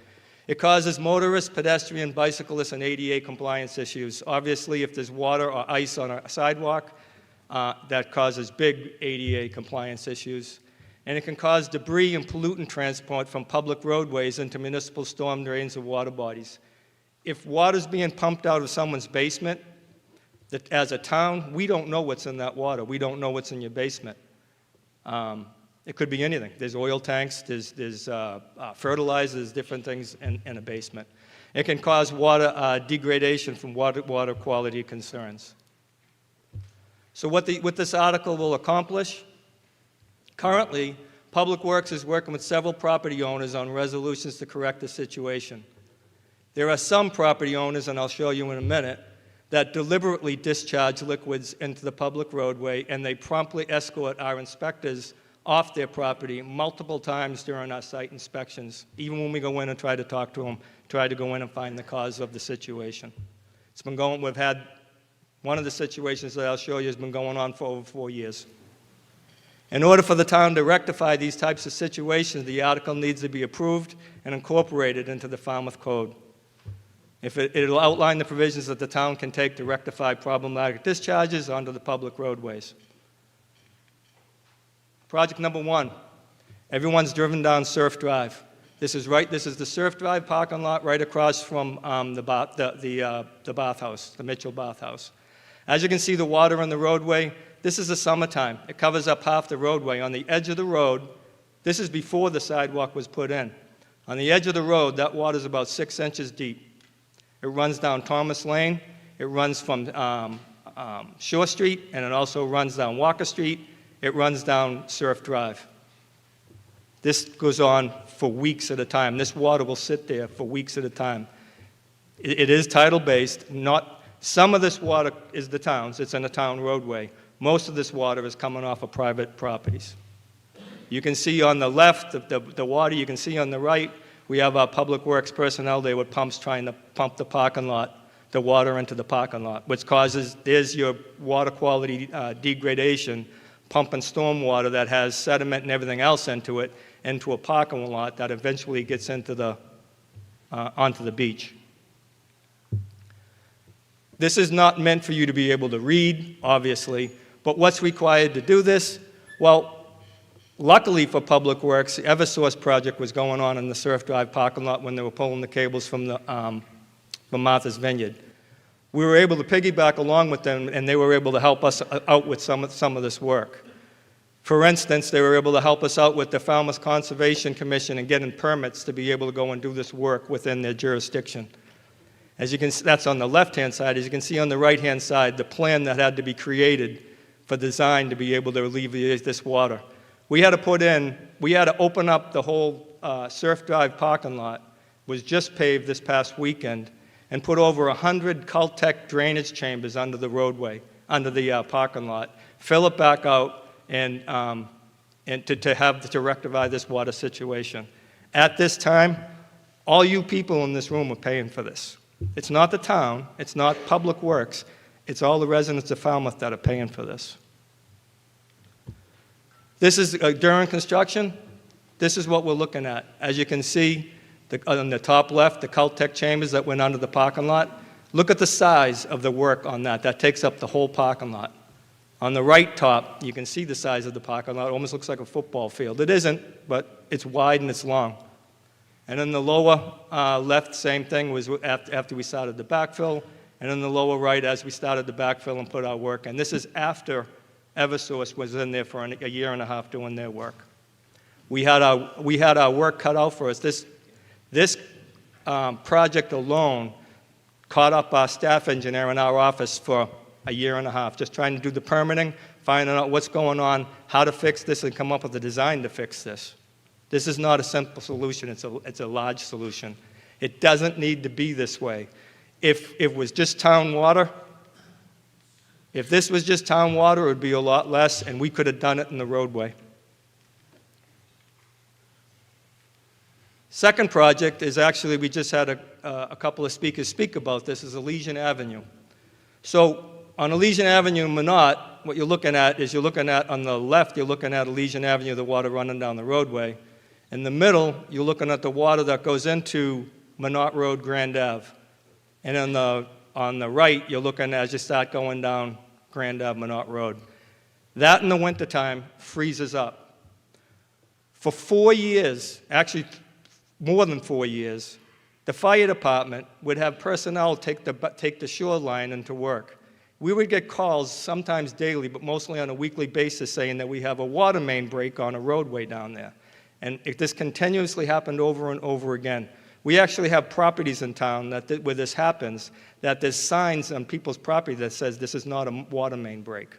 It causes motorists, pedestrian, bicyclists, and ADA compliance issues. Obviously, if there's water or ice on a sidewalk, that causes big ADA compliance issues. And it can cause debris and pollutant transport from public roadways into municipal storm drains and water bodies. If water's being pumped out of someone's basement, that as a town, we don't know what's in that water. We don't know what's in your basement. It could be anything. There's oil tanks, there's fertilizer, there's different things in a basement. It can cause water degradation from water quality concerns. So what this article will accomplish, currently, Public Works is working with several property owners on resolutions to correct the situation. There are some property owners, and I'll show you in a minute, that deliberately discharge liquids into the public roadway, and they promptly escort our inspectors off their property multiple times during our site inspections, even when we go in and try to talk to them, try to go in and find the cause of the situation. It's been going, we've had, one of the situations that I'll show you has been going on for over 4 years. In order for the town to rectify these types of situations, the article needs to be approved and incorporated into the Falmouth Code. It'll outline the provisions that the town can take to rectify problematic discharges onto the public roadways. Project number 1, everyone's driven down Surf Drive. This is the Surf Drive parking lot right across from the bathhouse, the Mitchell bathhouse. As you can see, the water in the roadway, this is the summertime. It covers up half the roadway. On the edge of the road, this is before the sidewalk was put in. On the edge of the road, that water is about 6 inches deep. It runs down Thomas Lane, it runs from Shore Street, and it also runs down Walker Street. It runs down Surf Drive. This goes on for weeks at a time. This water will sit there for weeks at a time. It is tidal-based. Some of this water is the town's. It's in a town roadway. Most of this water is coming off of private properties. You can see on the left the water. You can see on the right, we have our Public Works personnel there with pumps trying to pump the parking lot, the water into the parking lot, which causes, there's your water quality degradation, pumping storm water that has sediment and everything else into it, into a parking lot that eventually gets into onto the beach. This is not meant for you to be able to read, obviously, but what's required to do this? Well, luckily for Public Works, the Eversource project was going on in the Surf Drive parking lot when they were pulling the cables from Martha's Vineyard. We were able to piggyback along with them, and they were able to help us out with some of this work. For instance, they were able to help us out with the Falmouth Conservation Commission and getting permits to be able to go and do this work within their jurisdiction. As you can see, that's on the left-hand side. As you can see on the right-hand side, the plan that had to be created for design to be able to alleviate this water. We had to open up the whole Surf Drive parking lot, was just paved this past weekend, and put over 100 Caltech drainage chambers under the roadway, under the parking lot, fill it back out, and to rectify this water situation. At this time, all you people in this room are paying for this. It's not the town, it's not Public Works, it's all the residents of Falmouth that are paying for this. This is, during construction, this is what we're looking at. As you can see, on the top left, the Caltech chambers that went under the parking lot. Look at the size of the work on that. That takes up the whole parking lot. On the right top, you can see the size of the parking lot. It almost looks like a football field. It isn't, but it's wide and it's long. And in the lower left, same thing, was after we started the backfill. And in the lower right, as we started the backfill and put our work in. This is after Eversource was in there for a year and a half doing their work. We had our work cut out for us. This project alone caught up our staff engineer in our office for a year and a half, just trying to do the permitting, finding out what's going on, how to fix this, and come up with a design to fix this. This is not a simple solution, it's a large solution. It doesn't need to be this way. If it was just town water, if this was just town water, it would be a lot less, and we could have done it in the roadway. Second project is actually, we just had a couple of speakers speak about this, is Elysian Avenue. So on Elysian Avenue in Minot, what you're looking at is on the left, you're looking at Elysian Avenue, the water running down the roadway. In the middle, you're looking at the water that goes into Minot Road, Grand Ave. And on the right, you're looking as you start going down Grand Ave, Minot Road. That in the wintertime freezes up. For 4 years, actually more than 4 years, the fire department would have personnel take the shoreline into work. We would get calls, sometimes daily, but mostly on a weekly basis, saying that we have a water main break on a roadway down there. And this continuously happened over and over again. We actually have properties in town where this happens, that there's signs on people's property that says this is not a water main break.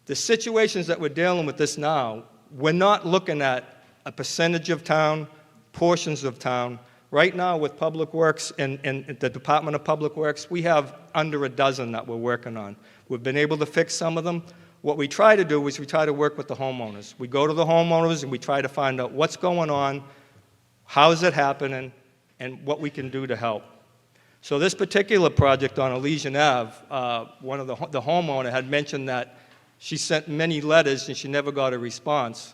The situations that we're dealing with this now, we're not looking at a percentage of town, portions of town. Right now with Public Works and the Department of Public Works, we have under a dozen that we're working on. We've been able to fix some of them. What we try to do is we try to work with the homeowners. We go to the homeowners and we try to find out what's going on, how is it happening, and what we can do to help. So this particular project on Elysian Ave, one of the homeowner had mentioned that she sent many letters and she never got a response.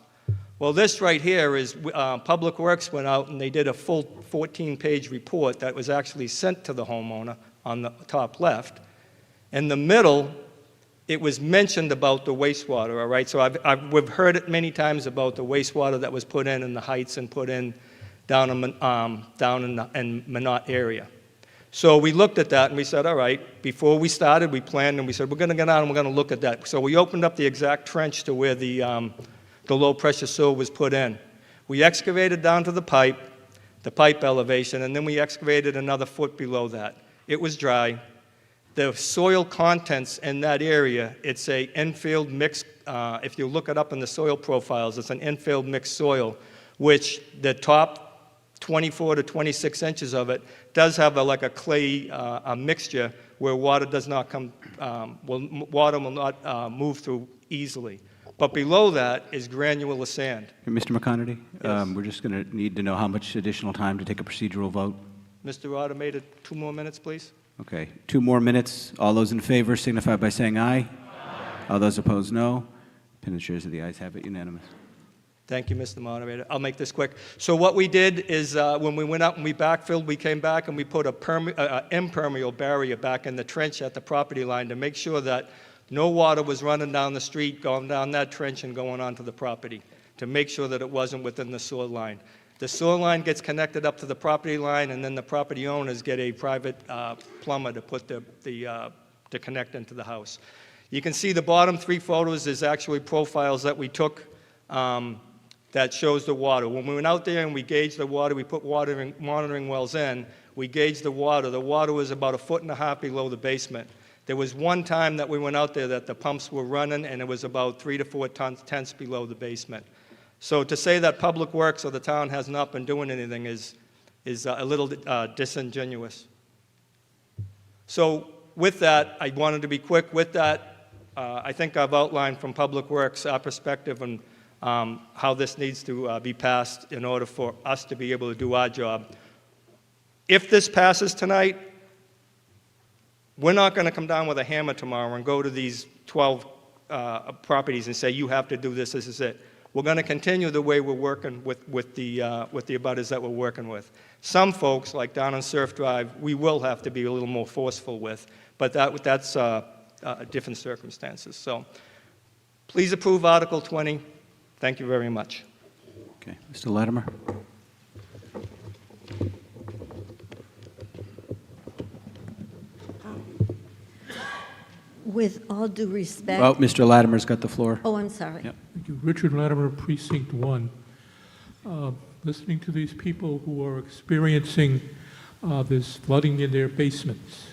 Well, this right here is Public Works went out and they did a full 14-page report that was actually sent to the homeowner on the top left. In the middle, it was mentioned about the wastewater, all right? So we've heard it many times about the wastewater that was put in the Heights and put in down in Minot area. So we looked at that and we said, all right, before we started, we planned and we said, we're going to get out and we're going to look at that. So we opened up the exact trench to where the low-pressure sewer was put in. We excavated down to the pipe elevation, and then we excavated another foot below that. It was dry. The soil contents in that area, it's a infield mixed, if you look it up in the soil profiles, it's an infield mixed soil, which the top 24 to 26 inches of it does have like a clay a mixture where water does not come, water will not move through easily. But below that is granular sand. Mr. McConerty, Yes. we're just going to need to know how much additional time to take a procedural vote. Mr. Automated, 2 more minutes, please. Okay, 2 more minutes. All those in favor signify by saying aye. Aye. All those opposed, no. Pin and shares of the ayes have it, unanimous. Thank you, Mr. Moderator. I'll make this quick. So what we did is when we went out and we backfilled, we came back and we put a impermeable barrier back in the trench at the property line to make sure that no water was running down the street, going down that trench and going onto the property, to make sure that it wasn't within the sewer line. The sewer line gets connected up to the property line, and then the property owners get a private plumber to put to connect into the house. You can see the bottom 3 photos is actually profiles that we took that shows the water. When we went out there and we gauged the water, we put monitoring wells in, we gauged the water. The water was about 1.5 feet below the basement. There was one time that we went out there that the pumps were running and it was about 3 to 4 tenths below the basement. So to say that Public Works or the town has not been doing anything is a little disingenuous. So with that, I wanted to be quick. With that, I think I've outlined from Public Works our perspective on how this needs to be passed in order for us to be able to do our job. If this passes tonight, we're not going to come down with a hammer tomorrow and go to these 12 properties and say, you have to do this is it. We're going to continue the way we're working with the abutters that we're working with. Some folks, like down on Surf Drive, we will have to be a little more forceful with, but that's different circumstances. So please approve Article 20. Thank you very much. Okay, Mr. Latimer. With all due respect. Well, Mr. Latimer's got the floor. Oh, I'm sorry. Yep. Thank you. Richard Latimer, Precinct 1. Listening to these people who are experiencing this flooding in their basements,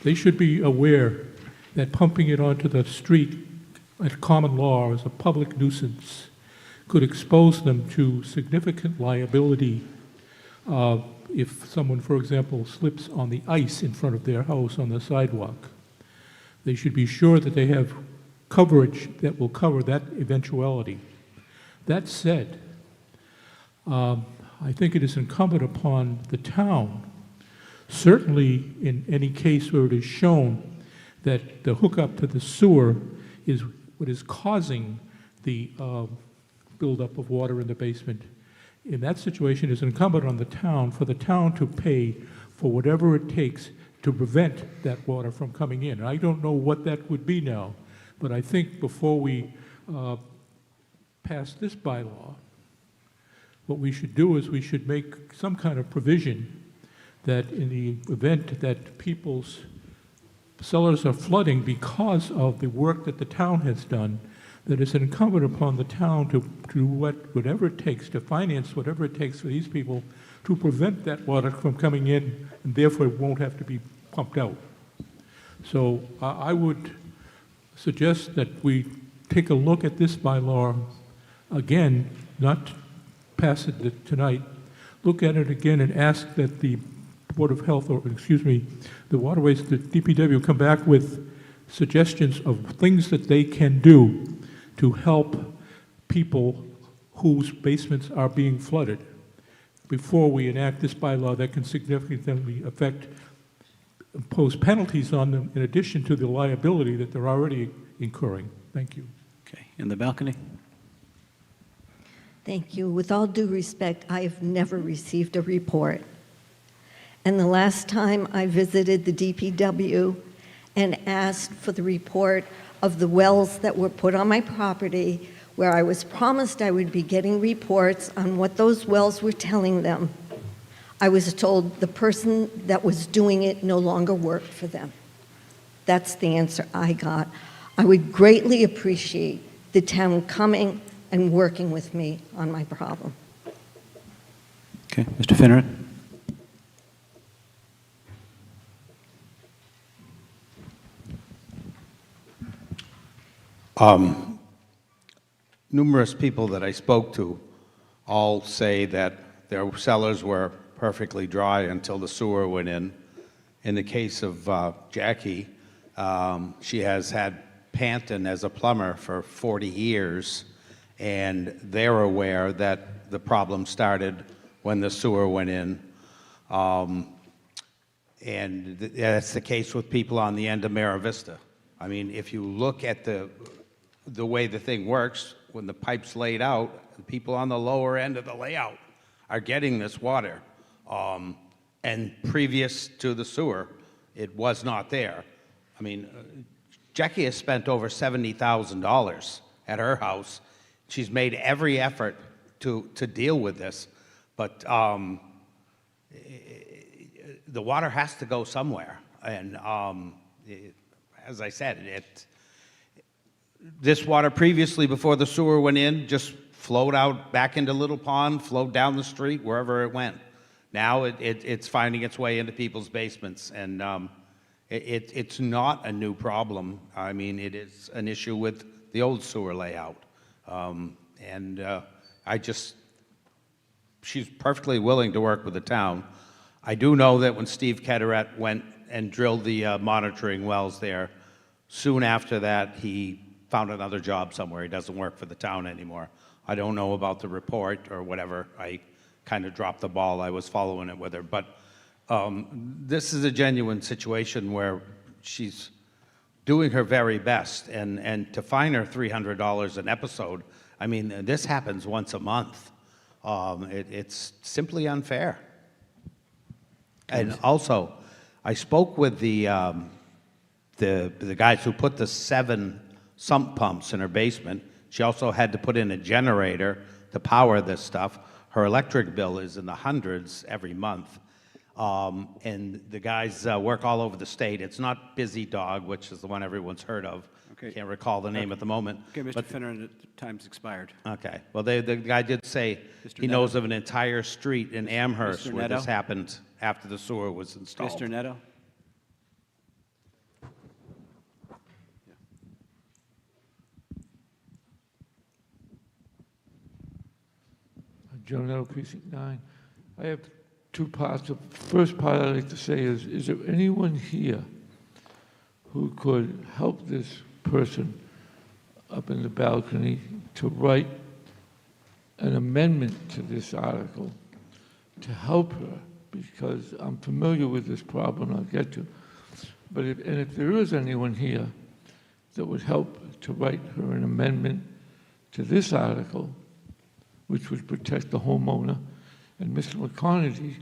they should be aware that pumping it onto the street at common law is a public nuisance, could expose them to significant liability if someone, for example, slips on the ice in front of their house on the sidewalk. They should be sure that they have coverage that will cover that eventuality. That said, I think it is incumbent upon the town, certainly in any case where it is shown that the hookup to the sewer is what is causing the buildup of water in the basement. In that situation, it is incumbent on the town for the town to pay for whatever it takes to prevent that water from coming in. I don't know what that would be now, but I think before we pass this bylaw, what we should do is we should make some kind of provision that in the event that people's cellars are flooding because of the work that the town has done, that it's incumbent upon the town to do whatever it takes, to finance whatever it takes for these people to prevent that water from coming in, and therefore it won't have to be pumped out. So I would suggest that we take a look at this bylaw again, not pass it tonight, look at it again and ask that the Board of Health, or excuse me, the Waterways, the DPW come back with suggestions of things that they can do to help people whose basements are being flooded before we enact this bylaw that can significantly impose penalties on them in addition to the liability that they're already incurring. Thank you. Okay, in the balcony. Thank you. With all due respect, I have never received a report. And the last time I visited the DPW and asked for the report of the wells that were put on my property, where I was promised I would be getting reports on what those wells were telling them, I was told the person that was doing it no longer worked for them. That's the answer I got. I would greatly appreciate the town coming and working with me on my problem. Okay, Mr. Finneran. Numerous people that I spoke to all say that their cellars were perfectly dry until the sewer went in. In the case of Jackie, she has had Panton as a plumber for 40 years, and they're aware that the problem started when the sewer went in. And that's the case with people on the end of Mara Vista. I mean, if you look at the way the thing works, when the pipe's laid out, the people on the lower end of the layout are getting this water. And previous to the sewer, it was not there. I mean, Jackie has spent over $70,000 at her house. She's made every effort to deal with this, but the water has to go somewhere. And as I said, this water previously, before the sewer went in, just flowed out back into Little Pond, flowed down the street, wherever it went. Now it's finding its way into people's basements, and it's not a new problem. I mean, it is an issue with the old sewer layout. She's perfectly willing to work with the town. I do know that when Steve Ketterett went and drilled the monitoring wells there, soon after that, he found another job somewhere. He doesn't work for the town anymore. I don't know about the report or whatever. I kind of dropped the ball. I was following it with her. But this is a genuine situation where she's doing her very best. And to fine her $300 an episode, I mean, this happens once a month. It's simply unfair. And also, I spoke with the guys who put the 7 sump pumps in her basement. She also had to put in a generator to power this stuff. Her electric bill is in the hundreds every month. And the guys work all over the state. It's not Busy Dog, which is the one everyone's heard of. Okay. Can't recall the name at the moment. Okay, Mr. Finneran, time's expired. Okay. Well, the guy did say Mr. he Neto. knows of an entire street in Amherst Mr. where this Neto. happened after the sewer was installed. Mr. Neto? Joe Nettle, Precinct 9. I have two parts. The first part I'd like to say is there anyone here who could help this person up in the balcony to write an amendment to this article to help her? Because I'm familiar with this problem, I'll get to. But if there is anyone here that would help to write her an amendment to this article, which would protect the homeowner, and Mr. McConerty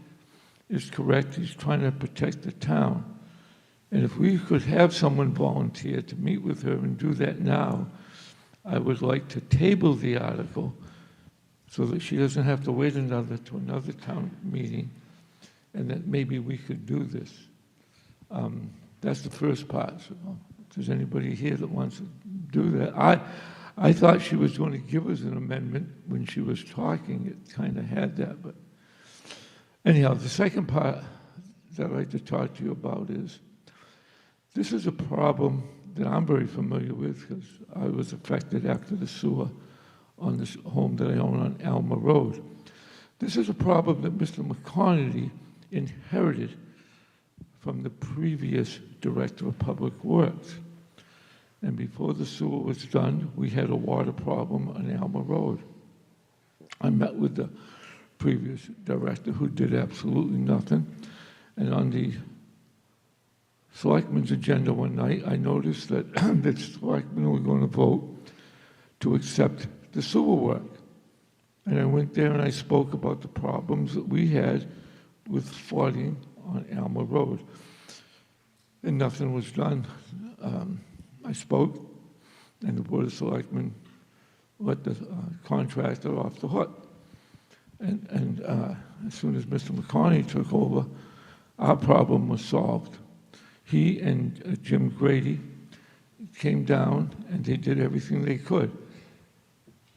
is correct, he's trying to protect the town. And if we could have someone volunteer to meet with her and do that now, I would like to table the article so that she doesn't have to wait to another town meeting, and that maybe we could do this. That's the first part. So if there's anybody here that wants to do that. I thought she was going to give us an amendment when she was talking. It kind of had that. But anyhow, the second part that I'd like to talk to you about is, this is a problem that I'm very familiar with because I was affected after the sewer on this home that I own on Alma Road. This is a problem that Mr. McConerty inherited from the previous Director of Public Works. And before the sewer was done, we had a water problem on Alma Road. I met with the previous director who did absolutely nothing. And on the selectmen's agenda one night, I noticed that the selectmen were going to vote to accept the sewer work. And I went there and I spoke about the problems that we had with flooding on Alma Road. And nothing was done. I spoke, and the Board of Selectmen let the contractor off the hook. And as soon as Mr. McCartney took over, our problem was solved. He and Jim Grady came down, and they did everything they could.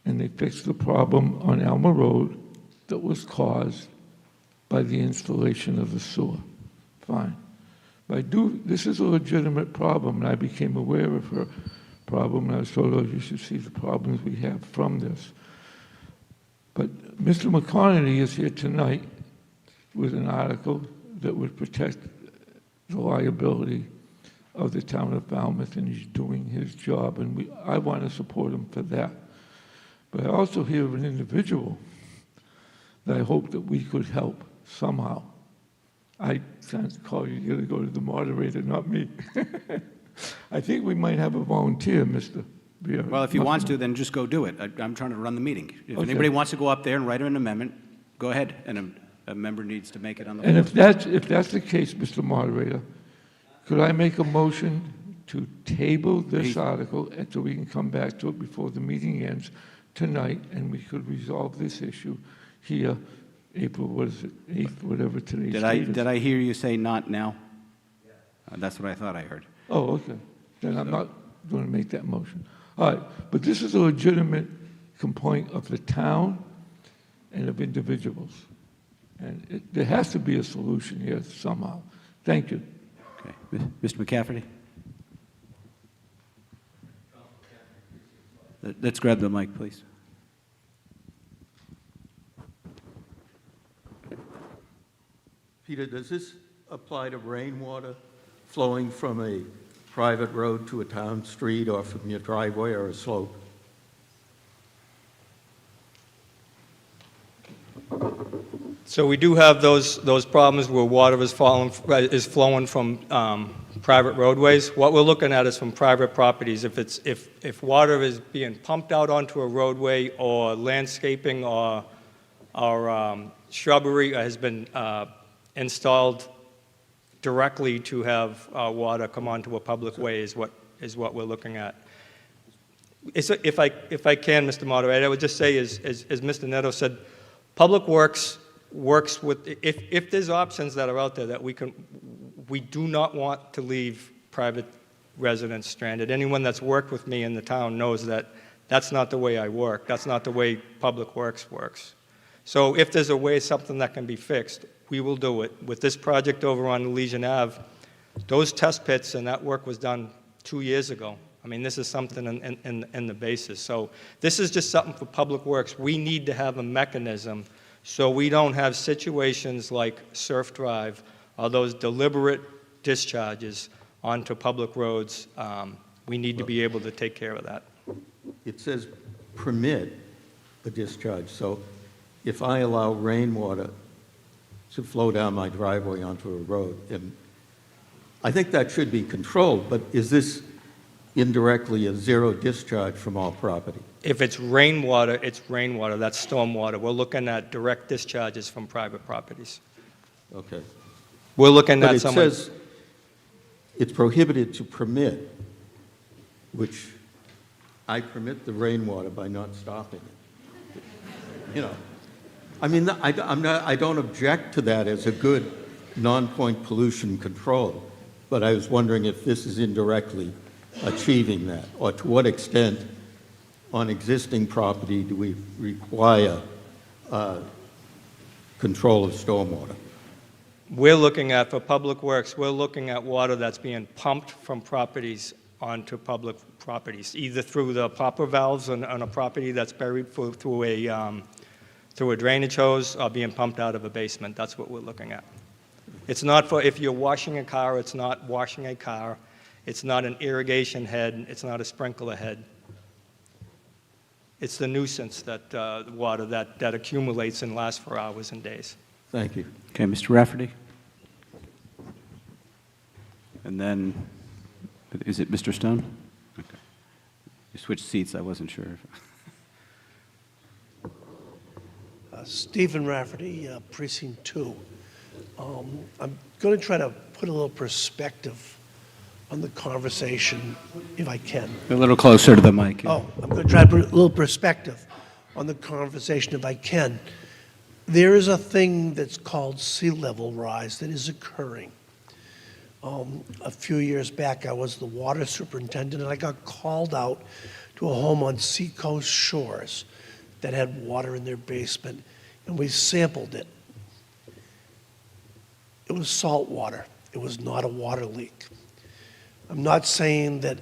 And they fixed the problem on Alma Road that was caused by the installation of the sewer. Fine. But this is a legitimate problem, and I became aware of her problem, and I was told, oh, you should see the problems we have from this. But Mr. McConerty is here tonight with an article that would protect the liability of the town of Falmouth, and he's doing his job, and I want to support him for that. But I also hear of an individual that I hope that we could help somehow. I can't call you, you're going to go to the moderator, not me. I think we might have a volunteer, Mr. Vieira. Well, if he wants to, then just go do it. I'm trying to run the meeting. If Okay. anybody wants to go up there and write an amendment, go ahead, and a member needs to make it on the And floor. if that's the case, Mr. Moderator, could I make a motion to table this article until we can come back to it before the meeting ends tonight, and we could resolve this issue here, April, what is it, 8th, whatever today's date is. Did I hear you say not now? That's what I thought I heard. Oh, okay. Then I'm not going to make that motion. All right, but this is a legitimate complaint of the town and of individuals. And there has to be a solution here somehow. Thank you. Okay. Mr. McCafferty? Let's grab the mic, please. Peter, does this apply to rainwater flowing from a private road to a town street or from your driveway or a slope? So we do have those problems where water is flowing from private roadways. What we're looking at is from private properties. If water is being pumped out onto a roadway, or landscaping or shrubbery has been installed directly to have water come onto a public way, is what we're looking at. If I can, Mr. Moderator, I would just say, as Mr. Neto said, Public Works works with, if there's options that are out there that we do not want to leave private residents stranded. Anyone that's worked with me in the town knows that that's not the way I work. That's not the way Public Works works. So if there's a way, something that can be fixed, we will do it. With this project over on Legion Ave, those test pits and that work was done 2 years ago. I mean, this is something in the basis. So this is just something for Public Works. We need to have a mechanism So we don't have situations like Surf Drive or those deliberate discharges onto public roads. We need to be able to take care of that. It says permit a discharge, so if I allow rainwater to flow down my driveway onto a road, and I think that should be controlled, but is this indirectly a zero discharge from all property? If it's rainwater, it's rainwater, that's stormwater. We're looking at direct discharges from private properties. Okay. We're looking But at it someone. says it's prohibited to permit, which I permit the rainwater by not stopping it. You know, I mean, I don't object to that as a good non-point pollution control, but I was wondering if this is indirectly achieving that, or to what extent on existing property do we require control of stormwater? We're looking at, for public works, we're looking at water that's being pumped from properties onto public properties, either through the popper valves on a property that's buried through a drainage hose or being pumped out of a basement. That's what we're looking at. It's not for, if you're washing a car, it's not washing a car. It's not an irrigation head. It's not a sprinkler head. It's the nuisance that water that accumulates and lasts for hours and days. Thank you. Okay, Mr. Rafferty? And then, is it Mr. Stone? Okay. You switched seats, I wasn't sure. Stephen Rafferty, Precinct 2. I'm going to try to put a little perspective on the conversation, if I can. A little closer to the mic. Yeah. Oh, I'm going to try to put a little perspective on the conversation, if I can. There is a thing that's called sea level rise that is occurring. A few years back, I was the water superintendent, and I got called out to a home on Seacoast Shores that had water in their basement, and we sampled it. It was salt water. It was not a water leak. I'm not saying that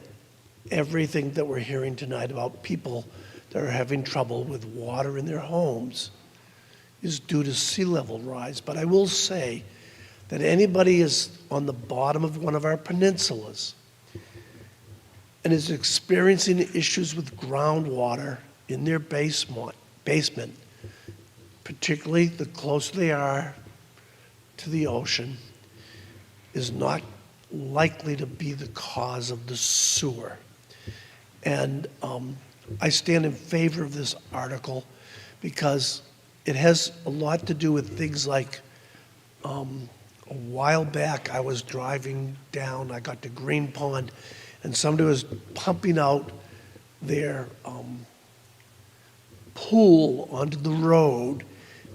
everything that we're hearing tonight about people that are having trouble with water in their homes is due to sea level rise, but I will say that anybody is on the bottom of one of our peninsulas and is experiencing issues with groundwater in their basement, particularly the closer they are to the ocean, is not likely to be the cause of the sewer. And I stand in favor of this article because it has a lot to do with things like a while back I was driving down, I got to Green Pond, and somebody was pumping out their pool onto the road,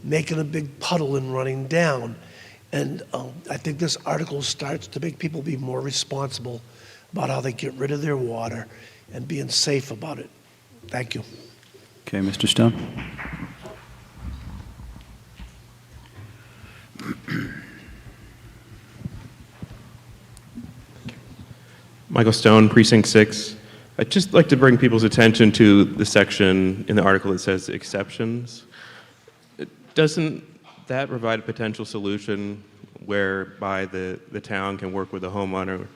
making a big puddle and running down. And I think this article starts to make people be more responsible about how they get rid of their water and being safe about it. Thank you. Okay, Mr. Stone? Michael Stone, Precinct 6. I'd just like to bring people's attention to the section in the article that says exceptions. Doesn't that provide a potential solution whereby the town can work with the homeowner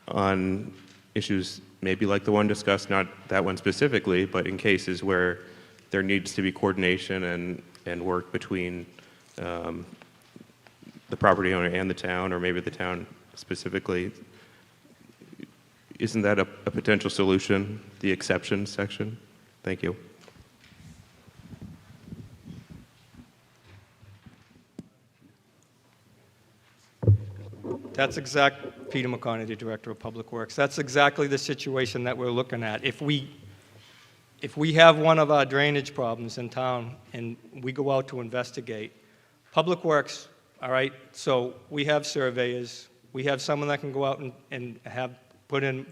on issues maybe like the one discussed, not that one specifically, but in cases where there needs to be coordination and work between the property owner and the town, or maybe the town specifically? Isn't that a potential solution, the exceptions section? Thank you. That's Peter McConaty, Director of Public Works. That's exactly the situation that we're looking at. If we have one of our drainage problems in town and we go out to investigate, Public Works, all right, so we have surveyors, we have someone that can go out and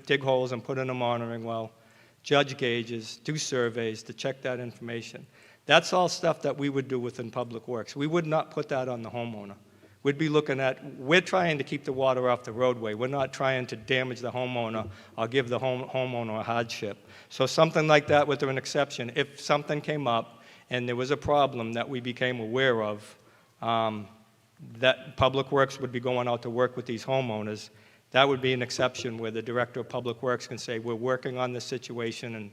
dig holes and put in a monitoring well, judge gauges, do surveys to check that information. That's all stuff that we would do within Public Works. We would not put that on the homeowner. We'd be looking at, we're trying to keep the water off the roadway. We're not trying to damage the homeowner or give the homeowner a hardship. So something like that with an exception, if something came up and there was a problem that we became aware of, that Public Works would be going out to work with these homeowners, that would be an exception where the Director of Public Works can say, we're working on this situation and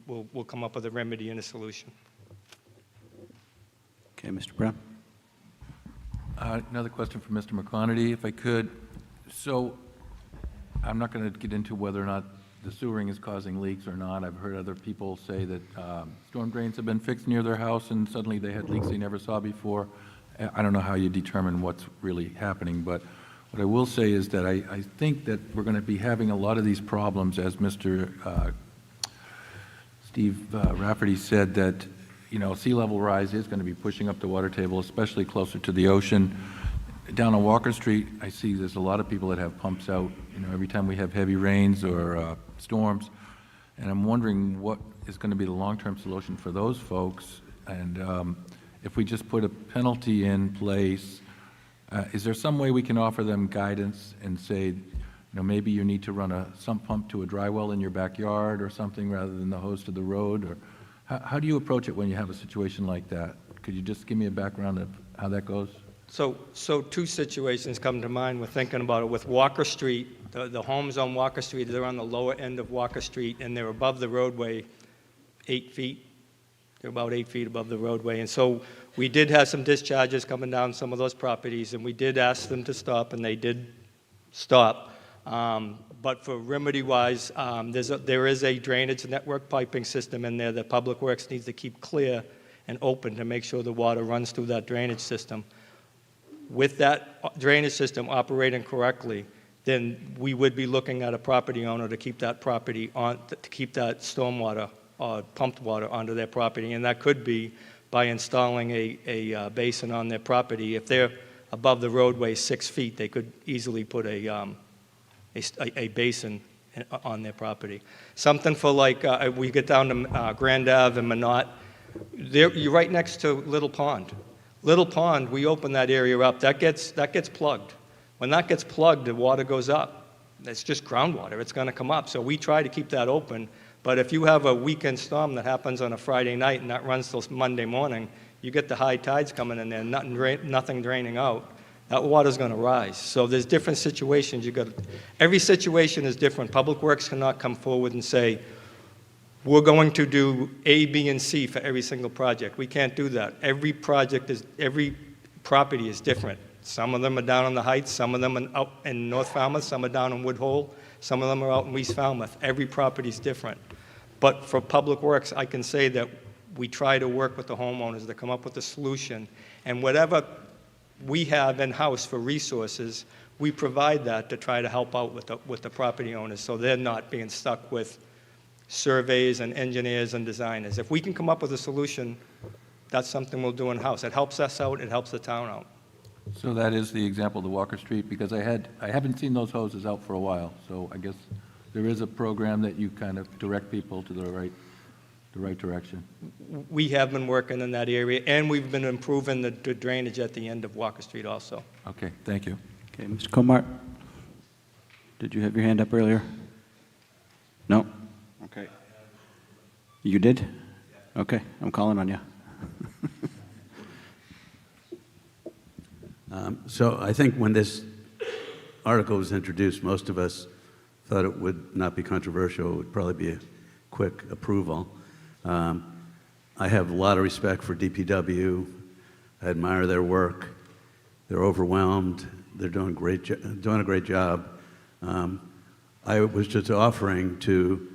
we'll come up with a remedy and a solution. Okay, Mr. Brown. Another question for Mr. McConerty, if I could. So I'm not going to get into whether or not the sewering is causing leaks or not. I've heard other people say that storm drains have been fixed near their house and suddenly they had leaks they never saw before. I don't know how you determine what's really happening, but what I will say is that I think that we're going to be having a lot of these problems, as Mr. Steve Rafferty said, that sea level rise is going to be pushing up the water table, especially closer to the ocean. Down on Walker Street, I see there's a lot of people that have pumps out, every time we have heavy rains or storms. And I'm wondering what is going to be the long-term solution for those folks. And if we just put a penalty in place, is there some way we can offer them guidance and say, maybe you need to run a sump pump to a dry well in your backyard or something rather than the hose to the road? Or how do you approach it when you have a situation like that? Could you just give me a background of how that goes? So two situations come to mind. We're thinking about it with Walker Street. The homes on Walker Street, they're on the lower end of Walker Street, and they're above the roadway 8 feet. They're about 8 feet above the roadway. And so we did have some discharges coming down some of those properties, and we did ask them to stop, and they did stop. But for remedy-wise, there is a drainage network piping system in there that Public Works needs to keep clear and open to make sure the water runs through that drainage system. With that drainage system operating correctly, then we would be looking at a property owner to keep that property on, to keep that stormwater or pumped water onto their property, and that could be by installing a basin on their property. If they're above the roadway 6 feet, they could easily put a basin on their property. Something for like, we get down to Grand Ave and Minot, you're right next to Little Pond. Little Pond, we open that area up, that gets plugged. When that gets plugged, the water goes up. It's just groundwater, it's gonna come up. So we try to keep that open, but if you have a weekend storm that happens on a Friday night and that runs till Monday morning, you get the high tides coming in there, nothing draining out, that water's gonna rise. So there's different situations, every situation is different. Public Works cannot come forward and say, we're going to do A, B, and C for every single project. We can't do that. Every property is different. Some of them are down on the Heights, some of them are out in North Falmouth, some are down in Woodhull, some of them are out in East Falmouth. Every property is different. But for Public Works, I can say that we try to work with the homeowners to come up with a solution. And whatever we have in-house for resources, we provide that to try to help out with the property owners so they're not being stuck with surveys and engineers and designers. If we can come up with a solution, that's something we'll do in-house. It helps us out, it helps the town out. So that is the example of the Walker Street, because I haven't seen those hoses out for a while, so I guess there is a program that you kind of direct people to the right direction. We have been working in that area, and we've been improving the drainage at the end of Walker Street also. Okay, thank you. Okay, Mr. Comart, did you have your hand up earlier? No? Okay. You did? Okay, I'm calling on you. So I think when this article was introduced, most of us thought it would not be controversial. It would probably be a quick approval. I have a lot of respect for DPW. I admire their work. They're overwhelmed. They're doing a great job. I was just offering to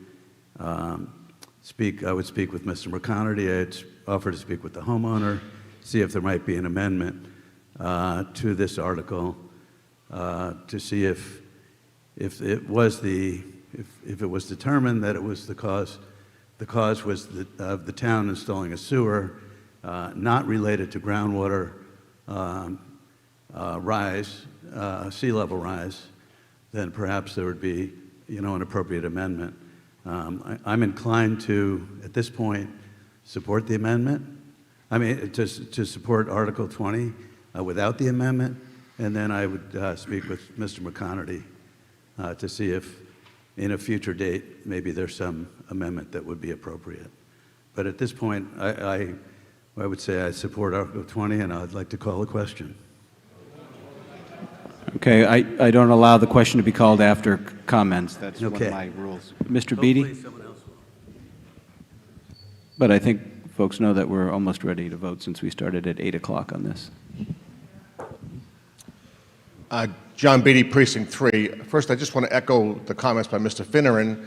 speak. I would speak with Mr. McConerty. I'd offer to speak with the homeowner, see if there might be an amendment to this article to see if it was if it was determined that it was the cause was of the town installing a sewer not related to groundwater rise, sea level rise, then perhaps there would be an appropriate amendment. I'm inclined to, at this point, support the amendment. I mean, to support Article 20 without the amendment, and then I would speak with Mr. McConerty to see if, in a future date, maybe there's some amendment that would be appropriate. But at this point, I I would say I support Article 20, and I'd like to call a question. Okay, I don't allow the question to be called after comments. That's one Okay. of my rules. Mr. Beatty? Hopefully someone else will. But I think folks know that we're almost ready to vote since we started at 8 o'clock on this. John Beatty, Precinct 3. First, I just want to echo the comments by Mr. Finneran.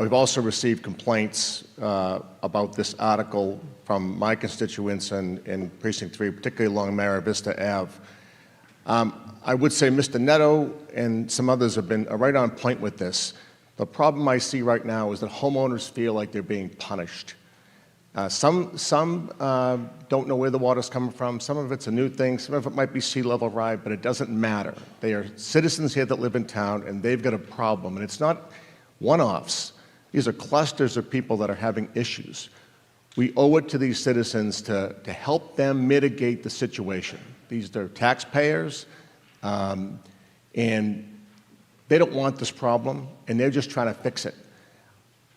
We've also received complaints about this article from my constituents in Precinct 3, particularly along Mara Vista Ave. I would say Mr. Neto and some others have been right on point with this. The problem I see right now is that homeowners feel like they're being punished. Some don't know where the water's coming from. Some of it's a new thing. Some of it might be sea level rise, but it doesn't matter. They are citizens here that live in town, and they've got a problem. And it's not one-offs. These are clusters of people that are having issues. We owe it to these citizens to help them mitigate the situation. These are taxpayers, and they don't want this problem, and they're just trying to fix it.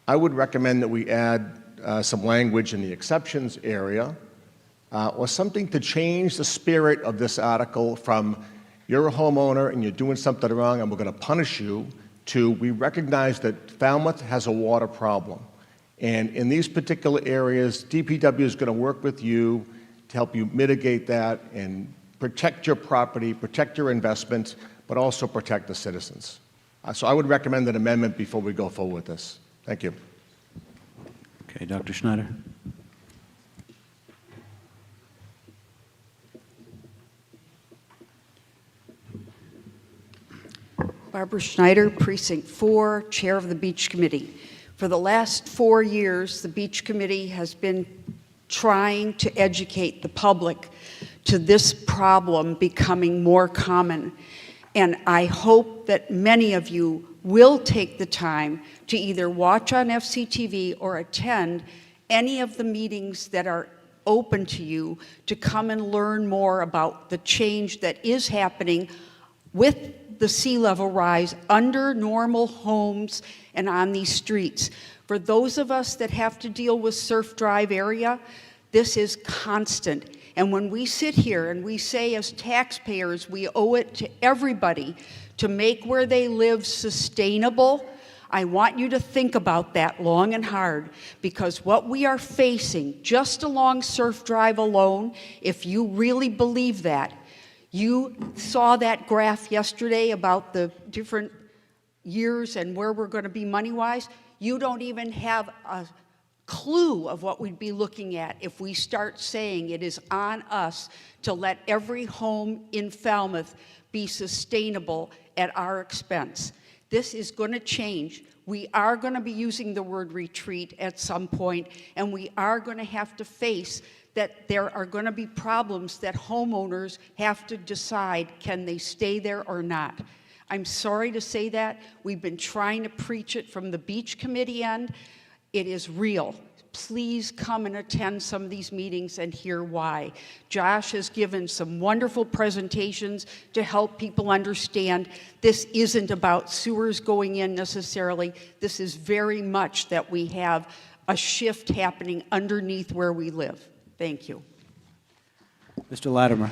I would recommend that we add some language in the exceptions area, or something to change the spirit of this article from you're a homeowner and you're doing something wrong and we're going to punish you, to we recognize that Falmouth has a water problem. And in these particular areas, DPW is going to work with you to help you mitigate that and protect your property, protect your investment, but also protect the citizens. So I would recommend an amendment before we go forward with this. Thank you. Okay, Dr. Schneider. Barbara Schneider, Precinct 4, Chair of the Beach Committee. For the last 4 years, the Beach Committee has been trying to educate the public to this problem becoming more common. And I hope that many of you will take the time to either watch on FCTV or attend any of the meetings that are open to you to come and learn more about the change that is happening with the sea level rise under normal homes and on these streets. For those of us that have to deal with Surf Drive area, this is constant. And when we sit here and we say as taxpayers we owe it to everybody to make where they live sustainable, I want you to think about that long and hard, because what we are facing just along Surf Drive alone, if you really believe that, you saw that graph yesterday about the different years and where we're going to be money-wise. You don't even have a clue of what we'd be looking at if we start saying it is on us to let every home in Falmouth be sustainable at our expense. This is going to change. We are going to be using the word retreat at some point, and we are going to have to face that there are going to be problems that homeowners have to decide, can they stay there or not? I'm sorry to say that. We've been trying to preach it from the Beach Committee end. It is real. Please come and attend some of these meetings and hear why. Josh has given some wonderful presentations to help people understand this isn't about sewers going in necessarily. This is very much that we have a shift happening underneath where we live. Thank you. Mr. Latimer.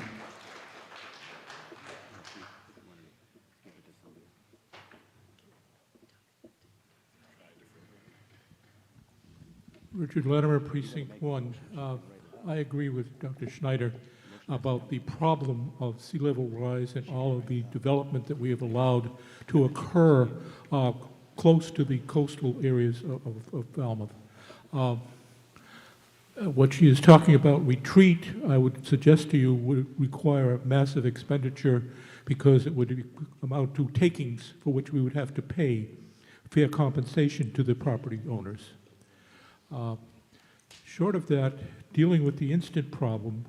Richard Latimer, Precinct 1. I agree with Dr. Schneider about the problem of sea level rise and all of the development that we have allowed to occur close to the coastal areas of Falmouth. What she is talking about, retreat, I would suggest to you, would require a massive expenditure because it would amount to takings for which we would have to pay fair compensation to the property owners. Short of that, dealing with the instant problem,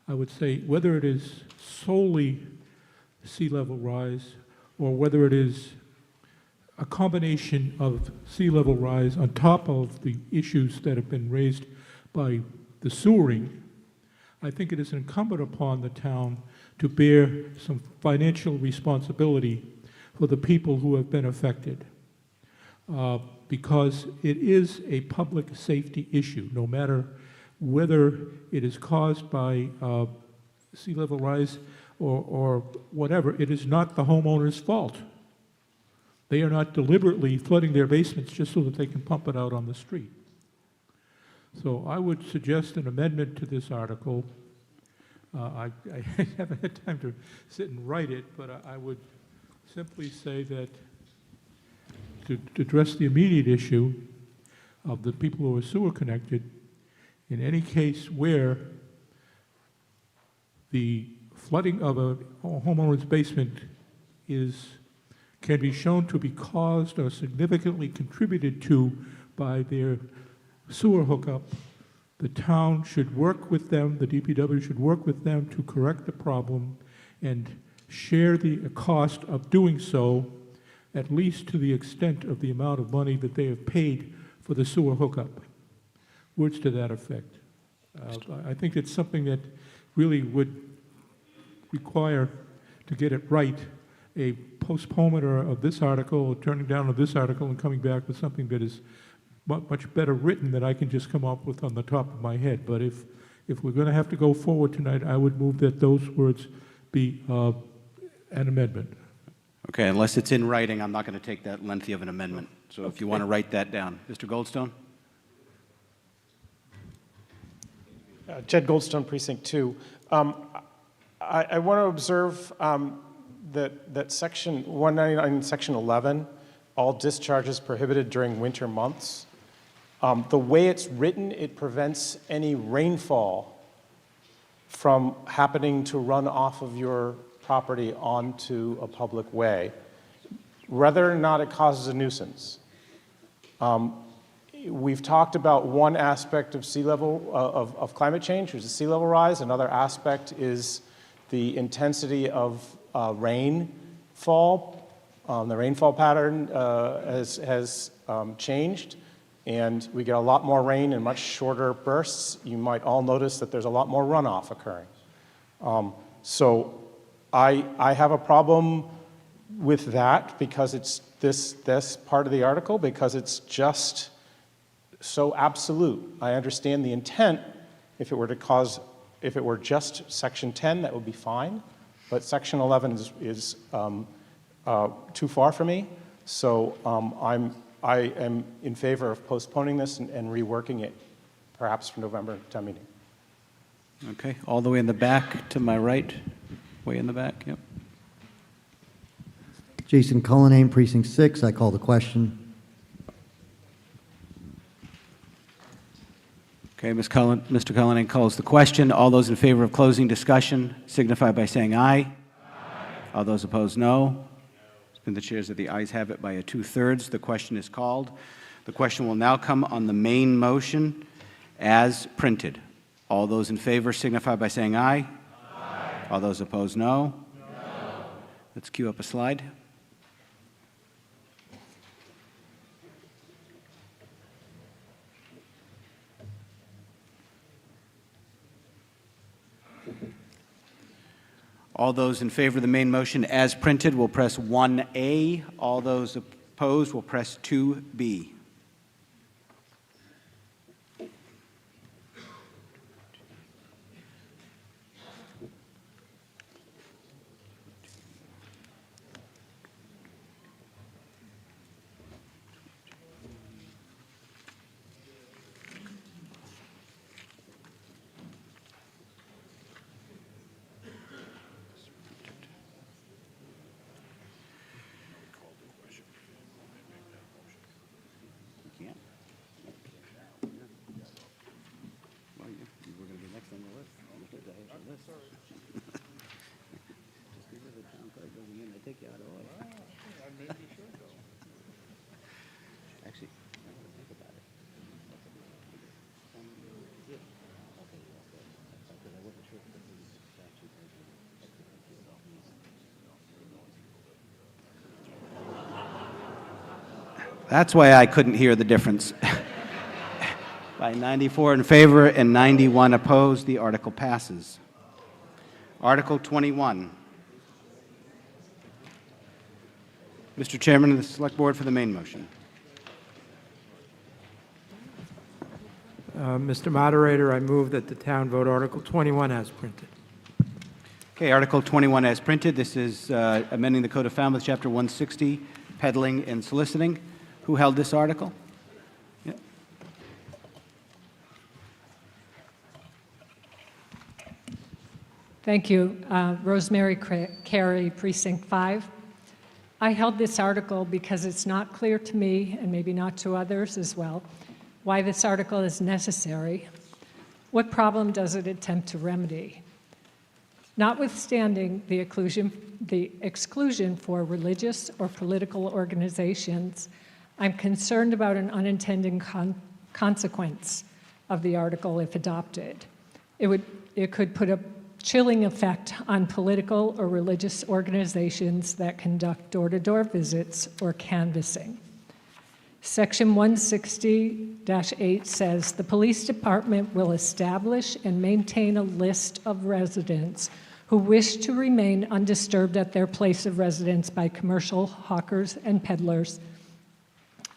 I would say whether it is solely sea level rise or whether it is a combination of sea level rise on top of the issues that have been raised by the sewering, I think it is incumbent upon the town to bear some financial responsibility for the people who have been affected. Because it is a public safety issue, no matter whether it is caused by sea level rise or whatever, it is not the homeowner's fault. They are not deliberately flooding their basements just so that they can pump it out on the street. So I would suggest an amendment to this article. I haven't had time to sit and write it, but I would simply say that to address the immediate issue of the people who are sewer connected, in any case where the flooding of a homeowner's basement can be shown to be caused or significantly contributed to by their sewer hookup, the town should work with them, the DPW should work with them to correct the problem and share the cost of doing so, at least to the extent of the amount of money that they have paid for the sewer hookup. Words to that effect. I think it's something that really would require, to get it right, a postponement of this article, or turning down of this article and coming back with something that is much better written than I can just come up with on the top of my head. But if we're going to have to go forward tonight, I would move that those words be an amendment. Okay, unless it's in writing, I'm not going to take that lengthy of an amendment. So if you want to write that down. Mr. Goldstone? Jed Goldstone, Precinct 2. I want to observe that Section 199, Section 11, all discharges prohibited during winter months. The way it's written, it prevents any rainfall from happening to run off of your property onto a public way, whether or not it causes a nuisance. We've talked about one aspect of sea level, of climate change, which is sea level rise. Another aspect is the intensity of rainfall. The rainfall pattern has changed, and we get a lot more rain in much shorter bursts. You might all notice that there's a lot more runoff occurring. So I have a problem with that because it's this part of the article, because it's just so absolute. I understand the intent. If it were just Section 10, that would be fine. But Section 11 is too far for me. So I am in favor of postponing this and reworking it, perhaps for November town meeting. Okay, all the way in the back to my right, way in the back, yep. Jason Cullinane, Precinct 6. I call the question. Okay, Mr. Cullinane calls the question. All those in favor of closing discussion signify by saying aye. Aye. All those opposed, no. It's been the chairs that the ayes have it by a 2/3. The question is called. The question will now come on the main motion as printed. All those in favor signify by saying aye. Aye. All those opposed, no. No. Let's cue up a slide. All those in favor of the main motion as printed will press 1A. All those opposed will press 2B. That's why I couldn't hear the difference. By 94 in favor and 91 opposed, the article passes. Article 21. Mr. Chairman of the Select Board for the main motion. Mr. Moderator, I move that the town vote Article 21 as printed. Okay, Article 21 as printed. This is amending the Code of Falmouth, Chapter 160, peddling and soliciting. Who held this article? Yeah. Thank you. Rosemary Carey, Precinct 5. I held this article because it's not clear to me, and maybe not to others as well, why this article is necessary. What problem does it attempt to remedy? Notwithstanding the exclusion for religious or political organizations, I'm concerned about an unintended consequence of the article if adopted. It could put a chilling effect on political or religious organizations that conduct door-to-door visits or canvassing. Section 160-8 says, the police department will establish and maintain a list of residents who wish to remain undisturbed at their place of residence by commercial hawkers and peddlers,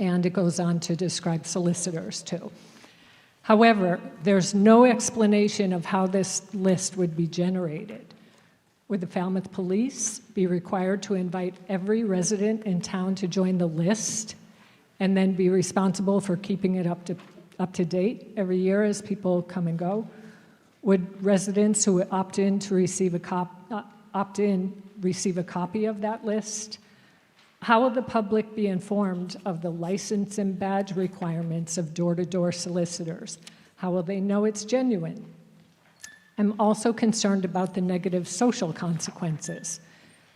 and it goes on to describe solicitors too. However, there's no explanation of how this list would be generated. Would the Falmouth Police be required to invite every resident in town to join the list and then be responsible for keeping it up to date every year as people come and go? Would residents who opt in receive a copy of that list? How will the public be informed of the license and badge requirements of door-to-door solicitors? How will they know it's genuine? I'm also concerned about the negative social consequences.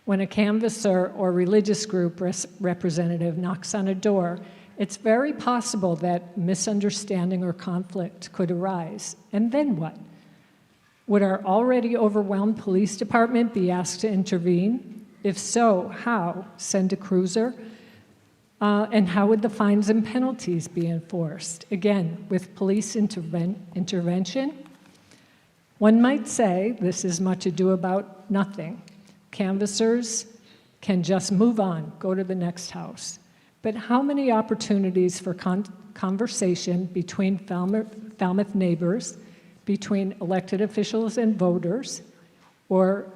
When a canvasser or religious group representative knocks on a door, it's very possible that misunderstanding or conflict could arise. And then what? Would our already overwhelmed police department be asked to intervene? If so, how? Send a cruiser? And how would the fines and penalties be enforced? Again, with police intervention? One might say this is much ado about nothing. Canvassers can just move on, go to the next house. But how many opportunities for conversation between Falmouth neighbors, between elected officials and voters, or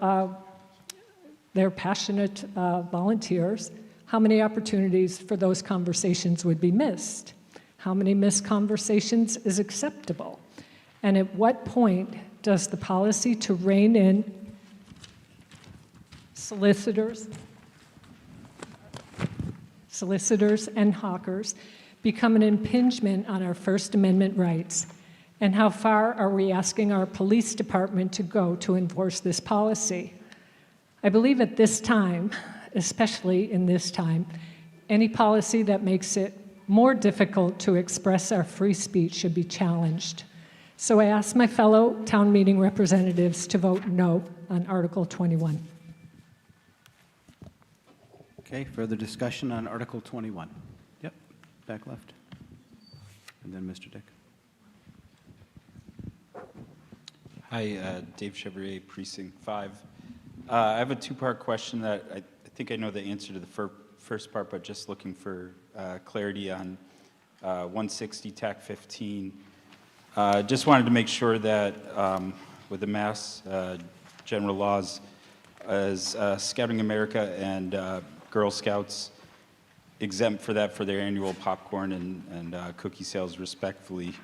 their passionate volunteers, how many opportunities for those conversations would be missed? How many missed conversations is acceptable? And at what point does the policy to rein in solicitors and hawkers become an impingement on our First Amendment rights? And how far are we asking our police department to go to enforce this policy? I believe at this time, especially in this time, any policy that makes it more difficult to express our free speech should be challenged. So I ask my fellow town meeting representatives to vote no on Article 21. Okay, further discussion on Article 21. Yep, back left. And then Mr. Dick. Hi, Dave Chevrier, Precinct 5. I have a two-part question that I think I know the answer to the first part, but just looking for clarity on 160 TAC 15. Just wanted to make sure that with the Mass General Laws, as Scouting America and Girl Scouts exempt for that for their annual popcorn and cookie sales respectfully,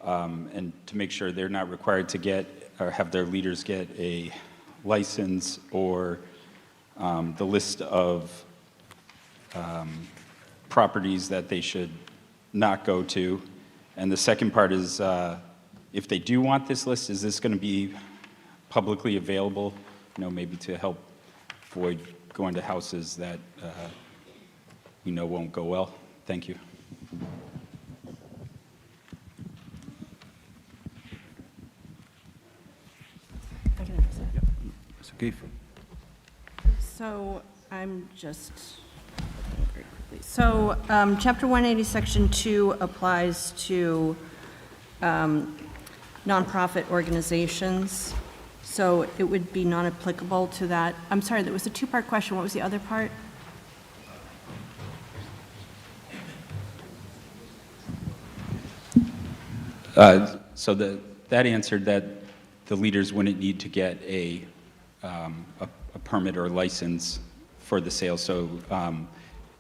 and to make sure they're not required to get or have their leaders get a license or the list of properties that they should not go to. And the second part is, if they do want this list, is this going to be publicly available, maybe to help avoid going to houses that we know won't go well? Thank you. So I'm just, very quickly. So Chapter 180, Section 2 applies to nonprofit organizations. So it would be non-applicable to that. I'm sorry, that was a two-part question. What was the other part? So that answered that the leaders wouldn't need to get a permit or license for the sale. So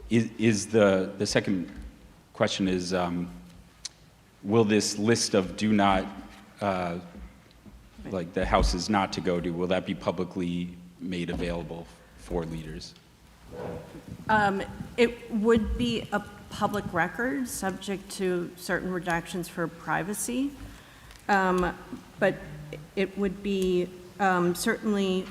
is the second question is, will this list of do not, like the houses not to go to, will that be publicly made available for leaders? It would be a public record, subject to certain redactions for privacy, but it would be certainly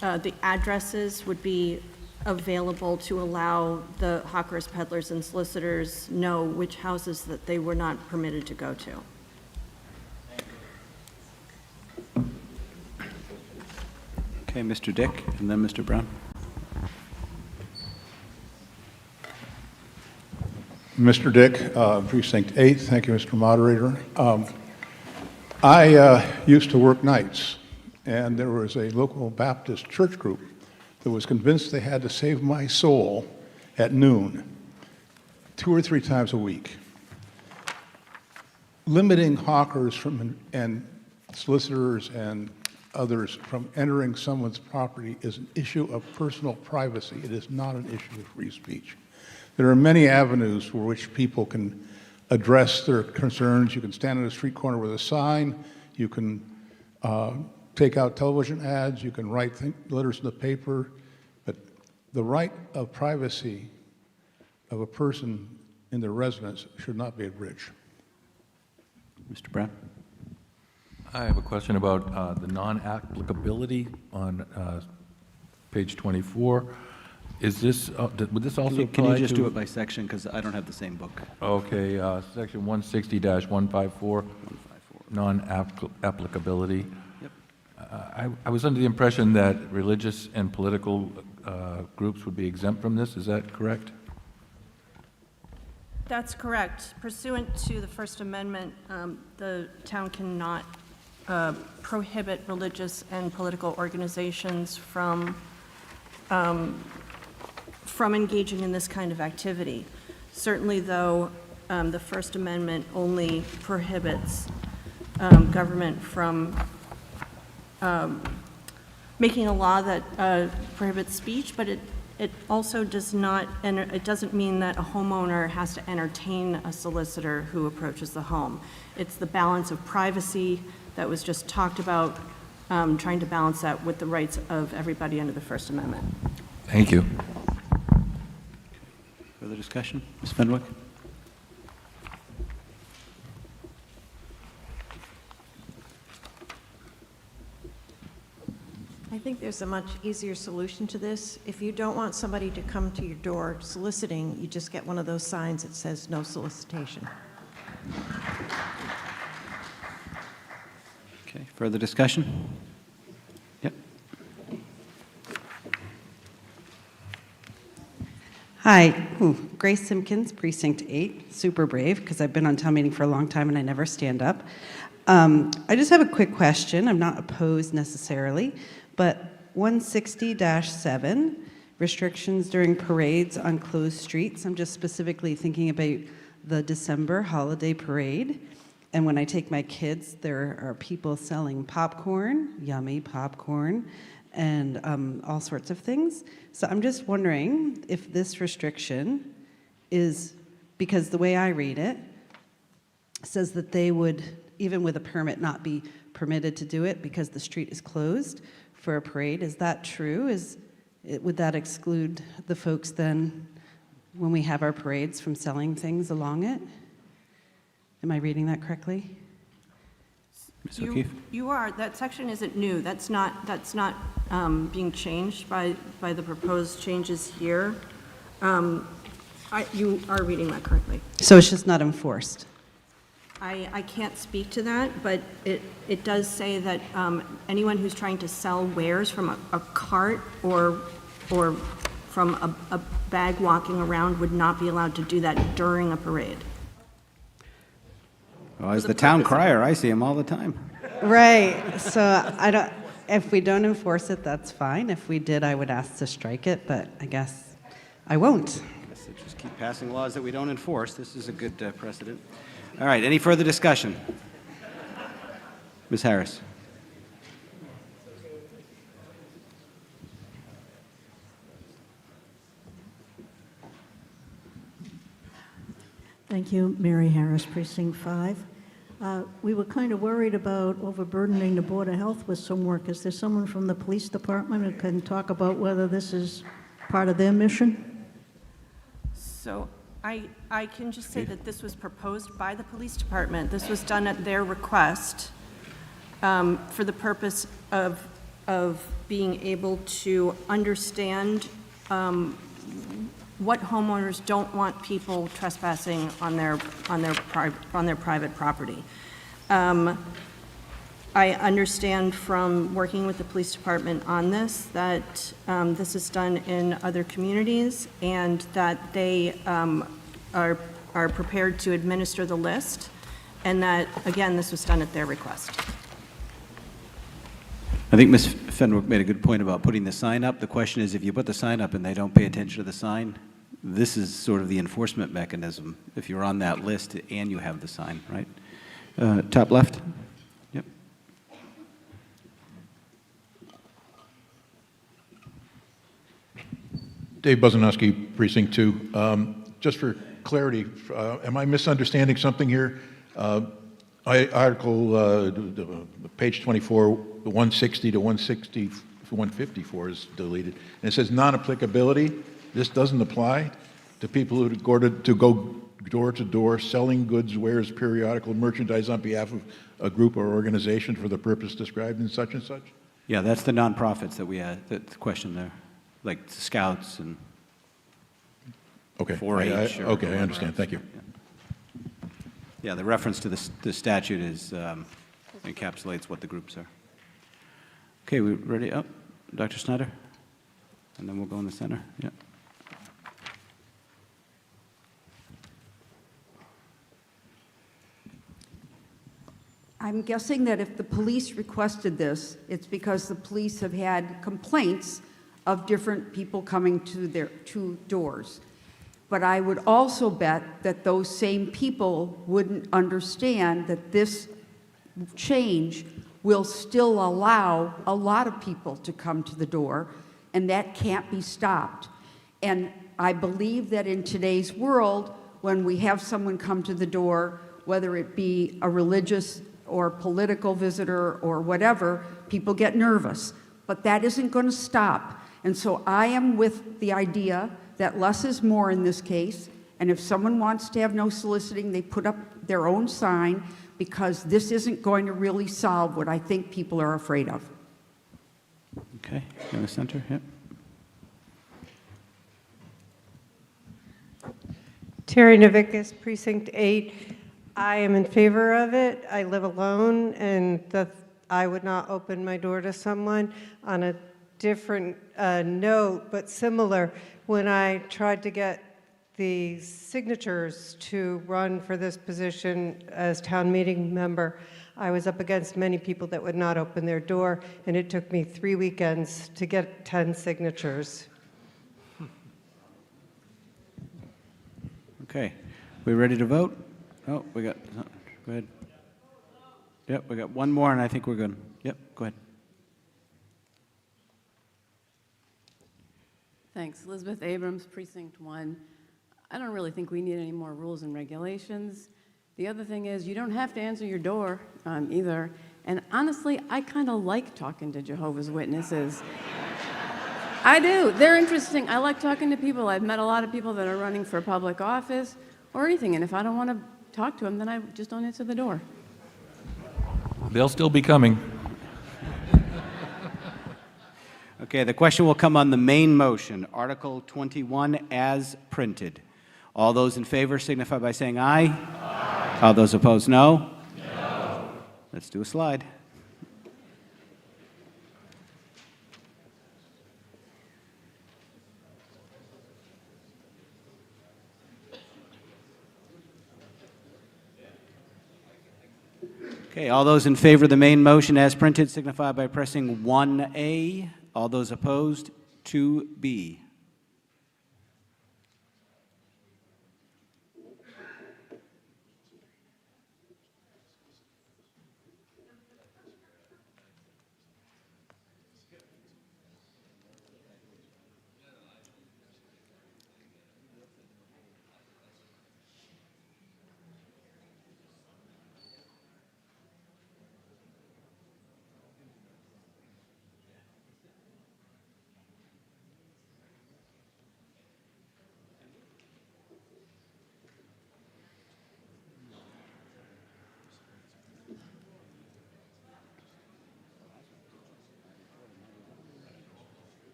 the addresses would be available to allow the hawkers, peddlers, and solicitors know which houses that they were not permitted to go to. Okay, Mr. Dick, and then Mr. Brown. Mr. Dick, Precinct 8. Thank you, Mr. Moderator. I used to work nights, and there was a local Baptist church group that was convinced they had to save my soul at noon, 2 or 3 times a week. Limiting hawkers and solicitors and others from entering someone's property is an issue of personal privacy. It is not an issue of free speech. There are many avenues for which people can address their concerns. You can stand on a street corner with a sign. You can take out television ads. You can write letters in the paper. But the right of privacy of a person in their residence should not be abridged. Mr. Brown? I have a question about the non-applicability on page 24. Is this, would this also apply to... Can you just do it by section, because I don't have the same book. Okay, section 160-154, non-applicability. Yep. I was under the impression that religious and political groups would be exempt from this. Is that correct? That's correct. Pursuant to the First Amendment, the town cannot prohibit religious and political organizations from engaging in this kind of activity. Certainly, though, the First Amendment only prohibits government from making a law that prohibits speech, but it also does not, and it doesn't mean that a homeowner has to entertain a solicitor who approaches the home. It's the balance of privacy that was just talked about, trying to balance that with the rights of everybody under the First Amendment. Thank you. Further discussion? Ms. Fenwick? I think there's a much easier solution to this. If you don't want somebody to come to your door soliciting, you just get one of those signs that says no solicitation. Okay, further discussion? Yep. Hi, Grace Simpkins, Precinct 8, super brave, because I've been on town meeting for a long time and I never stand up. I just have a quick question. I'm not opposed necessarily, but 160-7, restrictions during parades on closed streets. I'm just specifically thinking about the December holiday parade. And when I take my kids, there are people selling popcorn, yummy popcorn, and all sorts of things. So I'm just wondering if this restriction is, because the way I read it, says that they would, even with a permit, not be permitted to do it because the street is closed for a parade. Is that true? Would that exclude the folks then, when we have our parades, from selling things along it? Am I reading that correctly? Ms. O'Keefe? You are. That section isn't new. That's not being changed by the proposed changes here. You are reading that correctly. So it's just not enforced? I can't speak to that, but it does say that anyone who's trying to sell wares from a cart or from a bag walking around would not be allowed to do that during a parade. Well, as the town crier, I see him all the time. Right. So if we don't enforce it, that's fine. If we did, I would ask to strike it, but I guess I won't. I guess they just keep passing laws that we don't enforce. This is a good precedent. All right, any further discussion? Ms. Harris. Thank you, Mary Harris, Precinct 5. We were kind of worried about overburdening the Board of Health with some work. Is there someone from the police department who can talk about whether this is part of their mission? So I can just say that this was proposed by the police department. This was done at their request for the purpose of being able to understand what homeowners don't want people trespassing on their private property. I understand from working with the police department on this that this is done in other communities and that they are prepared to administer the list, and that, again, this was done at their request. I think Ms. Fenwick made a good point about putting the sign up. The question is, if you put the sign up and they don't pay attention to the sign, this is sort of the enforcement mechanism, if you're on that list and you have the sign, right? Top left. Yep. Dave Buzanowski, Precinct 2. Just for clarity, am I misunderstanding something here? Article, page 24, 160 to 154 is deleted. And it says non-applicability. This doesn't apply to people who go door to door selling goods, wares, periodical merchandise on behalf of a group or organization for the purpose described in such and such? Yeah, that's the nonprofits that we had, the question there, like Scouts and Okay. 4-H. Okay, I understand. Thank you. Yeah, the reference to the statute is encapsulates what the groups are. Okay, we ready? Oh, Dr. Snyder? And then we'll go in the center. Yeah. I'm guessing that if the police requested this, it's because the police have had complaints of different people coming to their two doors. But I would also bet that those same people wouldn't understand that this change will still allow a lot of people to come to the door, and that can't be stopped. And I believe that in today's world, when we have someone come to the door, whether it be a religious or political visitor or whatever, people get nervous. But that isn't going to stop. And so I am with the idea that less is more in this case, and if someone wants to have no soliciting, they put up their own sign, because this isn't going to really solve what I think people are afraid of. Okay, in the center, yep. Terry Novickus, Precinct 8. I am in favor of it. I live alone, and I would not open my door to someone. On a different note, but similar, when I tried to get the signatures to run for this position as town meeting member, I was up against many people that would not open their door, and it took me 3 weekends to get 10 signatures. Okay, we ready to vote? Oh, we got, go ahead. Yep, we got one more, and I think we're good. Yep, go ahead. Thanks. Elizabeth Abrams, Precinct 1. I don't really think we need any more rules and regulations. The other thing is, you don't have to answer your door either. And honestly, I kind of like talking to Jehovah's Witnesses. I do. They're interesting. I like talking to people. I've met a lot of people that are running for public office or anything. And if I don't want to talk to them, then I just don't answer the door. They'll still be coming. Okay, the question will come on the main motion, Article 21 as printed. All those in favor signify by saying aye. Aye. All those opposed, no? No. Let's do a slide. Okay, all those in favor of the main motion as printed signify by pressing 1A. All those opposed, 2B.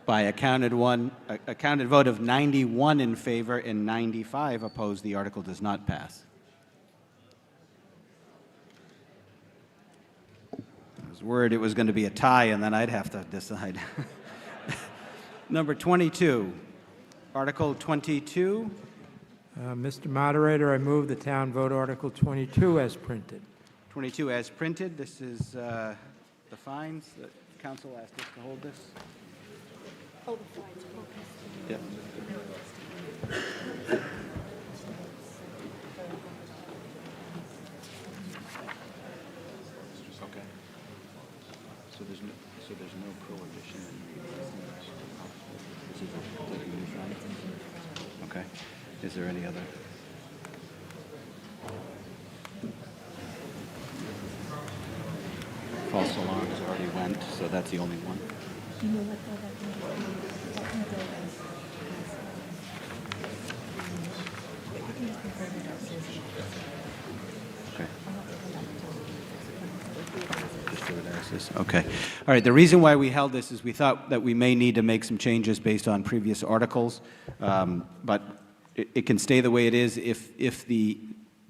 by a counted vote of 91 in favor and 95 opposed, the article does not pass. I was worried it was going to be a tie, and then I'd have to decide. Number 22, Article 22. Mr. Moderator, I move the town vote Article 22 as printed. 22 as printed. This is the fines. The council asked us to hold this. Oh, the fines. Yep. Okay. So there's no prohibition. This is a completely new fine. Okay. Is there any other? False alarms already went, so that's the only one. Okay. All right. The reason why we held this is we thought that we may need to make some changes based on previous articles, but it can stay the way it is. If the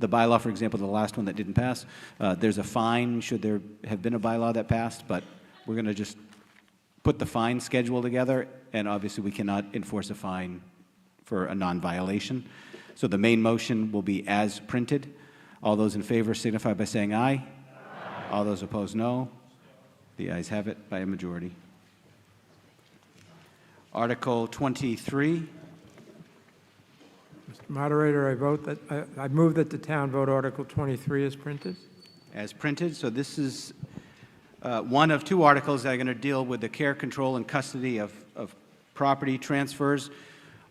bylaw, for example, the last one that didn't pass, there's a fine should there have been a bylaw that passed, but we're going to just put the fine schedule together, and obviously we cannot enforce a fine for a non-violation. So the main motion will be as printed. All those in favor signify by saying aye. Aye. All those opposed, no. The ayes have it by a majority. Article 23. Mr. Moderator, I move that the town vote Article 23 as printed. As printed. So this is one of two articles that are going to deal with the care, control, and custody of property transfers.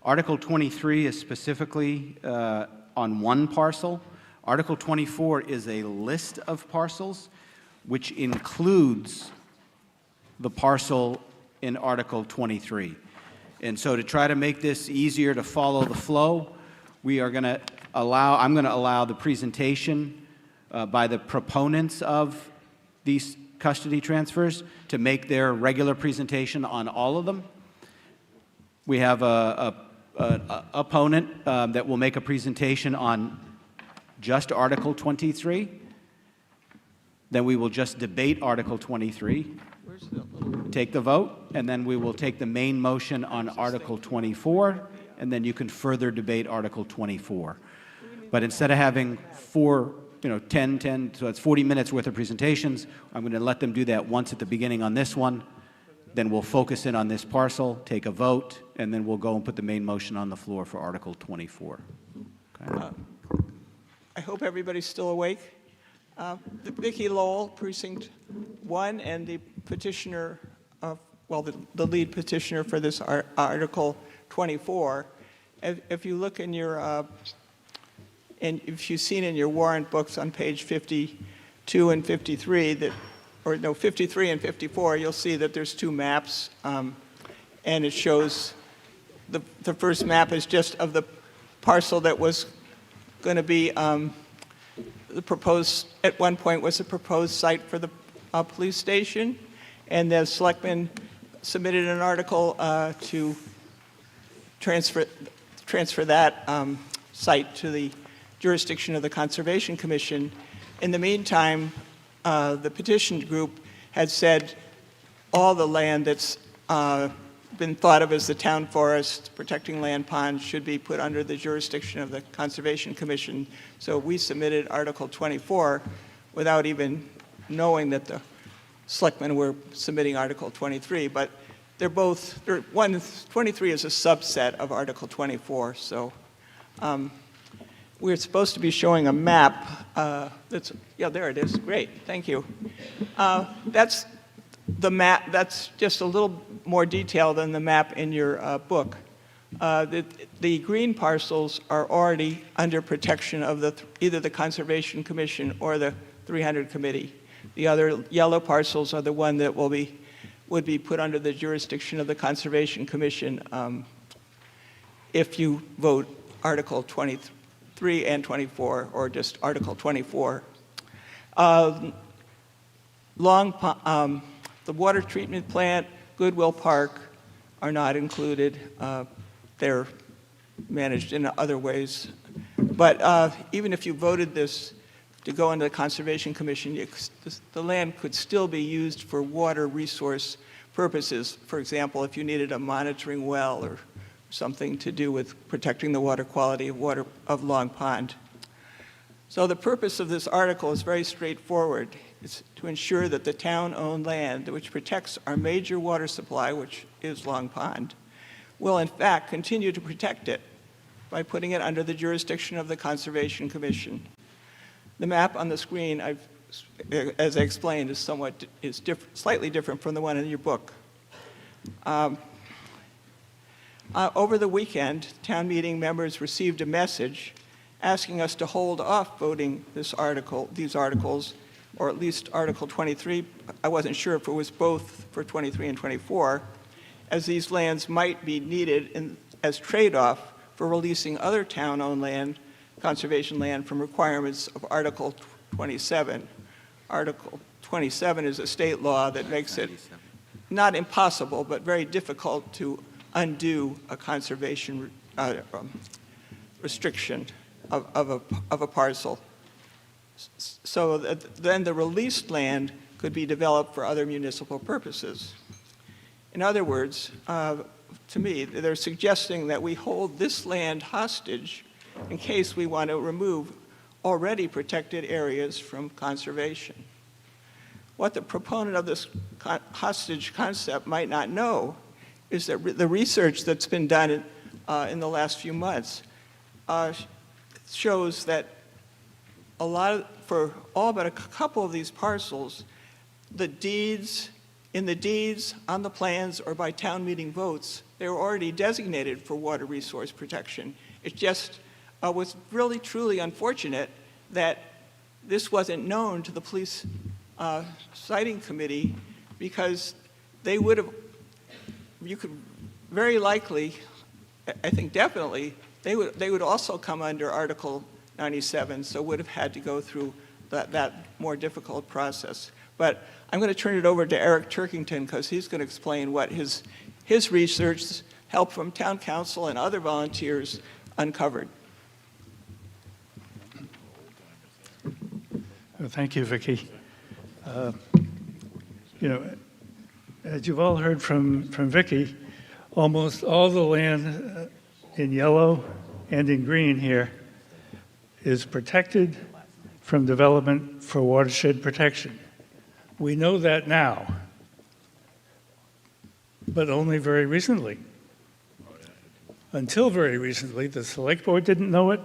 Article 23 is specifically on one parcel. Article 24 is a list of parcels, which includes the parcel in Article 23. And so to try to make this easier to follow the flow, we are going to allow, I'm going to allow the presentation by the proponents of these custody transfers to make their regular presentation on all of them. We have an opponent that will make a presentation on just Article 23. Then we will just debate Article 23, take the vote, and then we will take the main motion on Article 24, and then you can further debate Article 24. But instead of having 10, so it's 40 minutes worth of presentations, I'm going to let them do that once at the beginning on this one. Then we'll focus in on this parcel, take a vote, and then we'll go and put the main motion on the floor for Article 24. Okay. I hope everybody's still awake. Vicki Lowell, Precinct 1, and the petitioner, the lead petitioner for this Article 24. If you look in your, and if you've seen in your warrant books on page 52 and 53, 53 and 54, you'll see that there's two maps, and it shows the first map is just of the parcel that was going to be the proposed, at one point was a proposed site for the police station, and the selectmen submitted an article to transfer that site to the jurisdiction of the Conservation Commission. In the meantime, the petition group had said all the land that's been thought of as the town forest, protecting land ponds, should be put under the jurisdiction of the Conservation Commission. So we submitted Article 24 without even knowing that the selectmen were submitting Article 23. But they're both, 23 is a subset of Article 24. So we're supposed to be showing a map that's, yeah, there it is. Great, thank you. That's the map. That's just a little more detail than the map in your book. The green parcels are already under protection of either the Conservation Commission or the 300 Committee. The other yellow parcels are the one that would be put under the jurisdiction of the Conservation Commission if you vote Article 23 and 24, or just Article 24. The water treatment plant, Goodwill Park are not included. They're managed in other ways. But even if you voted this to go into the Conservation Commission, the land could still be used for water resource purposes. For example, if you needed a monitoring well or something to do with protecting the water quality of Long Pond. So the purpose of this article is very straightforward. It's to ensure that the town-owned land, which protects our major water supply, which is Long Pond, will in fact continue to protect it by putting it under the jurisdiction of the Conservation Commission. The map on the screen, as I explained, is slightly different from the one in your book. Over the weekend, town meeting members received a message asking us to hold off voting these articles, or at least Article 23. I wasn't sure if it was both for 23 and 24, as these lands might be needed as trade-off for releasing other town-owned land, conservation land, from requirements of Article 27. Article 27 is a state law that makes it not impossible, but very difficult to undo a conservation restriction of a parcel. So then the released land could be developed for other municipal purposes. In other words, to me, they're suggesting that we hold this land hostage in case we want to remove already protected areas from conservation. What the proponent of this hostage concept might not know is that the research that's been done in the last few months shows that for all but a couple of these parcels, in the deeds, on the plans, or by town meeting votes, they were already designated for water resource protection. It just was really, truly unfortunate that this wasn't known to the police siting committee, because they would have, you could very likely, I think definitely, they would also come under Article 97, so would have had to go through that more difficult process. But I'm going to turn it over to Eric Turkington, because he's going to explain what his research, help from town council and other volunteers, uncovered. Well, thank you, Vicki. As you've all heard from Vicki, almost all the land in yellow and in green here is protected from development for watershed protection. We know that now, but only very recently. Until very recently, the Select Board didn't know it,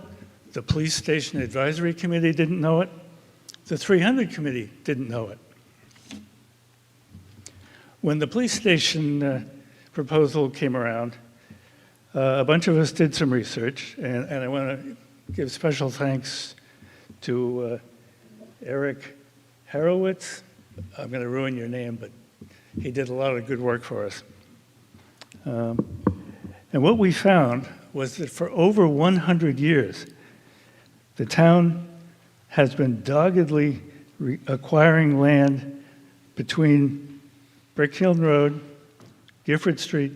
the Police Station Advisory Committee didn't know it, the 300 Committee didn't know it. When the police station proposal came around, a bunch of us did some research, and I want to give special thanks to Eric Harowitz. I'm going to ruin your name, but he did a lot of good work for us. And what we found was that for over 100 years, the town has been doggedly acquiring land between Brick Hill Road, Gifford Street,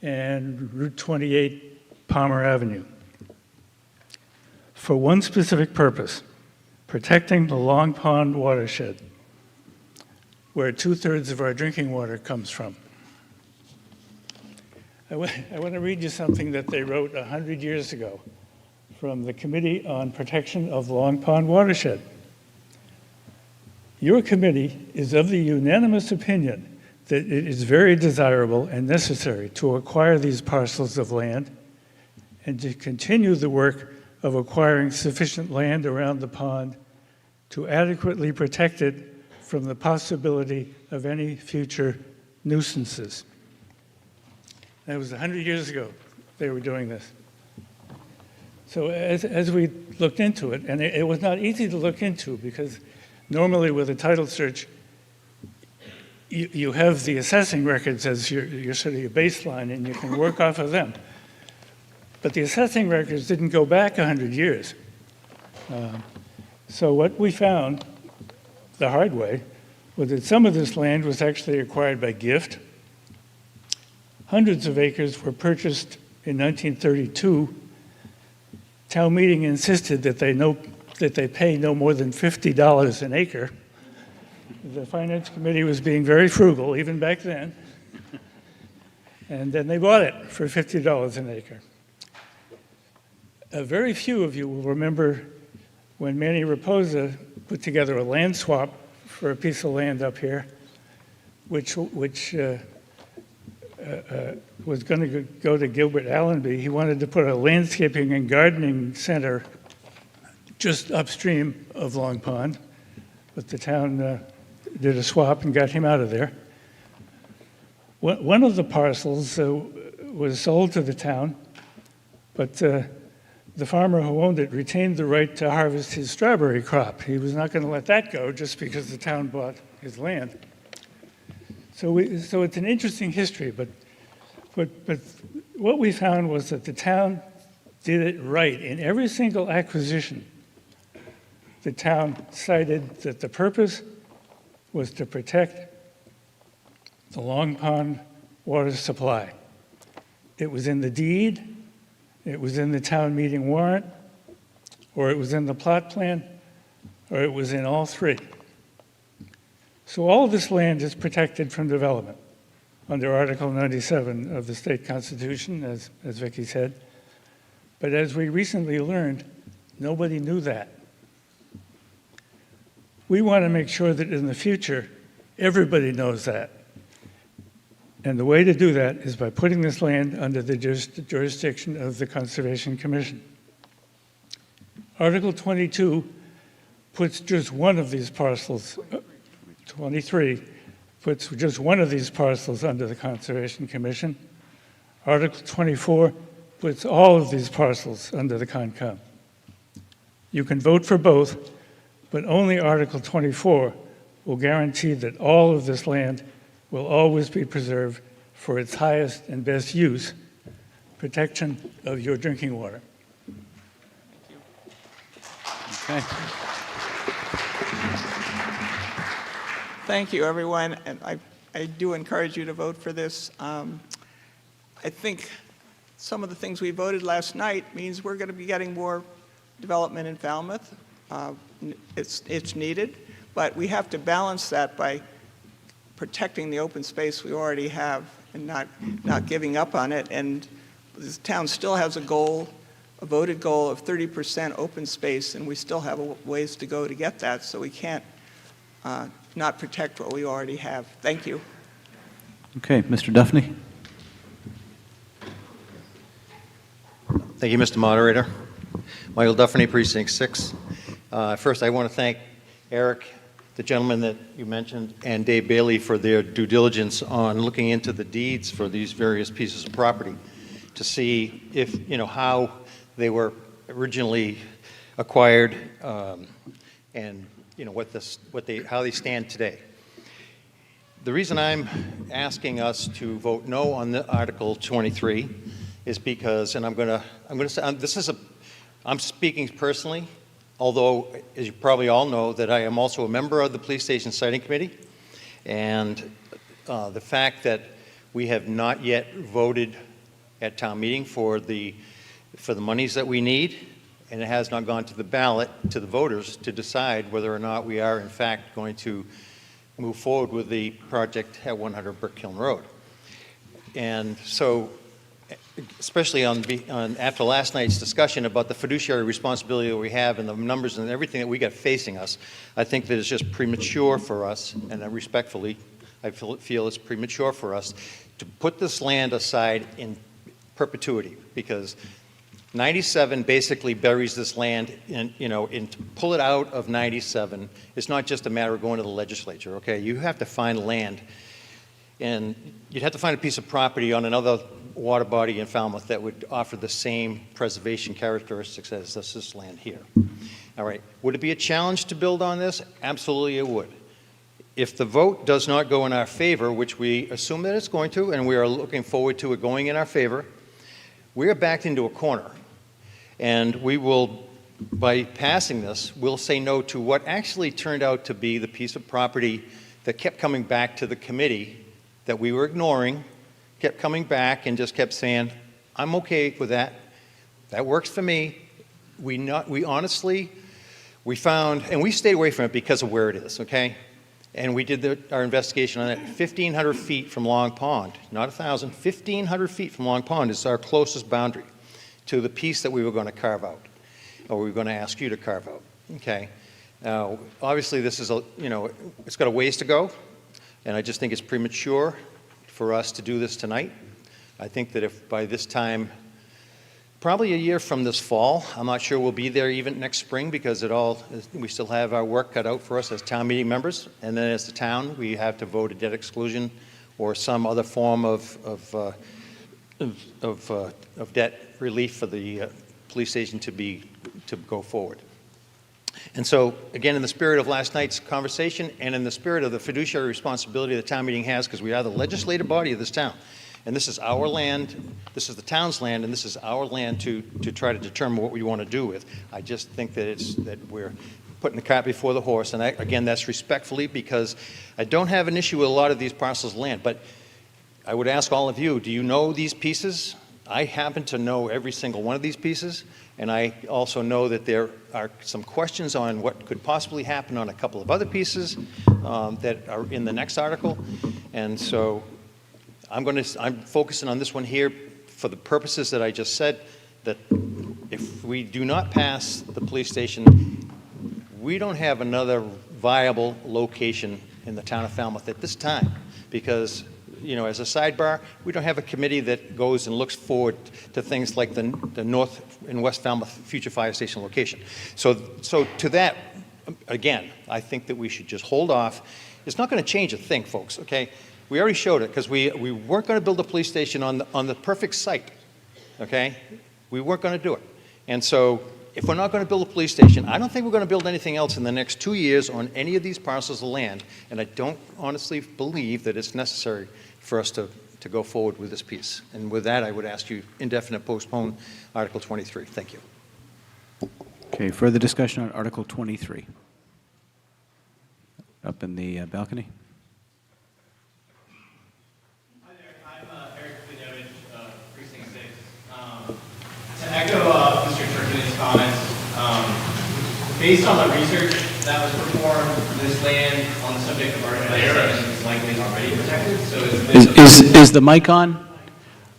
and Route 28, Palmer Avenue, for one specific purpose: protecting the Long Pond watershed, where 2/3 of our drinking water comes from. I want to read you something that they wrote 100 years ago from the Committee on Protection of Long Pond Watershed. Your committee is of the unanimous opinion that it is very desirable and necessary to acquire these parcels of land and to continue the work of acquiring sufficient land around the pond to adequately protect it from the possibility of any future nuisances. That was 100 years ago they were doing this. So as we looked into it, and it was not easy to look into, because normally with a title search, you have the assessing records as your sort of your baseline, and you can work off of them. But the assessing records didn't go back 100 years. So what we found the hard way was that some of this land was actually acquired by gift. hundreds of acres were purchased in 1932. Town meeting insisted that they pay no more than $50 an acre. The Finance Committee was being very frugal, even back then. And then they bought it for $50 an acre. Very few of you will remember when Manny Raposa put together a land swap for a piece of land up here, which was going to go to Gilbert Allenby. He wanted to put a landscaping and gardening center just upstream of Long Pond, but the town did a swap and got him out of there. One of the parcels was sold to the town, but the farmer who owned it retained the right to harvest his strawberry crop. He was not going to let that go just because the town bought his land. So it's an interesting history, but what we found was that the town did it right. In every single acquisition, the town cited that the purpose was to protect the Long Pond water supply. It was in the deed, it was in the town meeting warrant, or it was in the plot plan, or it was in all three. So all of this land is protected from development under Article 97 of the state constitution, as Vicki said. But as we recently learned, nobody knew that. We want to make sure that in the future, everybody knows that. And the way to do that is by putting this land under the jurisdiction of the Conservation Commission. Article 22 puts just one of these parcels, 23, puts just one of these parcels under the Conservation Commission. Article 24 puts all of these parcels under the Concom. You can vote for both, but only Article 24 will guarantee that all of this land will always be preserved for its highest and best use, protection of your drinking water. Okay. Thank you, everyone, and I do encourage you to vote for this. I think some of the things we voted last night means we're going to be getting more development in Falmouth. It's needed, but we have to balance that by protecting the open space we already have and not giving up on it. And this town still has a goal, a voted goal of 30% open space, and we still have a ways to go to get that, so we can't not protect what we already have. Thank you. Okay, Mr. Duffney. Thank you, Mr. Moderator. Michael Duffney, Precinct 6. First, I want to thank Eric, the gentleman that you mentioned, and Dave Bailey for their due diligence on looking into the deeds for these various pieces of property to see if, how they were originally acquired and, how they stand today. The reason I'm asking us to vote no on the Article 23 is because, and I'm going to say, I'm speaking personally, although, as you probably all know, that I am also a member of the Police Station Siting Committee, and the fact that we have not yet voted at town meeting for the monies that we need, and it has not gone to the ballot, to the voters, to decide whether or not we are, in fact, going to move forward with the project at 100 Brick Kiln Road. And so, especially after last night's discussion about the fiduciary responsibility that we have and the numbers and everything that we got facing us, I think that it's just premature for us, and respectfully, I feel it's premature for us to put this land aside in perpetuity, because 97 basically buries this land, and to pull it out of 97, it's not just a matter of going to the legislature, okay? You have to find land, and you'd have to find a piece of property on another water body in Falmouth that would offer the same preservation characteristics as this land here. All right, would it be a challenge to build on this? Absolutely it would. If the vote does not go in our favor, which we assume that it's going to, and we are looking forward to it going in our favor, we are backed into a corner. And we will, by passing this, we'll say no to what actually turned out to be the piece of property that kept coming back to the committee that we were ignoring kept coming back and just kept saying, I'm okay with that. That works for me. We honestly, we found, and we stayed away from it because of where it is, okay? And we did our investigation on it. 1,500 feet from Long Pond, not 1,000, 1,500 feet from Long Pond is our closest boundary to the piece that we were going to carve out, or we were going to ask you to carve out, okay? Now, obviously, this is it's got a ways to go, and I just think it's premature for us to do this tonight. I think that if by this time, probably a year from this fall, I'm not sure we'll be there even next spring because we still have our work cut out for us as town meeting members. And then as the town, we have to vote a debt exclusion or some other form of debt relief for the police station to go forward. And so, again, in the spirit of last night's conversation and in the spirit of the fiduciary responsibility the town meeting has, because we are the legislative body of this town, and this is our land, this is the town's land, and this is our land to try to determine what we want to do with. I just think that we're putting the cart before the horse, and again, that's respectfully because I don't have an issue with a lot of these parcels of land, but I would ask all of you, do you know these pieces? I happen to know every single one of these pieces, and I also know that there are some questions on what could possibly happen on a couple of other pieces that are in the next article, and so I'm focusing on this one here for the purposes that I just said, that if we do not pass the police station, we don't have another viable location in the town of Falmouth at this time, because as a sidebar, we don't have a committee that goes and looks forward to things like the North and West Falmouth future fire station location. So to that, again, I think that we should just hold off. It's not going to change a thing, folks, okay? We already showed it because we weren't going to build a police station on the perfect site, okay? We weren't going to do it. And so if we're not going to build a police station, I don't think we're going to build anything else in the next 2 years on any of these parcels of land, and I don't honestly believe that it's necessary for us to go forward with this piece. And with that, I would ask you indefinite postpone Article 23. Thank you. Okay, further discussion on Article 23. Up in the balcony. To echo Mr. Turkin's comments, based on the research that was performed, this land on the subject of Article 97 is likely already protected. So Is the mic on?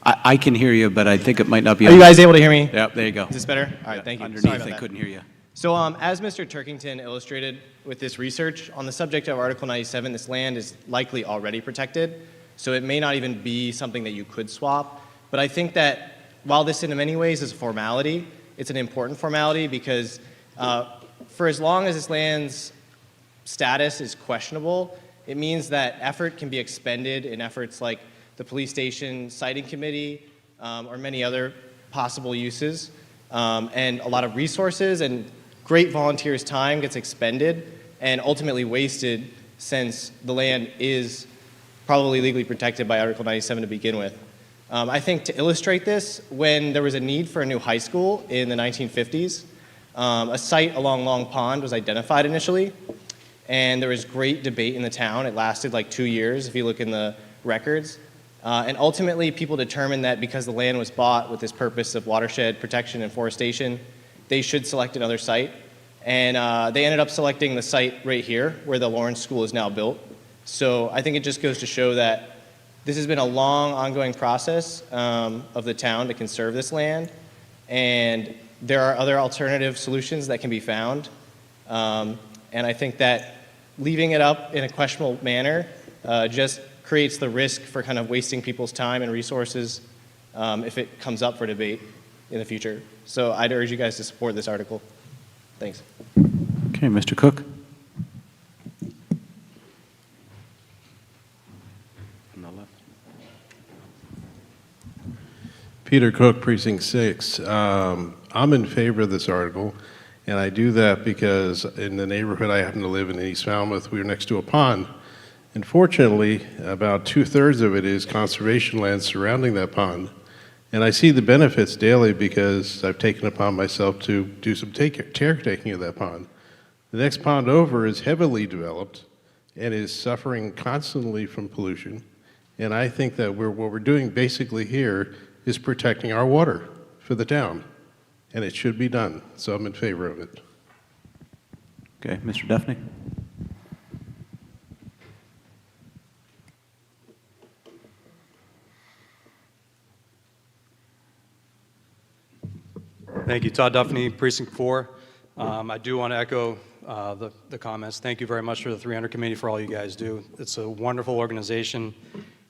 I can hear you, but I think it might not be on. Are you guys able to hear me? Yep, there you go. Is this better? All right, thank you. Underneath, Sorry about I that. couldn't hear you. So as Mr. Turkington illustrated with this research, on the subject of Article 97, this land is likely already protected, so it may not even be something that you could swap. But I think that while this in many ways is a formality, it's an important formality because for as long as this land's status is questionable, it means that effort can be expended in efforts like the police station siting committee or many other possible uses, and a lot of resources and great volunteers' time gets expended and ultimately wasted since the land is probably legally protected by Article 97 to begin with. I think to illustrate this, when there was a need for a new high school in the 1950s, a site along Long Pond was identified initially, and there was great debate in the town. It lasted like 2 years, if you look in the records. And ultimately, people determined that because the land was bought with this purpose of watershed protection and forestation, they should select another site. And they ended up selecting the site right here, where the Lawrence School is now built. So I think it just goes to show that this has been a long, ongoing process of the town to conserve this land, and there are other alternative solutions that can be found. And I think that leaving it up in a questionable manner just creates the risk for kind of wasting people's time and resources if it comes up for debate in the future. So I'd urge you guys to support this article. Thanks. Okay, Mr. Cook. Peter Cook, Precinct 6. I'm in favor of this article, and I do that because in the neighborhood I happen to live in East Falmouth, we're next to a pond. And fortunately, about 2/3 of it is conservation land surrounding that pond. And I see the benefits daily because I've taken upon myself to do some caretaking of that pond. The next pond over is heavily developed and is suffering constantly from pollution. And I think that what we're doing basically here is protecting our water for the town. And it should be done. So I'm in favor of it. Okay, Mr. Duffney? Thank you. Todd Duffney, Precinct 4. I do want to echo the comments. Thank you very much for the 300 Committee for all you guys do. It's a wonderful organization,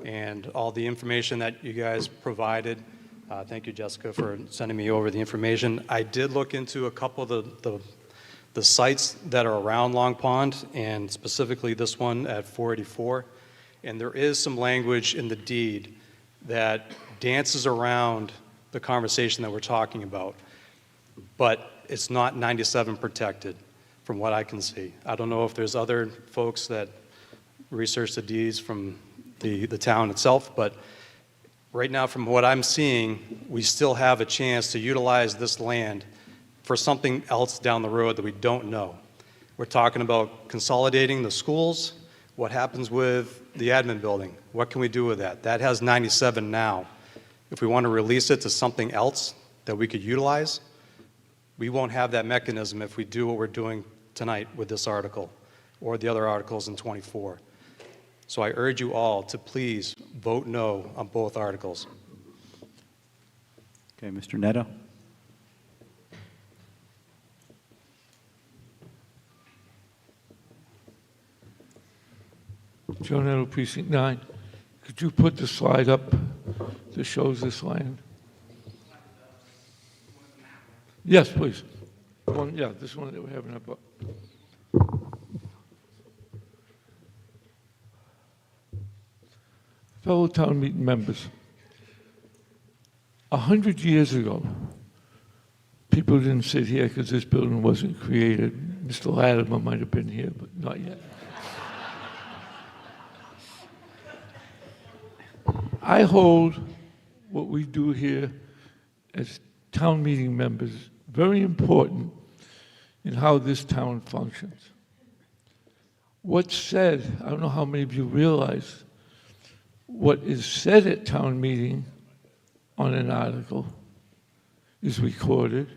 and all the information that you guys provided. Thank you, Jessica, for sending me over the information. I did look into a couple of the sites that are around Long Pond, and specifically this one at 484. And there is some language in the deed that dances around the conversation that we're talking about. But it's not 97 protected, from what I can see. I don't know if there's other folks that research the deeds from the town itself, but right now, from what I'm seeing, we still have a chance to utilize this land for something else down the road that we don't know. We're talking about consolidating the schools. What happens with the admin building? What can we do with that? That has 97 now. If we want to release it to something else that we could utilize, we won't have that mechanism if we do what we're doing tonight with this article or the other articles in 24. So I urge you all to please vote no on both articles. Okay, Mr. Neto? Joe Nettle, Precinct 9. Could you put the slide up that shows this land? Yes, please. Yeah, this one that we're having up. Fellow town meeting members, 100 years ago, people didn't sit here because this building wasn't created. Mr. Latimer might have been here, but not yet. I hold what we do here as town meeting members very important in how this town functions. What's said, I don't know how many of you realize, what is said at town meeting on an article is recorded.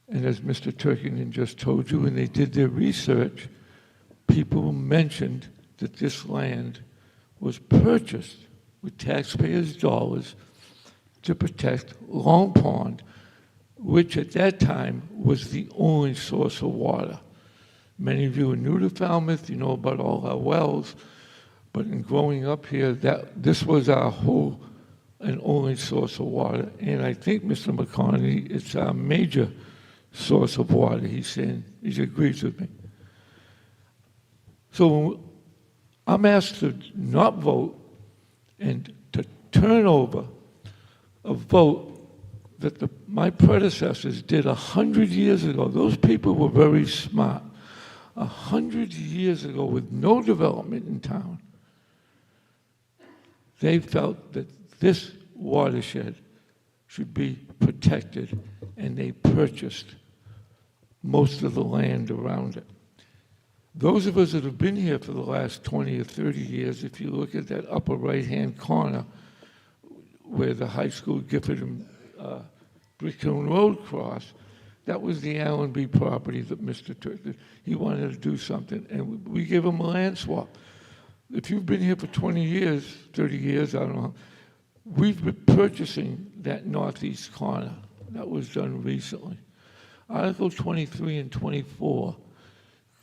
And as Mr. Turkington just told you, when they did their research, people mentioned that this land was purchased with taxpayers' dollars to protect Long Pond, which at that time was the only source of water. Many of you are new to Falmouth, you know about all our wells, but in growing up here, this was our whole and only source of water. And I think, Mr. McCartney, it's our major source of water, he's saying. He agrees with me. So I'm asked to not vote and to turn over a vote that my predecessors did 100 years ago. Those people were very smart. 100 years ago, with no development in town, they felt that this watershed should be protected, and they purchased most of the land around it. Those of us that have been here for the last 20 or 30 years, if you look at that upper right-hand corner where the high school Gifford and Brickhill Road cross, that was the Allenby property that Mr. Turk, he wanted to do something, and we gave him a land swap. If you've been here for 20 years, 30 years, I don't know, we've been purchasing that northeast corner. That was done recently. Article 23 and 24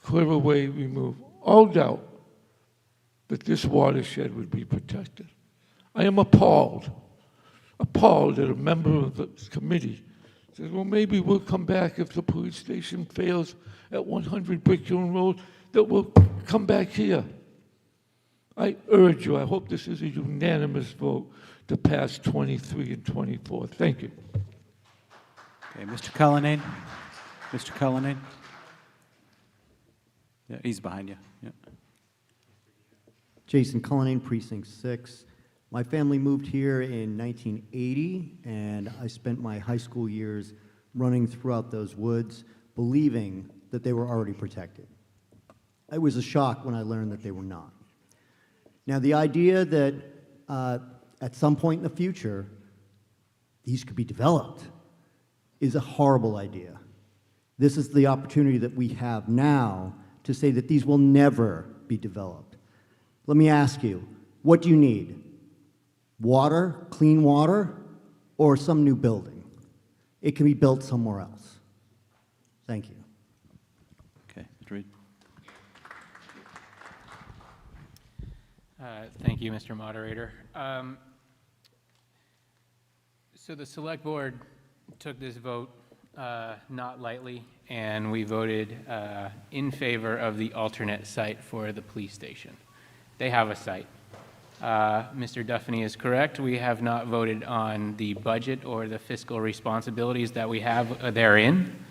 clear away, remove all doubt that this watershed would be protected. I am appalled that a member of the committee says, well, maybe we'll come back if the police station fails at 100 Brickhill Road, that we'll come back here. I urge you, I hope this is a unanimous vote to pass 23 and 24. Thank you. Okay, Mr. Cullinane? Mr. Cullinane? Yeah, he's behind you. Yeah. Jason Cullinane, Precinct 6. My family moved here in 1980, and I spent my high school years running throughout those woods, believing that they were already protected. It was a shock when I learned that they were not. Now, the idea that at some point in the future, these could be developed is a horrible idea. This is the opportunity that we have now to say that these will never be developed. Let me ask you, what do you need? Water, clean water, or some new building? It can be built somewhere else. Thank you. Okay, Mr. Reed. Thank you, Mr. Moderator. So the Select Board took this vote not lightly, and we voted in favor of the alternate site for the police station. They have a site. Mr. Duffany is correct. We have not voted on the budget or the fiscal responsibilities that we have therein.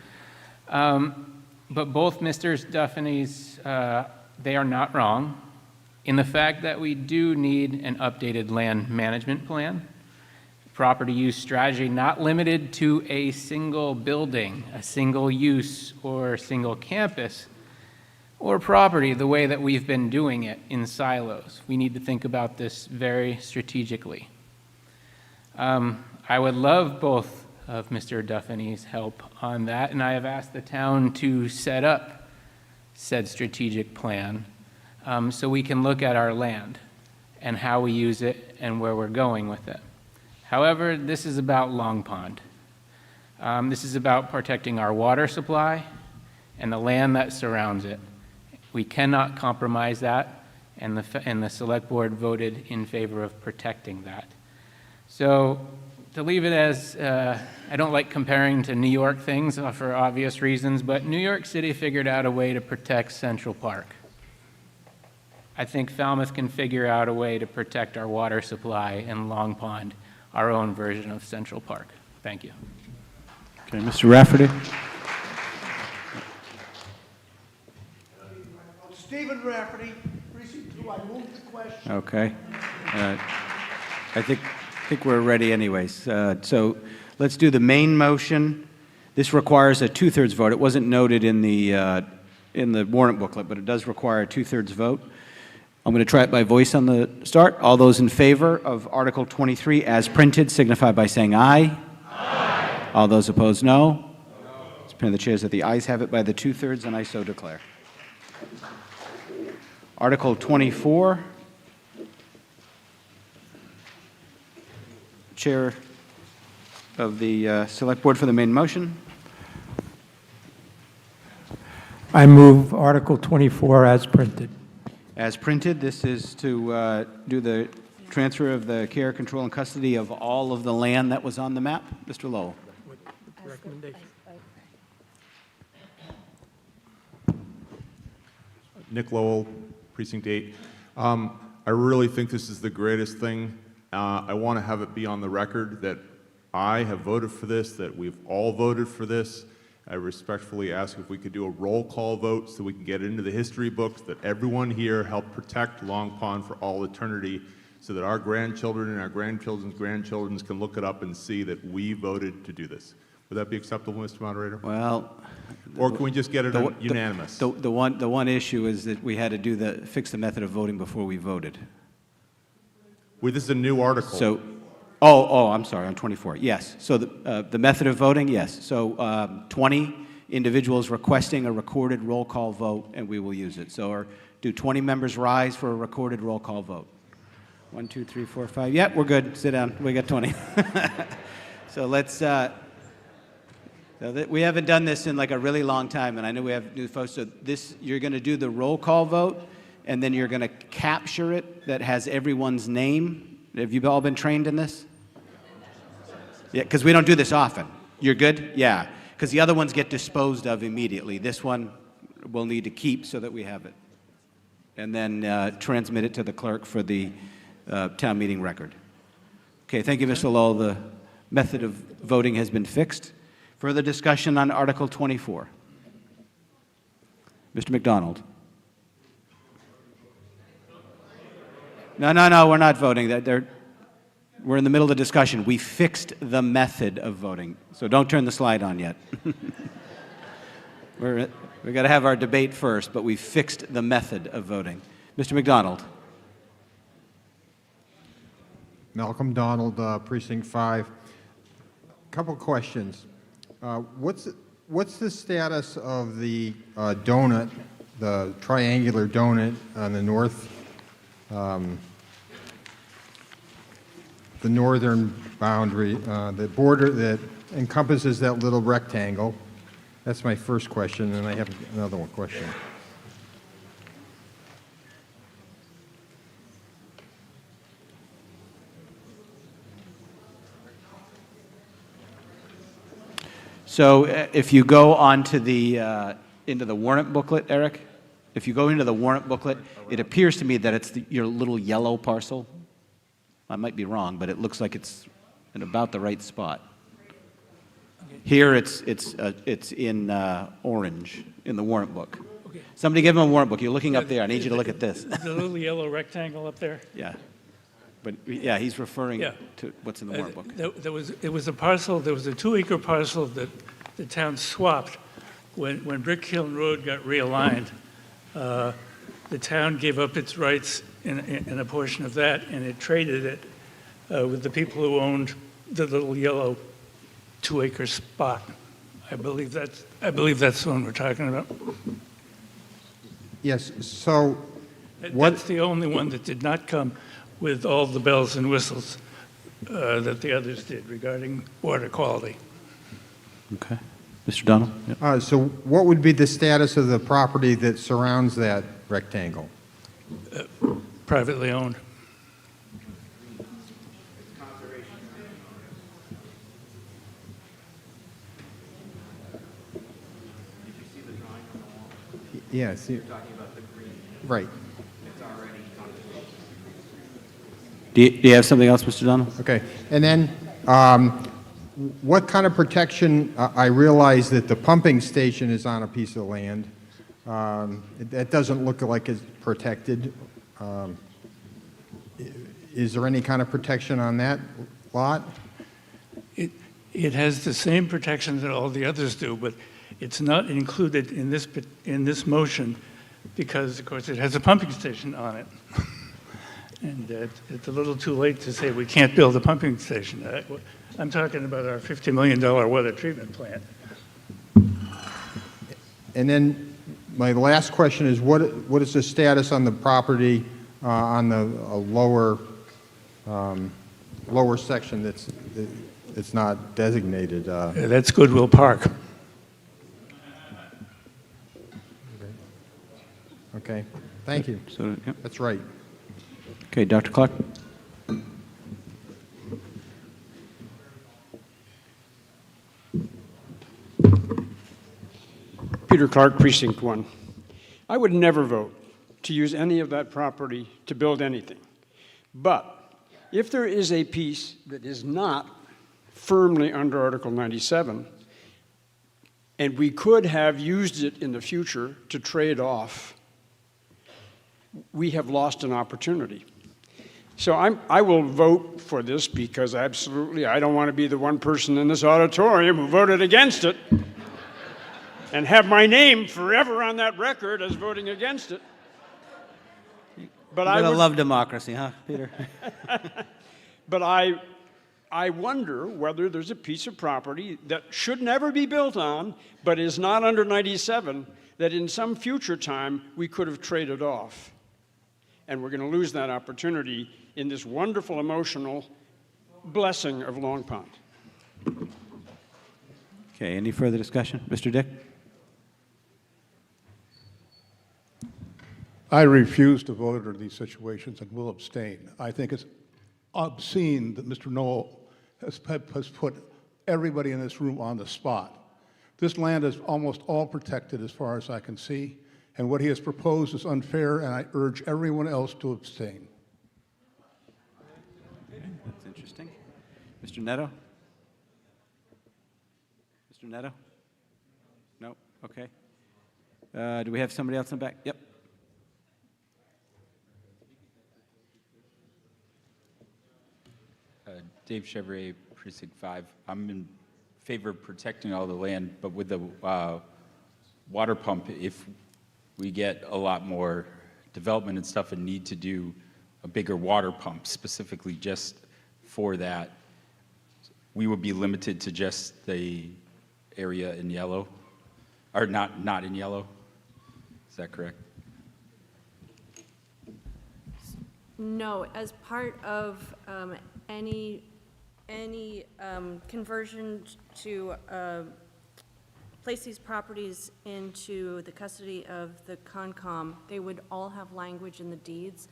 But both Mr. Duffany's, they are not wrong in the fact that we do need an updated land management plan, property use strategy not limited to a single building, a single use, or a single campus, or property the way that we've been doing it in silos. We need to think about this very strategically. I would love both of Mr. Duffany's help on that, and I have asked the town to set up said strategic plan so we can look at our land and how we use it and where we're going with it. However, this is about Long Pond. This is about protecting our water supply and the land that surrounds it. We cannot compromise that, and the Select Board voted in favor of protecting that. So to leave it as, I don't like comparing to New York things for obvious reasons, but New York City figured out a way to protect Central Park. I think Falmouth can figure out a way to protect our water supply in Long Pond, our own version of Central Park. Thank you. Okay, Mr. Rafferty. Stephen Rafferty, Precinct 2. I move the question. Okay. I think we're ready anyways. So let's do the main motion. This requires a two-thirds vote. It wasn't noted in the warrant booklet, but it does require a two-thirds vote. I'm going to try it by voice on the start. All those in favor of Article 23 as printed signify by saying aye. Aye. All those opposed, no. No. It's printed the chairs that the ayes have it by the two-thirds, and I so declare. Article 24. Chair of the Select Board for the main motion. I move Article 24 as printed. As printed, this is to do the transfer of the care, control, and custody of all of the land that was on the map. Mr. Lowell. Recommendation. Nick Lowell, Precinct 8. I really think this is the greatest thing. I want to have it be on the record that I have voted for this, that we've all voted for this. I respectfully ask if we could do a roll call vote so we can get into the history books that everyone here helped protect Long Pond for all eternity so that our grandchildren and our grandchildren's grandchildren can look it up and see that we voted to do this. Would that be acceptable, Mr. Moderator? Well, or can we just get it unanimous? The one issue is that we had to fix the method of voting before we voted. Well, this is a new article. So, I'm sorry, on 24. Yes. So the method of voting, yes. So 20 individuals requesting a recorded roll call vote, and we will use it. So do 20 members rise for a recorded roll call vote? 1, 2, 3, 4, 5. Yep, we're good. Sit down. We got 20. So let's. We haven't done this in like a really long time, and I know we have new folks. So you're going to do the roll call vote, and then you're going to capture it that has everyone's name. Have you all been trained in this? Yeah, because we don't do this often. You're good? Yeah, because the other ones get disposed of immediately. This one we'll need to keep so that we have it. And then transmit it to the clerk for the town meeting record. Okay, thank you, Mr. Lowell. The method of voting has been fixed. Further discussion on Article 24. Mr. McDonald. No, we're not voting. We're in the middle of the discussion. We fixed the method of voting, so don't turn the slide on yet. We've got to have our debate first, but we fixed the method of voting. Mr. McDonald. Malcolm Donald, Precinct 5. Couple questions. What's the status of the donut, the triangular donut on the north, the northern boundary, the border that encompasses that little rectangle? That's my first question, and I have another one question. So if you go onto the, into the warrant booklet, Eric, if you go into the warrant booklet, it appears to me that it's your little yellow parcel. I might be wrong, but it looks like it's in about the right spot. Here it's in orange in the warrant book. Okay. Somebody give him a warrant book. You're looking up there. I need you to look at this. The little yellow rectangle up there? Yeah. But yeah, he's referring Yeah. to what's in the warrant book. It was a parcel, there was a 2-acre parcel that the town swapped when Brick Hill Road got realigned. The town gave up its rights in a portion of that, and it traded it with the people who owned the little yellow 2-acre spot. I believe that's the one we're talking about. Yes, so That's the only one that did not come with all the bells and whistles that the others did regarding water quality. Okay. Mr. Donald? Yep. So what would be the status of the property that surrounds that rectangle? Privately owned. Yeah, see, right. Do you have something else, Mr. Donald? Okay, and then what kind of protection, I realize that the pumping station is on a piece of land. That doesn't look like it's protected. Is there any kind of protection on that lot? It has the same protection that all the others do, but it's not included in this motion because, of course, it has a pumping station on it. And it's a little too late to say we can't build a pumping station. I'm talking about our $50 million water treatment plant. And then my last question is, what is the status on the property on the lower section that's not designated? That's Goodwill Park. Okay, thank you. So, yep. That's right. Okay, Dr. Clark? Peter Clark, Precinct 1. I would never vote to use any of that property to build anything. But if there is a piece that is not firmly under Article 97, and we could have used it in the future to trade off, we have lost an opportunity. So I will vote for this because absolutely I don't want to be the one person in this auditorium who voted against it and have my name forever on that record as voting against it. But You're gonna love democracy, huh, Peter? But I wonder whether there's a piece of property that should never be built on, but is not under 97, that in some future time we could have traded off. And we're going to lose that opportunity in this wonderful emotional blessing of Long Pond. Okay, any further discussion? Mr. Dick? I refuse to vote under these situations and will abstain. I think it's obscene that Mr. Knoll has put everybody in this room on the spot. This land is almost all protected as far as I can see, and what he has proposed is unfair, and I urge everyone else to abstain. Okay, that's interesting. Mr. Neto? Mr. Neto? No? Okay. Do we have somebody else in the back? Yep. Dave Chevrier, Precinct 5. I'm in favor of protecting all the land, but with the water pump, if we get a lot more development and stuff and need to do a bigger water pump, specifically just for that, we would be limited to just the area in yellow, or not in yellow? Is that correct? No, as part of any conversion to place these properties into the custody of the Concom, they would all have language in the deeds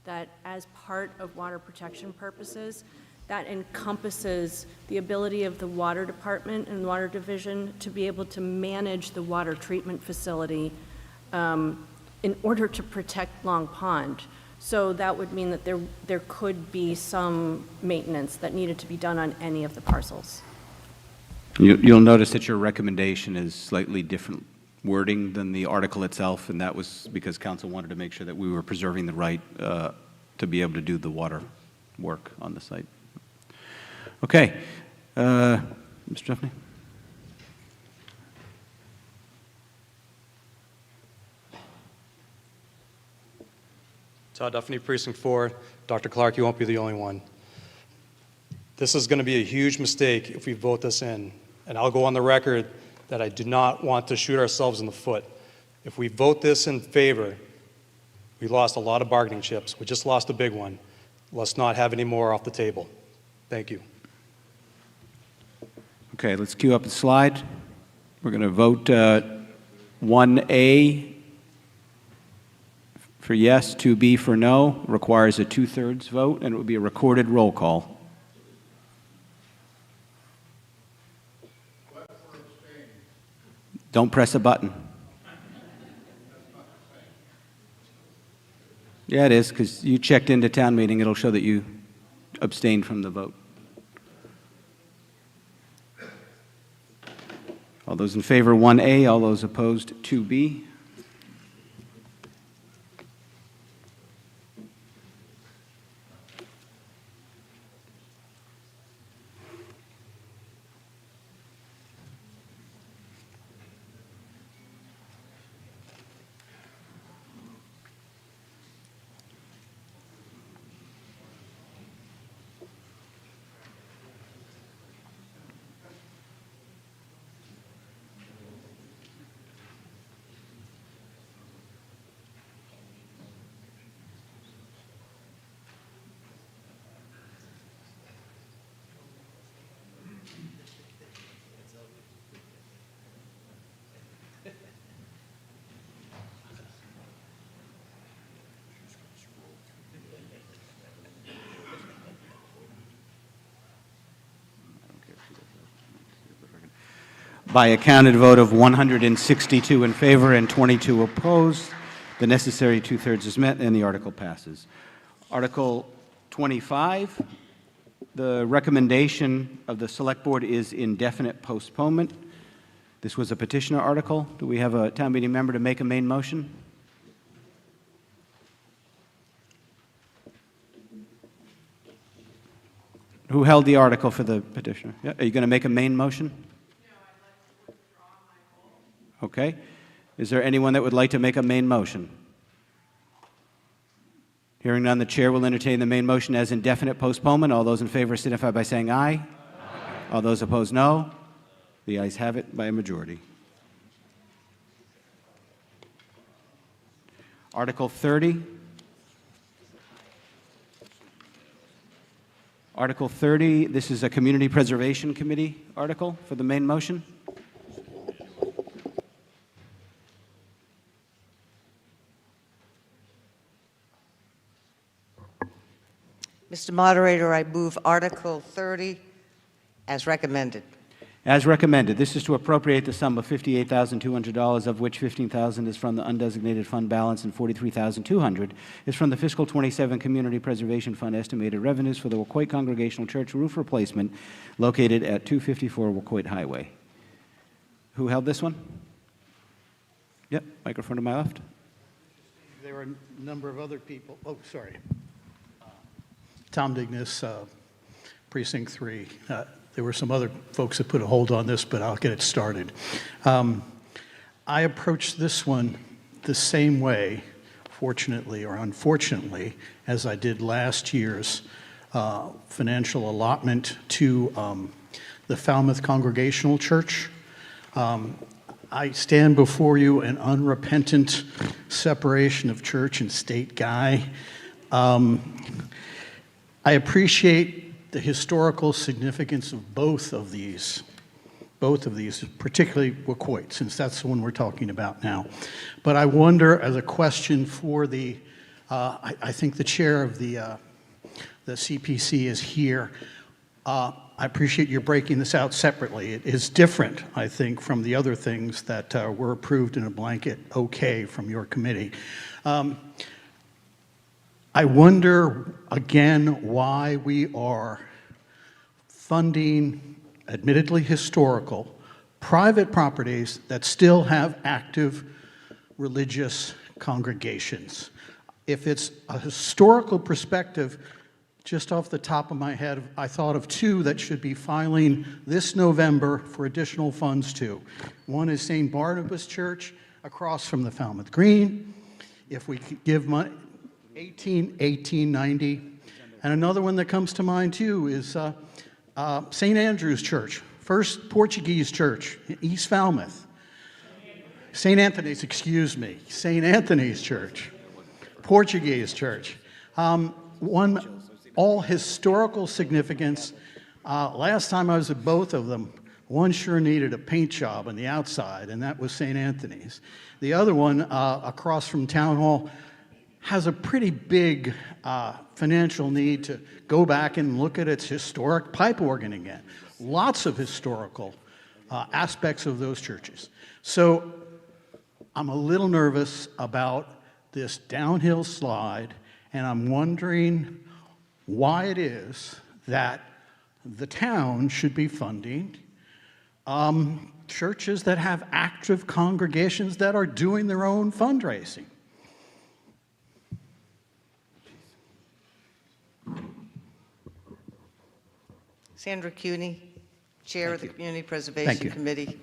that as part of water protection purposes, that encompasses the ability of the water department and water division to be able to manage the water treatment facility in order to protect Long Pond. So that would mean that there could be some maintenance that needed to be done on any of the parcels. You'll notice that your recommendation is slightly different wording than the article itself, and that was because council wanted to make sure that we were preserving the right to be able to do the water work on the site. Okay. Mr. Duffney? Todd Duffney, Precinct 4. Dr. Clark, you won't be the only one. This is going to be a huge mistake if we vote this in. And I'll go on the record that I do not want to shoot ourselves in the foot. If we vote this in favor, we lost a lot of bargaining chips. We just lost a big one. Let's not have any more off the table. Thank you. Okay, let's queue up the slide. We're going to vote 1A for yes, 2B for no. Requires a 2/3 vote, and it would be a recorded roll call. Don't press a button. Yeah, it is, because you checked into town meeting. It'll show that you abstained from the vote. All those in favor, 1A. All those opposed, 2B. By a counted vote of 162 in favor and 22 opposed, the necessary 2/3 is met and the article passes. Article 25, the recommendation of the Select Board is indefinite postponement. This was a petitioner article. Do we have a town meeting member to make a main motion? Who held the article for the petitioner? Yeah. Are you going to make a main motion? Okay. Is there anyone that would like to make a main motion? Hearing none, the chair will entertain the main motion as indefinite postponement. All those in favor signify by saying aye. Aye. All those opposed, no. The ayes have it by a majority. Article 30. Article 30, this is a Community Preservation Committee article for the main motion. Mr. Moderator, I move Article 30 as recommended. As recommended, this is to appropriate the sum of $58,200, of which $15,000 is from the undesignated fund balance and $43,200 is from the fiscal 27 Community Preservation Fund estimated revenues for the Wacoit Congregational Church roof replacement located at 254 Wacoit Highway. Who held this one? Yep, microphone to my left. There were a number of other people. Oh, sorry. Tom Dignas, Precinct 3. There were some other folks that put a hold on this, but I'll get it started. I approached this one the same way, fortunately or unfortunately, as I did last year's financial allotment to the Falmouth Congregational Church. I stand before you an unrepentant separation of church and state guy. I appreciate the historical significance of both of these, particularly Wacoit, since that's the one we're talking about now. But I wonder, as a question for the, I think the chair of the CPC is here. I appreciate you breaking this out separately. It is different, I think, from the other things that were approved in a blanket okay from your committee. I wonder, again, why we are funding, admittedly historical, private properties that still have active religious congregations. If it's a historical perspective, just off the top of my head, I thought of two that should be filing this November for additional funds to. One is St. Barnabas Church across from the Falmouth Green. If we could give money, 1890. And another one that comes to mind too is St. Andrew's Church, First Portuguese Church in East Falmouth. St. Anthony's, excuse me, St. Anthony's Church, Portuguese Church. One, all historical significance. Last time I was at both of them, one sure needed a paint job on the outside, and that was St. Anthony's. The other one, across from Town Hall, has a pretty big financial need to go back and look at its historic pipe organ again. Lots of historical aspects of those churches. So I'm a little nervous about this downhill slide, and I'm wondering why it is that the town should be funding churches that have active congregations that are doing their own fundraising. Sandra Cuny, Chair of the Community Preservation Committee.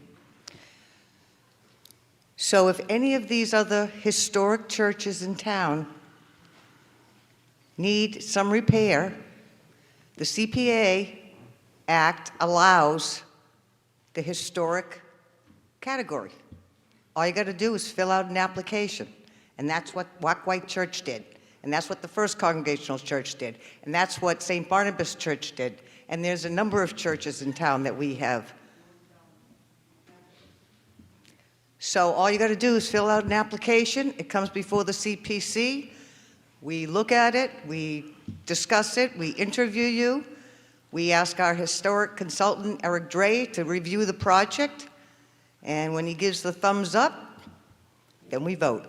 So if any of these other historic churches in town need some repair, the CPA Act allows the historic category. All you got to do is fill out an application, and that's what Wacoit Church did, and that's what the First Congregational Church did, and that's what St. Barnabas Church did, and there's a number of churches in town that we have. So all you got to do is fill out an application. It comes before the CPC. We look at it, we discuss it, we interview you. We ask our historic consultant, Eric Dre, to review the project. And when he gives the thumbs up, then we vote.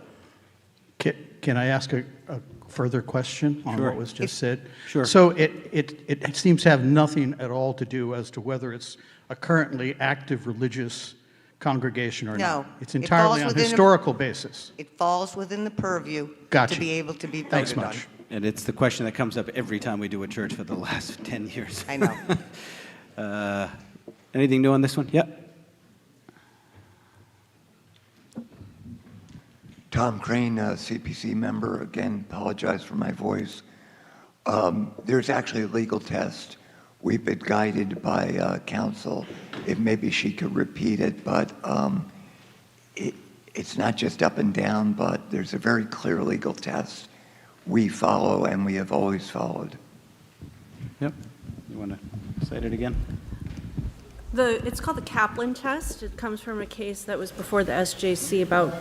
Can I ask a further question on what was just said? Sure. So it seems to have nothing at all to do as to whether it's a currently active religious congregation or not. No. It's entirely on historical basis. It falls within the purview Gotcha. to be able to be voted Thanks on. much. And it's the question that comes up every time we do a church for the last 10 years. I know. Anything new on this one? Yep. Tom Crane, CPC member. Again, apologize for my voice. There's actually a legal test. We've been guided by counsel. If maybe she could repeat it, but it's not just up and down, but there's a very clear legal test we follow and we have always followed. Yep. You want to cite it again? It's called the Kaplan test. It comes from a case that was before the SJC about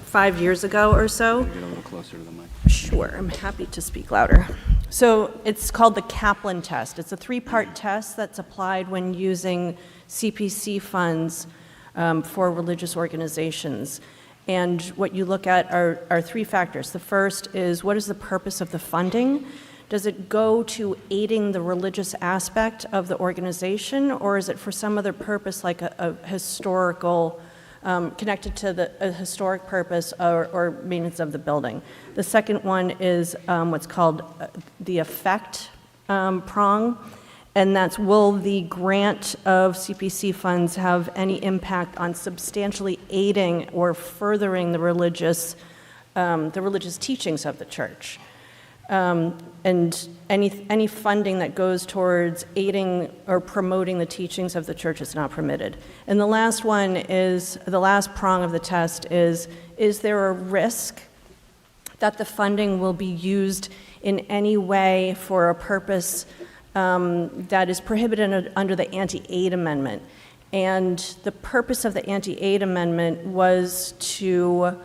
5 years ago or so. Get a little closer to the mic. Sure, I'm happy to speak louder. So it's called the Kaplan test. It's a three-part test that's applied when using CPC funds for religious organizations. And what you look at are three factors. The first is, what is the purpose of the funding? Does it go to aiding the religious aspect of the organization, or is it for some other purpose like a historical, connected to a historic purpose or maintenance of the building? The second one is what's called the effect prong, and that's, will the grant of CPC funds have any impact on substantially aiding or furthering the religious teachings of the church? And any funding that goes towards aiding or promoting the teachings of the church is not permitted. And the last one is, the last prong of the test is there a risk that the funding will be used in any way for a purpose that is prohibited under the anti-aid amendment? And the purpose of the anti-aid amendment was to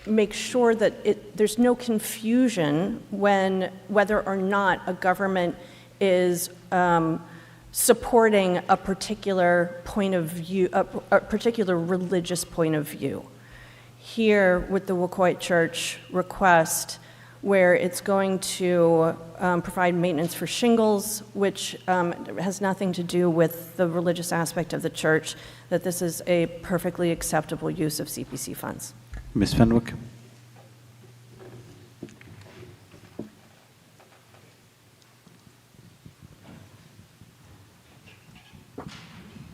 make sure that there's no confusion whether or not a government is supporting a particular point of view, a particular religious point of view. Here, with the Wacoit Church request, where it's going to provide maintenance for shingles, which has nothing to do with the religious aspect of the church, that this is a perfectly acceptable use of CPC funds. Ms. Fenwick?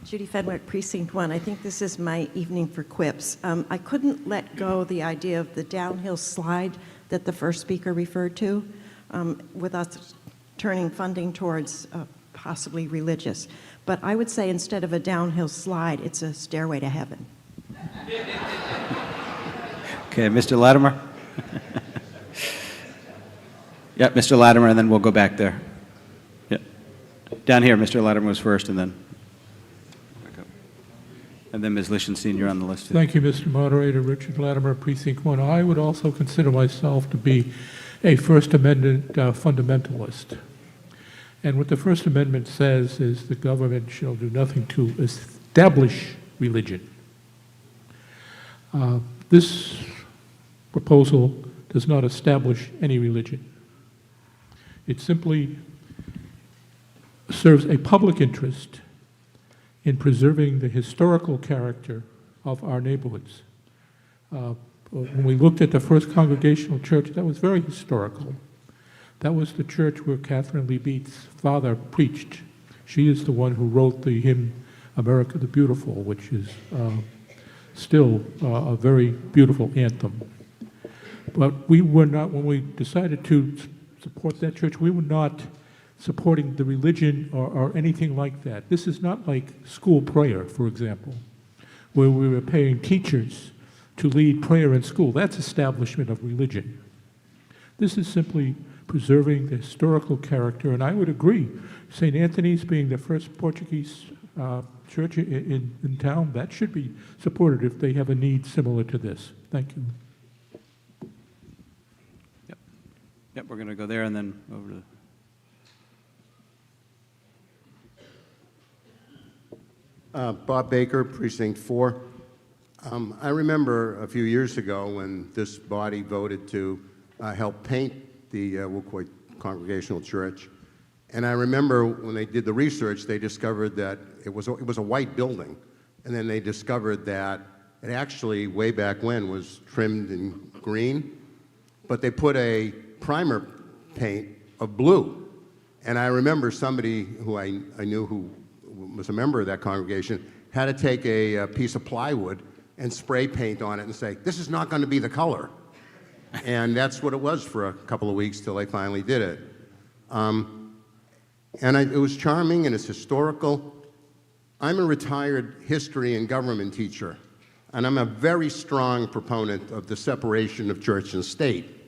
Judy Fenwick, Precinct 1. I think this is my evening for quips. I couldn't let go the idea of the downhill slide that the first speaker referred to, with us turning funding towards possibly religious. But I would say instead of a downhill slide, it's a stairway to heaven. Okay, Mr. Latimer? Yeah, Mr. Latimer, and then we'll go back there. Yeah. Down here, Mr. Latimer was first, and then... And then Ms. Lichtenstein, you're on the list. Thank you, Mr. Moderator. Richard Latimer, Precinct 1. I would also consider myself to be a First Amendment fundamentalist. And what the First Amendment says is the government shall do nothing to establish religion. This proposal does not establish any religion. It simply serves a public interest in preserving the historical character of our neighborhoods. When we looked at the First Congregational Church, that was very historical. That was the church where Catherine Lee Beatt's father preached. She is the one who wrote the hymn, America the Beautiful, which is still a very beautiful anthem. But we were not, when we decided to support that church, we were not supporting the religion or anything like that. This is not like school prayer, for example, where we were paying teachers to lead prayer in school. That's establishment of religion. This is simply preserving the historical character, and I would agree, St. Anthony's being the first Portuguese church in town, that should be supported if they have a need similar to this. Thank you. Yep, we're going to go there and then over to... Bob Baker, Precinct 4. I remember a few years ago when this body voted to help paint the Wacoit Congregational Church. And I remember when they did the research, they discovered that it was a white building. And then they discovered that it actually, way back when, was trimmed in green. But they put a primer paint of blue. And I remember somebody who I knew who was a member of that congregation had to take a piece of plywood and spray paint on it and say, this is not going to be the color. And that's what it was for a couple of weeks till they finally did it. It was charming and it's historical. I'm a retired history and government teacher, and I'm a very strong proponent of the separation of church and state.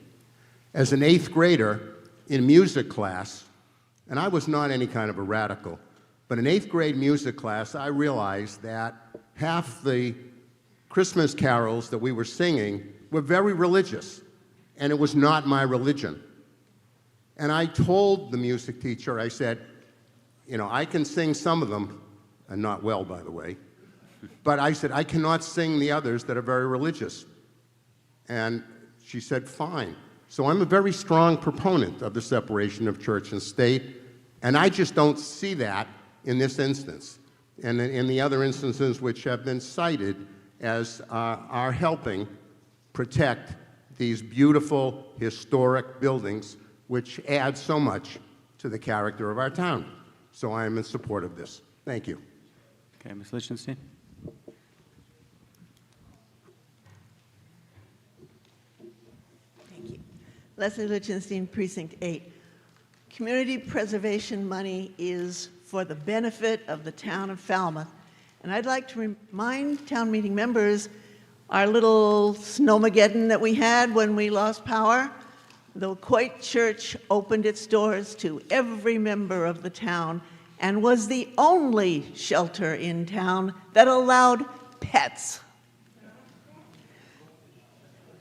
As an 8th grader in music class, and I was not any kind of a radical, but in 8th grade music class, I realized that half the Christmas carols that we were singing were very religious, and it was not my religion. And I told the music teacher, I said, you know, I can sing some of them, and not well, by the way, but I said, I cannot sing the others that are very religious. And she said, fine. So I'm a very strong proponent of the separation of church and state, and I just don't see that in this instance, and in the other instances which have been cited as are helping protect these beautiful historic buildings which add so much to the character of our town. So I am in support of this. Thank you. Okay, Ms. Lichtenstein? Thank Leslie Lichtenstein, Precinct 8. Community preservation money is for the benefit of the town of Falmouth. And I'd like to remind town meeting members our little snowmageddon that we had when we lost power. The Coit Church opened its doors to every member of the town and was the only shelter in town that allowed pets.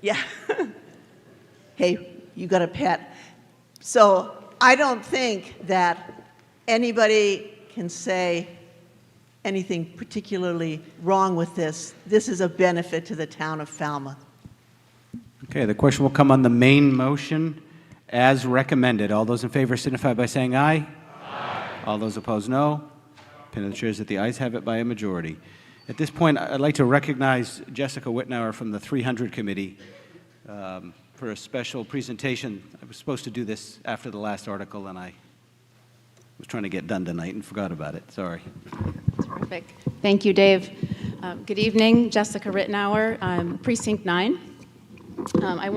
Yeah. Hey, you got a pet. So I don't think that anybody can say anything particularly wrong with this. This is a benefit to the town of Falmouth. Okay, the question will come on the main motion as recommended. All those in favor signify by saying aye. Aye. All those opposed, no. Opinion of the chair is that the ayes have it by a majority. At this point, I'd like to recognize Jessica Whitnauer from the 300 Committee for a special presentation. I was supposed to do this after the last article, and I was trying to get done tonight and forgot about it. Sorry. Terrific. Thank you, Dave. Good evening, Jessica Rittenauer, Precinct 9. I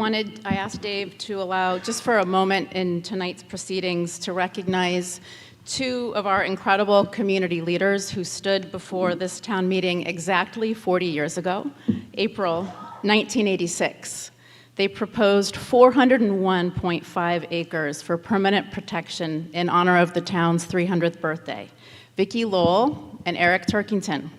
asked Dave to allow, just for a moment in tonight's proceedings, to recognize two of our incredible community leaders who stood before this town meeting exactly 40 years ago, April 1986. They proposed 401.5 acres for permanent protection in honor of the town's 300th birthday. Vicki Lowell and Eric Turkington.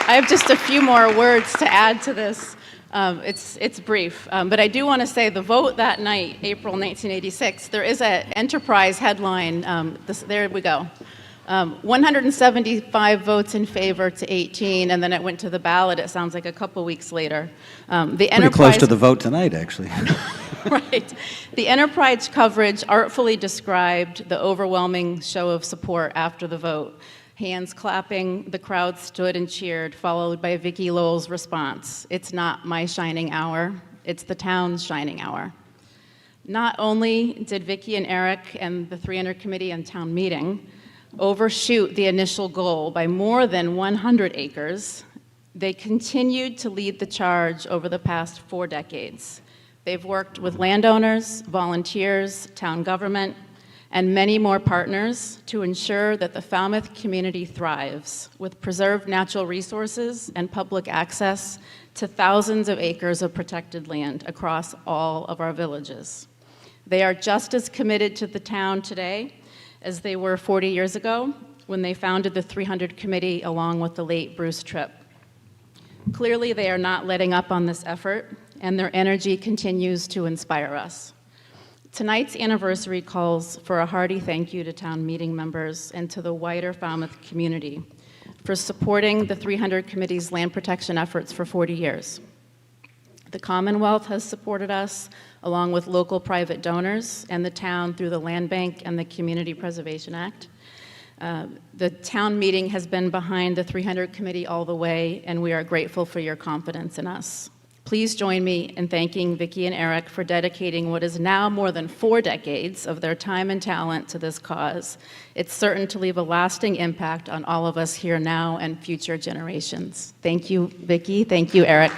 I have just a few more words to add to this. It's brief, but I do want to say the vote that night, April 1986, there is an Enterprise headline. There we go. 175 votes in favor to 18, and then it went to the ballot, it sounds like a couple weeks later. Pretty close to the vote tonight, actually. Right. The Enterprise coverage artfully described the overwhelming show of support after the vote. Hands clapping, the crowd stood and cheered, followed by Vicki Lowell's response, "It's not my shining hour, it's the town's shining hour." Not only did Vicki and Eric and the 300 Committee and town meeting overshoot the initial goal by more than 100 acres, they continued to lead the charge over the past 4 decades. They've worked with landowners, volunteers, town government, and many more partners to ensure that the Falmouth community thrives with preserved natural resources and public access to thousands of acres of protected land across all of our villages. They are just as committed to the town today as they were 40 years ago when they founded the 300 Committee along with the late Bruce Tripp. Clearly, they are not letting up on this effort, and their energy continues to inspire us. Tonight's anniversary calls for a hearty thank you to town meeting members and to the wider Falmouth community for supporting the 300 Committee's land protection efforts for 40 years. The Commonwealth has supported us, along with local private donors, and the town through the Land Bank and the Community Preservation Act. The town meeting has been behind the 300 Committee all the way, and we are grateful for your confidence in us. Please join me in thanking Vicki and Eric for dedicating what is now more than 4 decades of their time and talent to this cause. It's certain to leave a lasting impact on all of us here now and future generations. Thank you, Vicki. Thank you, Eric.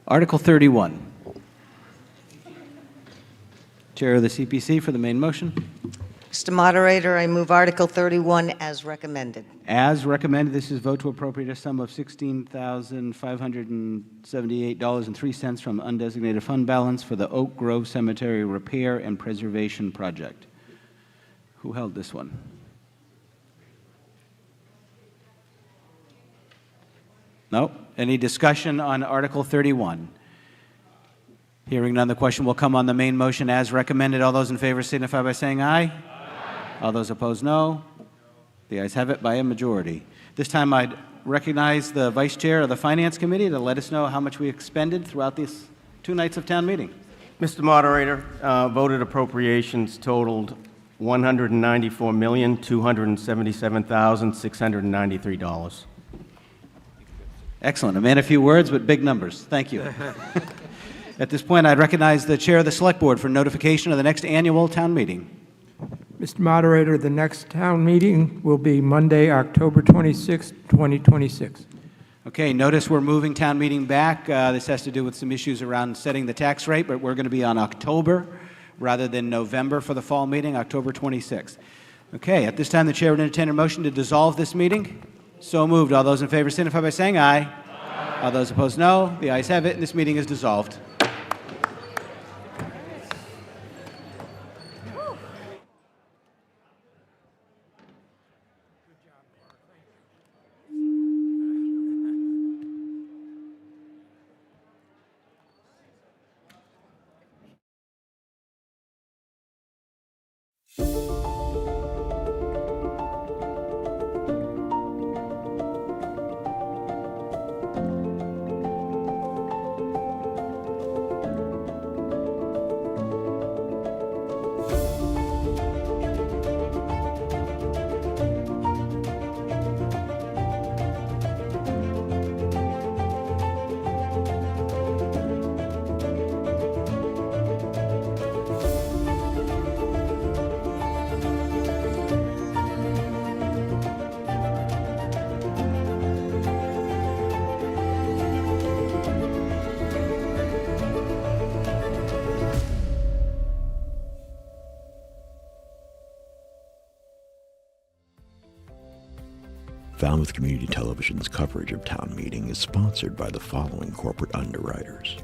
Article 31. Chair of the CPC for the main motion. Mr. Moderator, I move Article 31 as recommended. As recommended, this is vote to appropriate a sum of $16,578.03 from undesignated fund balance for the Oak Grove Cemetery Repair and Preservation Project. Who held this one? No? Any discussion on Article 31? Hearing none, the question will come on the main motion as recommended. All those in favor signify by saying aye. Aye. All those opposed, no. The The ayes have it by a majority. This time I'd recognize the Vice Chair of the Finance Committee to let us know how much we expended throughout these 2 nights of town meeting. Mr. Moderator, voted appropriations totaled $194,277,693. Excellent. A man of few words, but big numbers. Thank you. At this point, I'd recognize the Chair of the Select Board for notification of the next annual town meeting. Mr. Moderator, the next town meeting will be Monday, October 26, 2026. Okay, notice we're moving town meeting back. This has to do with some issues around setting the tax rate, but we're going to be on October rather than November for the fall meeting, October 26th. Okay, at this time, the Chair would entertain a motion to dissolve this meeting. So moved. All those in favor signify by saying aye. Aye. All those opposed, no. The ayes have it, and this meeting is dissolved. Falmouth Community Television's coverage of town meeting is sponsored by the following corporate underwriters.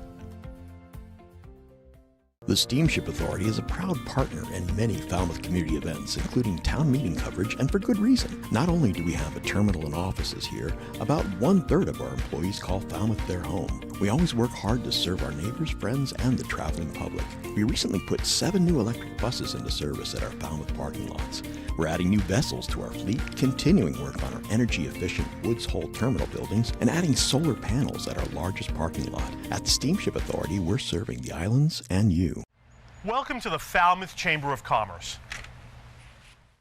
The Steamship Authority is a proud partner in many Falmouth community events, including town meeting coverage, and for good reason. Not only do we have a terminal and offices here, about 1/3 of our employees call Falmouth their home. We always work hard to serve our neighbors, friends, and the traveling public. We recently put 7 new electric buses into service at our Falmouth parking lots. We're adding new vessels to our fleet, continuing work on our energy-efficient Woods Hole terminal buildings, and adding solar panels at our largest parking lot. At the Steamship Authority, we're serving the islands and you. Welcome to the Falmouth Chamber of Commerce.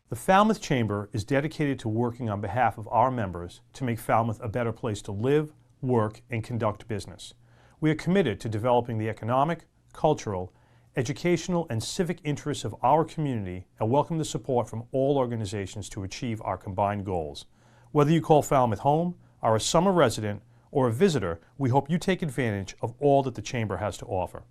The Falmouth Chamber is dedicated to working on behalf of our members to make Falmouth a better place to live, work, and conduct business. We are committed to developing the economic, cultural, educational, and civic interests of our community and welcome the support from all organizations to achieve our combined goals. Whether you call Falmouth home, are a summer resident, or a visitor, we hope you take advantage of all that the Chamber has to offer.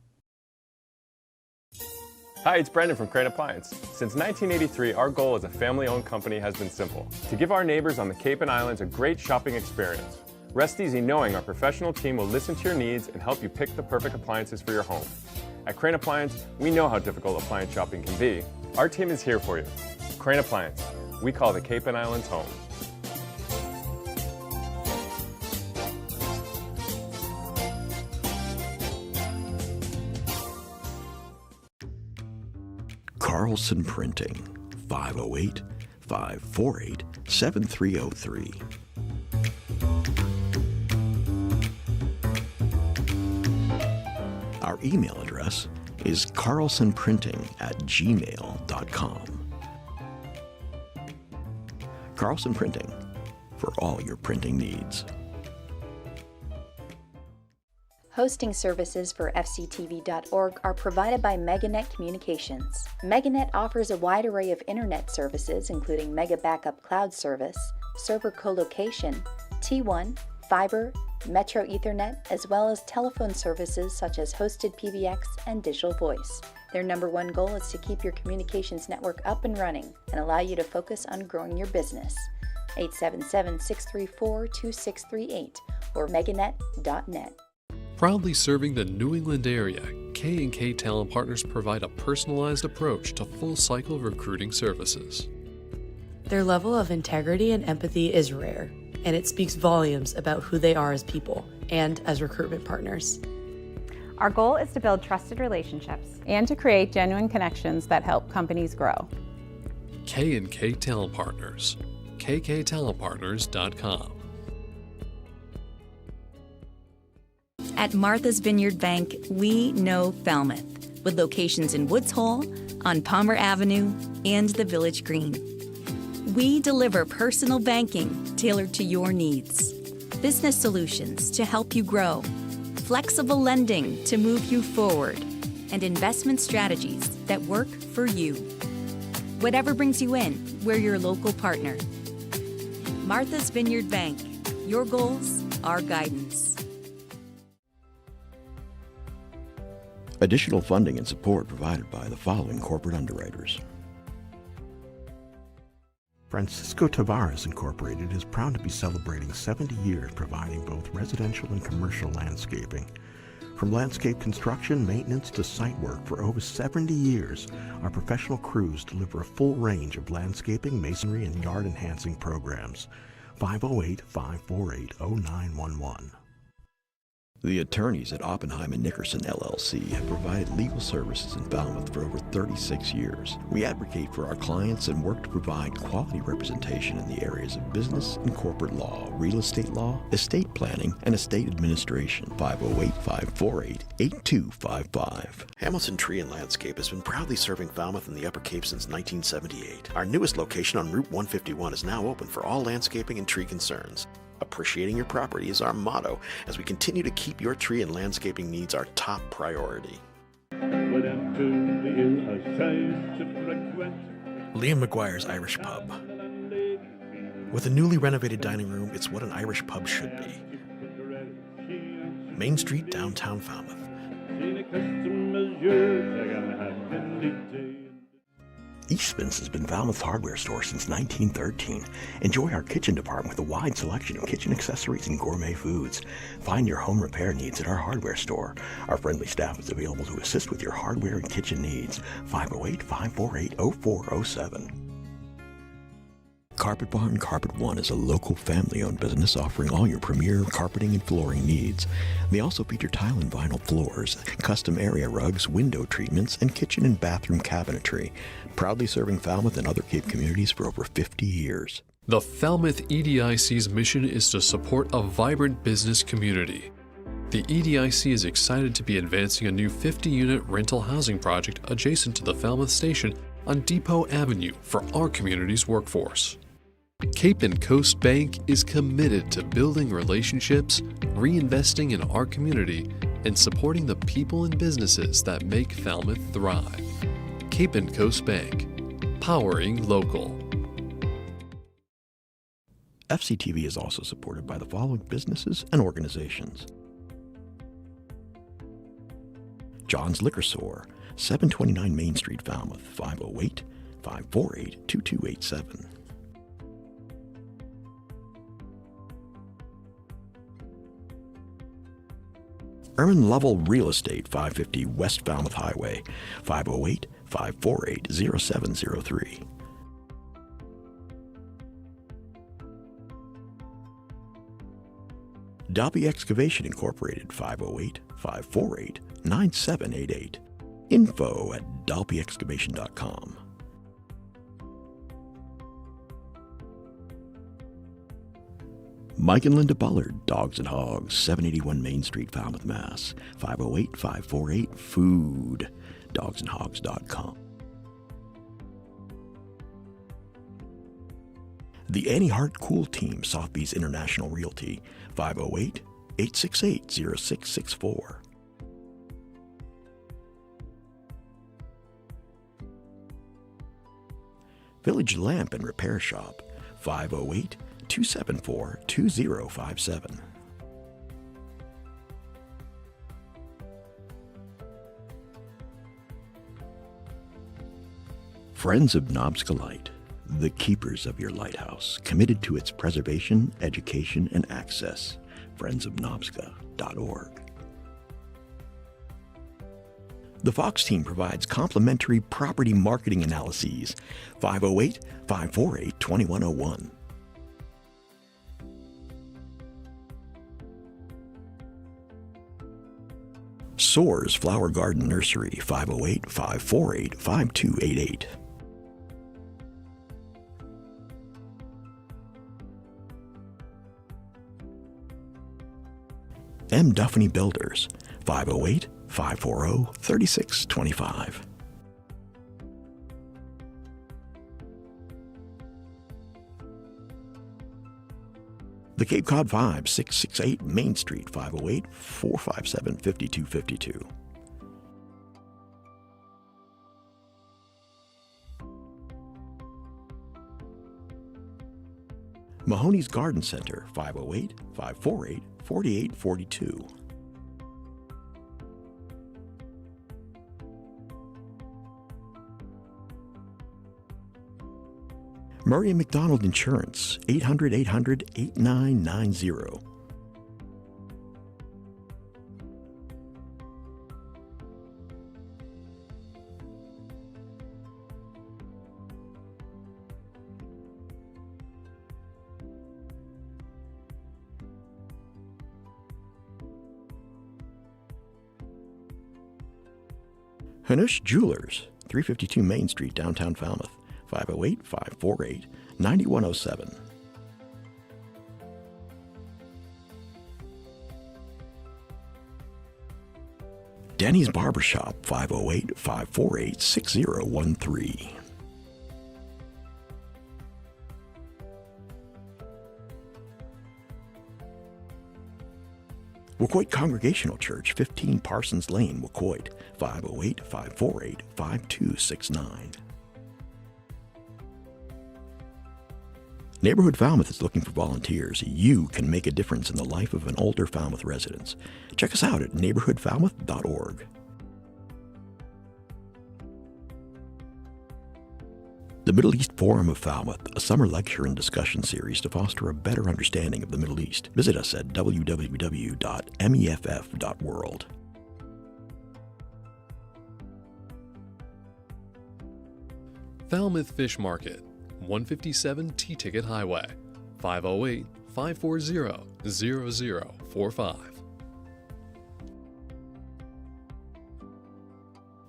Hi, it's Brendan from Crane Appliance. Since 1983, our goal as a family-owned company has been simple: to give our neighbors on the Cape and Islands a great shopping experience. Rest easy knowing our professional team will listen to your needs and help you pick the perfect appliances for your home. At Crane Appliance, we know how difficult appliance shopping can be. Our team is here for you. Crane Appliance, we call the Cape and Islands home. Carlson Printing, 508-548-7303. Our email address is carlsonprinting@gmail.com. Carlson Printing, for all your printing needs. Hosting services for FCTV.org are provided by Meganet Communications. Meganet offers a wide array of internet services, including Mega Backup Cloud Service, server colocation, T1, fiber, Metro Ethernet, as well as telephone services such as hosted PBX and digital voice. Their #1 goal is to keep your communications network up and running and allow you to focus on growing your business. 877-634-2638 or meganet.net. Proudly serving the New England area, K&K Talent Partners provide a personalized approach to full-cycle recruiting services. Their level of integrity and empathy is rare, and it speaks volumes about who they are as people and as recruitment partners. Our goal is to build trusted relationships and to create genuine connections that help companies grow. K&K Talent Partners, kktalentpartners.com. At Martha's Vineyard Bank, we know Falmouth, with locations in Woods Hole, on Palmer Avenue, and the Village Green. We deliver personal banking tailored to your needs, business solutions to help you grow, flexible lending to move you forward, and investment strategies that work for you. Whatever brings you in, we're your local partner. Martha's Vineyard Bank, your goals, our guidance. Additional funding and support provided by the following corporate underwriters. Francisco Tavares Incorporated is proud to be celebrating 70 years providing both residential and commercial landscaping. From landscape construction, maintenance to site work for over 70 years, our professional crews deliver a full range of landscaping, masonry, and yard enhancing programs. 508-548-0911. The attorneys at Oppenheim & Nickerson LLC have provided legal services in Falmouth for over 36 years. We advocate for our clients and work to provide quality representation in the areas of business and corporate law, real estate law, estate planning, and estate administration. 508-548-8255. Hamilton Tree and Landscape has been proudly serving Falmouth and the Upper Cape since 1978. Our newest location on Route 151 is now open for all landscaping and tree concerns. Appreciating your property is our motto as we continue to keep your tree and landscaping needs our top priority. Liam McGuire's Irish Pub. With a newly renovated dining room, it's what an Irish pub should be. Main Street, downtown Falmouth. Eastman's has been Falmouth's hardware store since 1913. Enjoy our kitchen department with a wide selection of kitchen accessories and gourmet foods. Find your home repair needs at our hardware store. Our friendly staff is available to assist with your hardware and kitchen needs. 508-548-0407. Carpet Barn Carpet One is a local family-owned business offering all your premier carpeting and flooring needs. They also feature tile and vinyl floors, custom area rugs, window treatments, and kitchen and bathroom cabinetry. Proudly serving Falmouth and other Cape communities for over 50 years. The Falmouth EDIC's mission is to support a vibrant business community. The EDIC is excited to be advancing a new 50-unit rental housing project adjacent to the Falmouth station on Depot Avenue for our community's workforce. Cape and Coast Bank is committed to building relationships, reinvesting in our community, and supporting the people and businesses that make Falmouth thrive. Cape and Coast Bank, powering local. FCTV is also supported by the following businesses and organizations. John's Liquor Store, 729 Main Street, Falmouth, 508-548-2287. Erman Lovell Real Estate, 550 West Falmouth Highway, 508-548-0703. Dalby Excavation Incorporated, 508-548-9788. info@dalbyexcavation.com. Mike and Linda Bullard, Dogs and Hogs, 781 Main Street, Falmouth, Mass. 508-548-FOOD, dogsandhogs.com. The Annie Hart Cool Team, Sotheby's International Realty, 508-868-0664. Village Lamp and Repair Shop, 508-274-2057. Friends of Knobska Light, the keepers of your lighthouse, committed to its preservation, education, and access. friendsofknobska.org. The Fox team provides complimentary property marketing analyses. 508-548-2101. Soares Flower Garden Nursery, 508-548-5288. M. Duffney Builders, 508-540-3625. The Cape Cod 5, 668 Main Street, 508-457-5252. Mahoney's Garden Center, 508-548-4842. Murray & McDonald Insurance, 800-800-8990. Hanush Jewelers, 352 Main Street, downtown Falmouth, 508-548-9107. Denny's Barbershop, 508-548-6013. Wacoit Congregational Church, 15 Parsons Lane, Wacoit, 508-548-5269. Neighborhood Falmouth is looking for volunteers. You can make a difference in the life of an older Falmouth resident. Check us out at neighborhoodfalmouth.org. The Middle East Forum of Falmouth, a summer lecture and discussion series to foster a better understanding of the Middle East. Visit us at www.meff.world. Falmouth Fish Market, 157 T-Ticket Highway, 508-540-0045.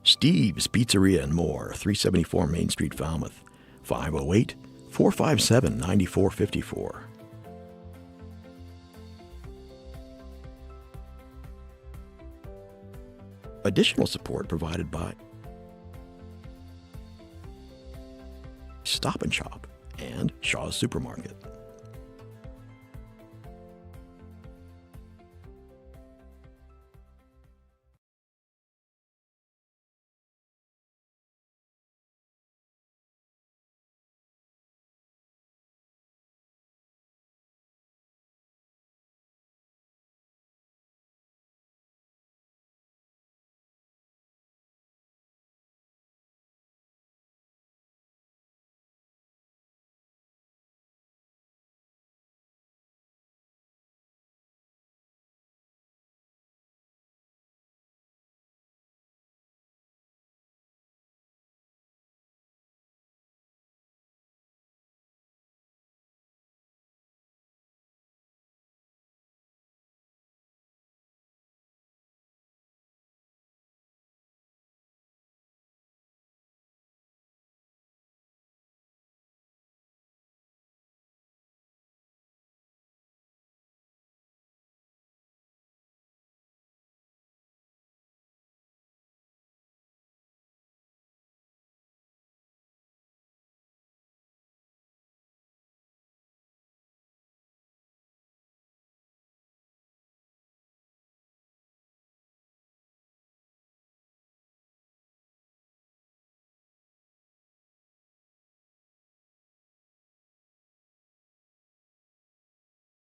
Steve's Pizzeria and More, 374 Main Street, Falmouth, 508-457-9454. Additional support provided by Stop and Shop and Shaw's Supermarket.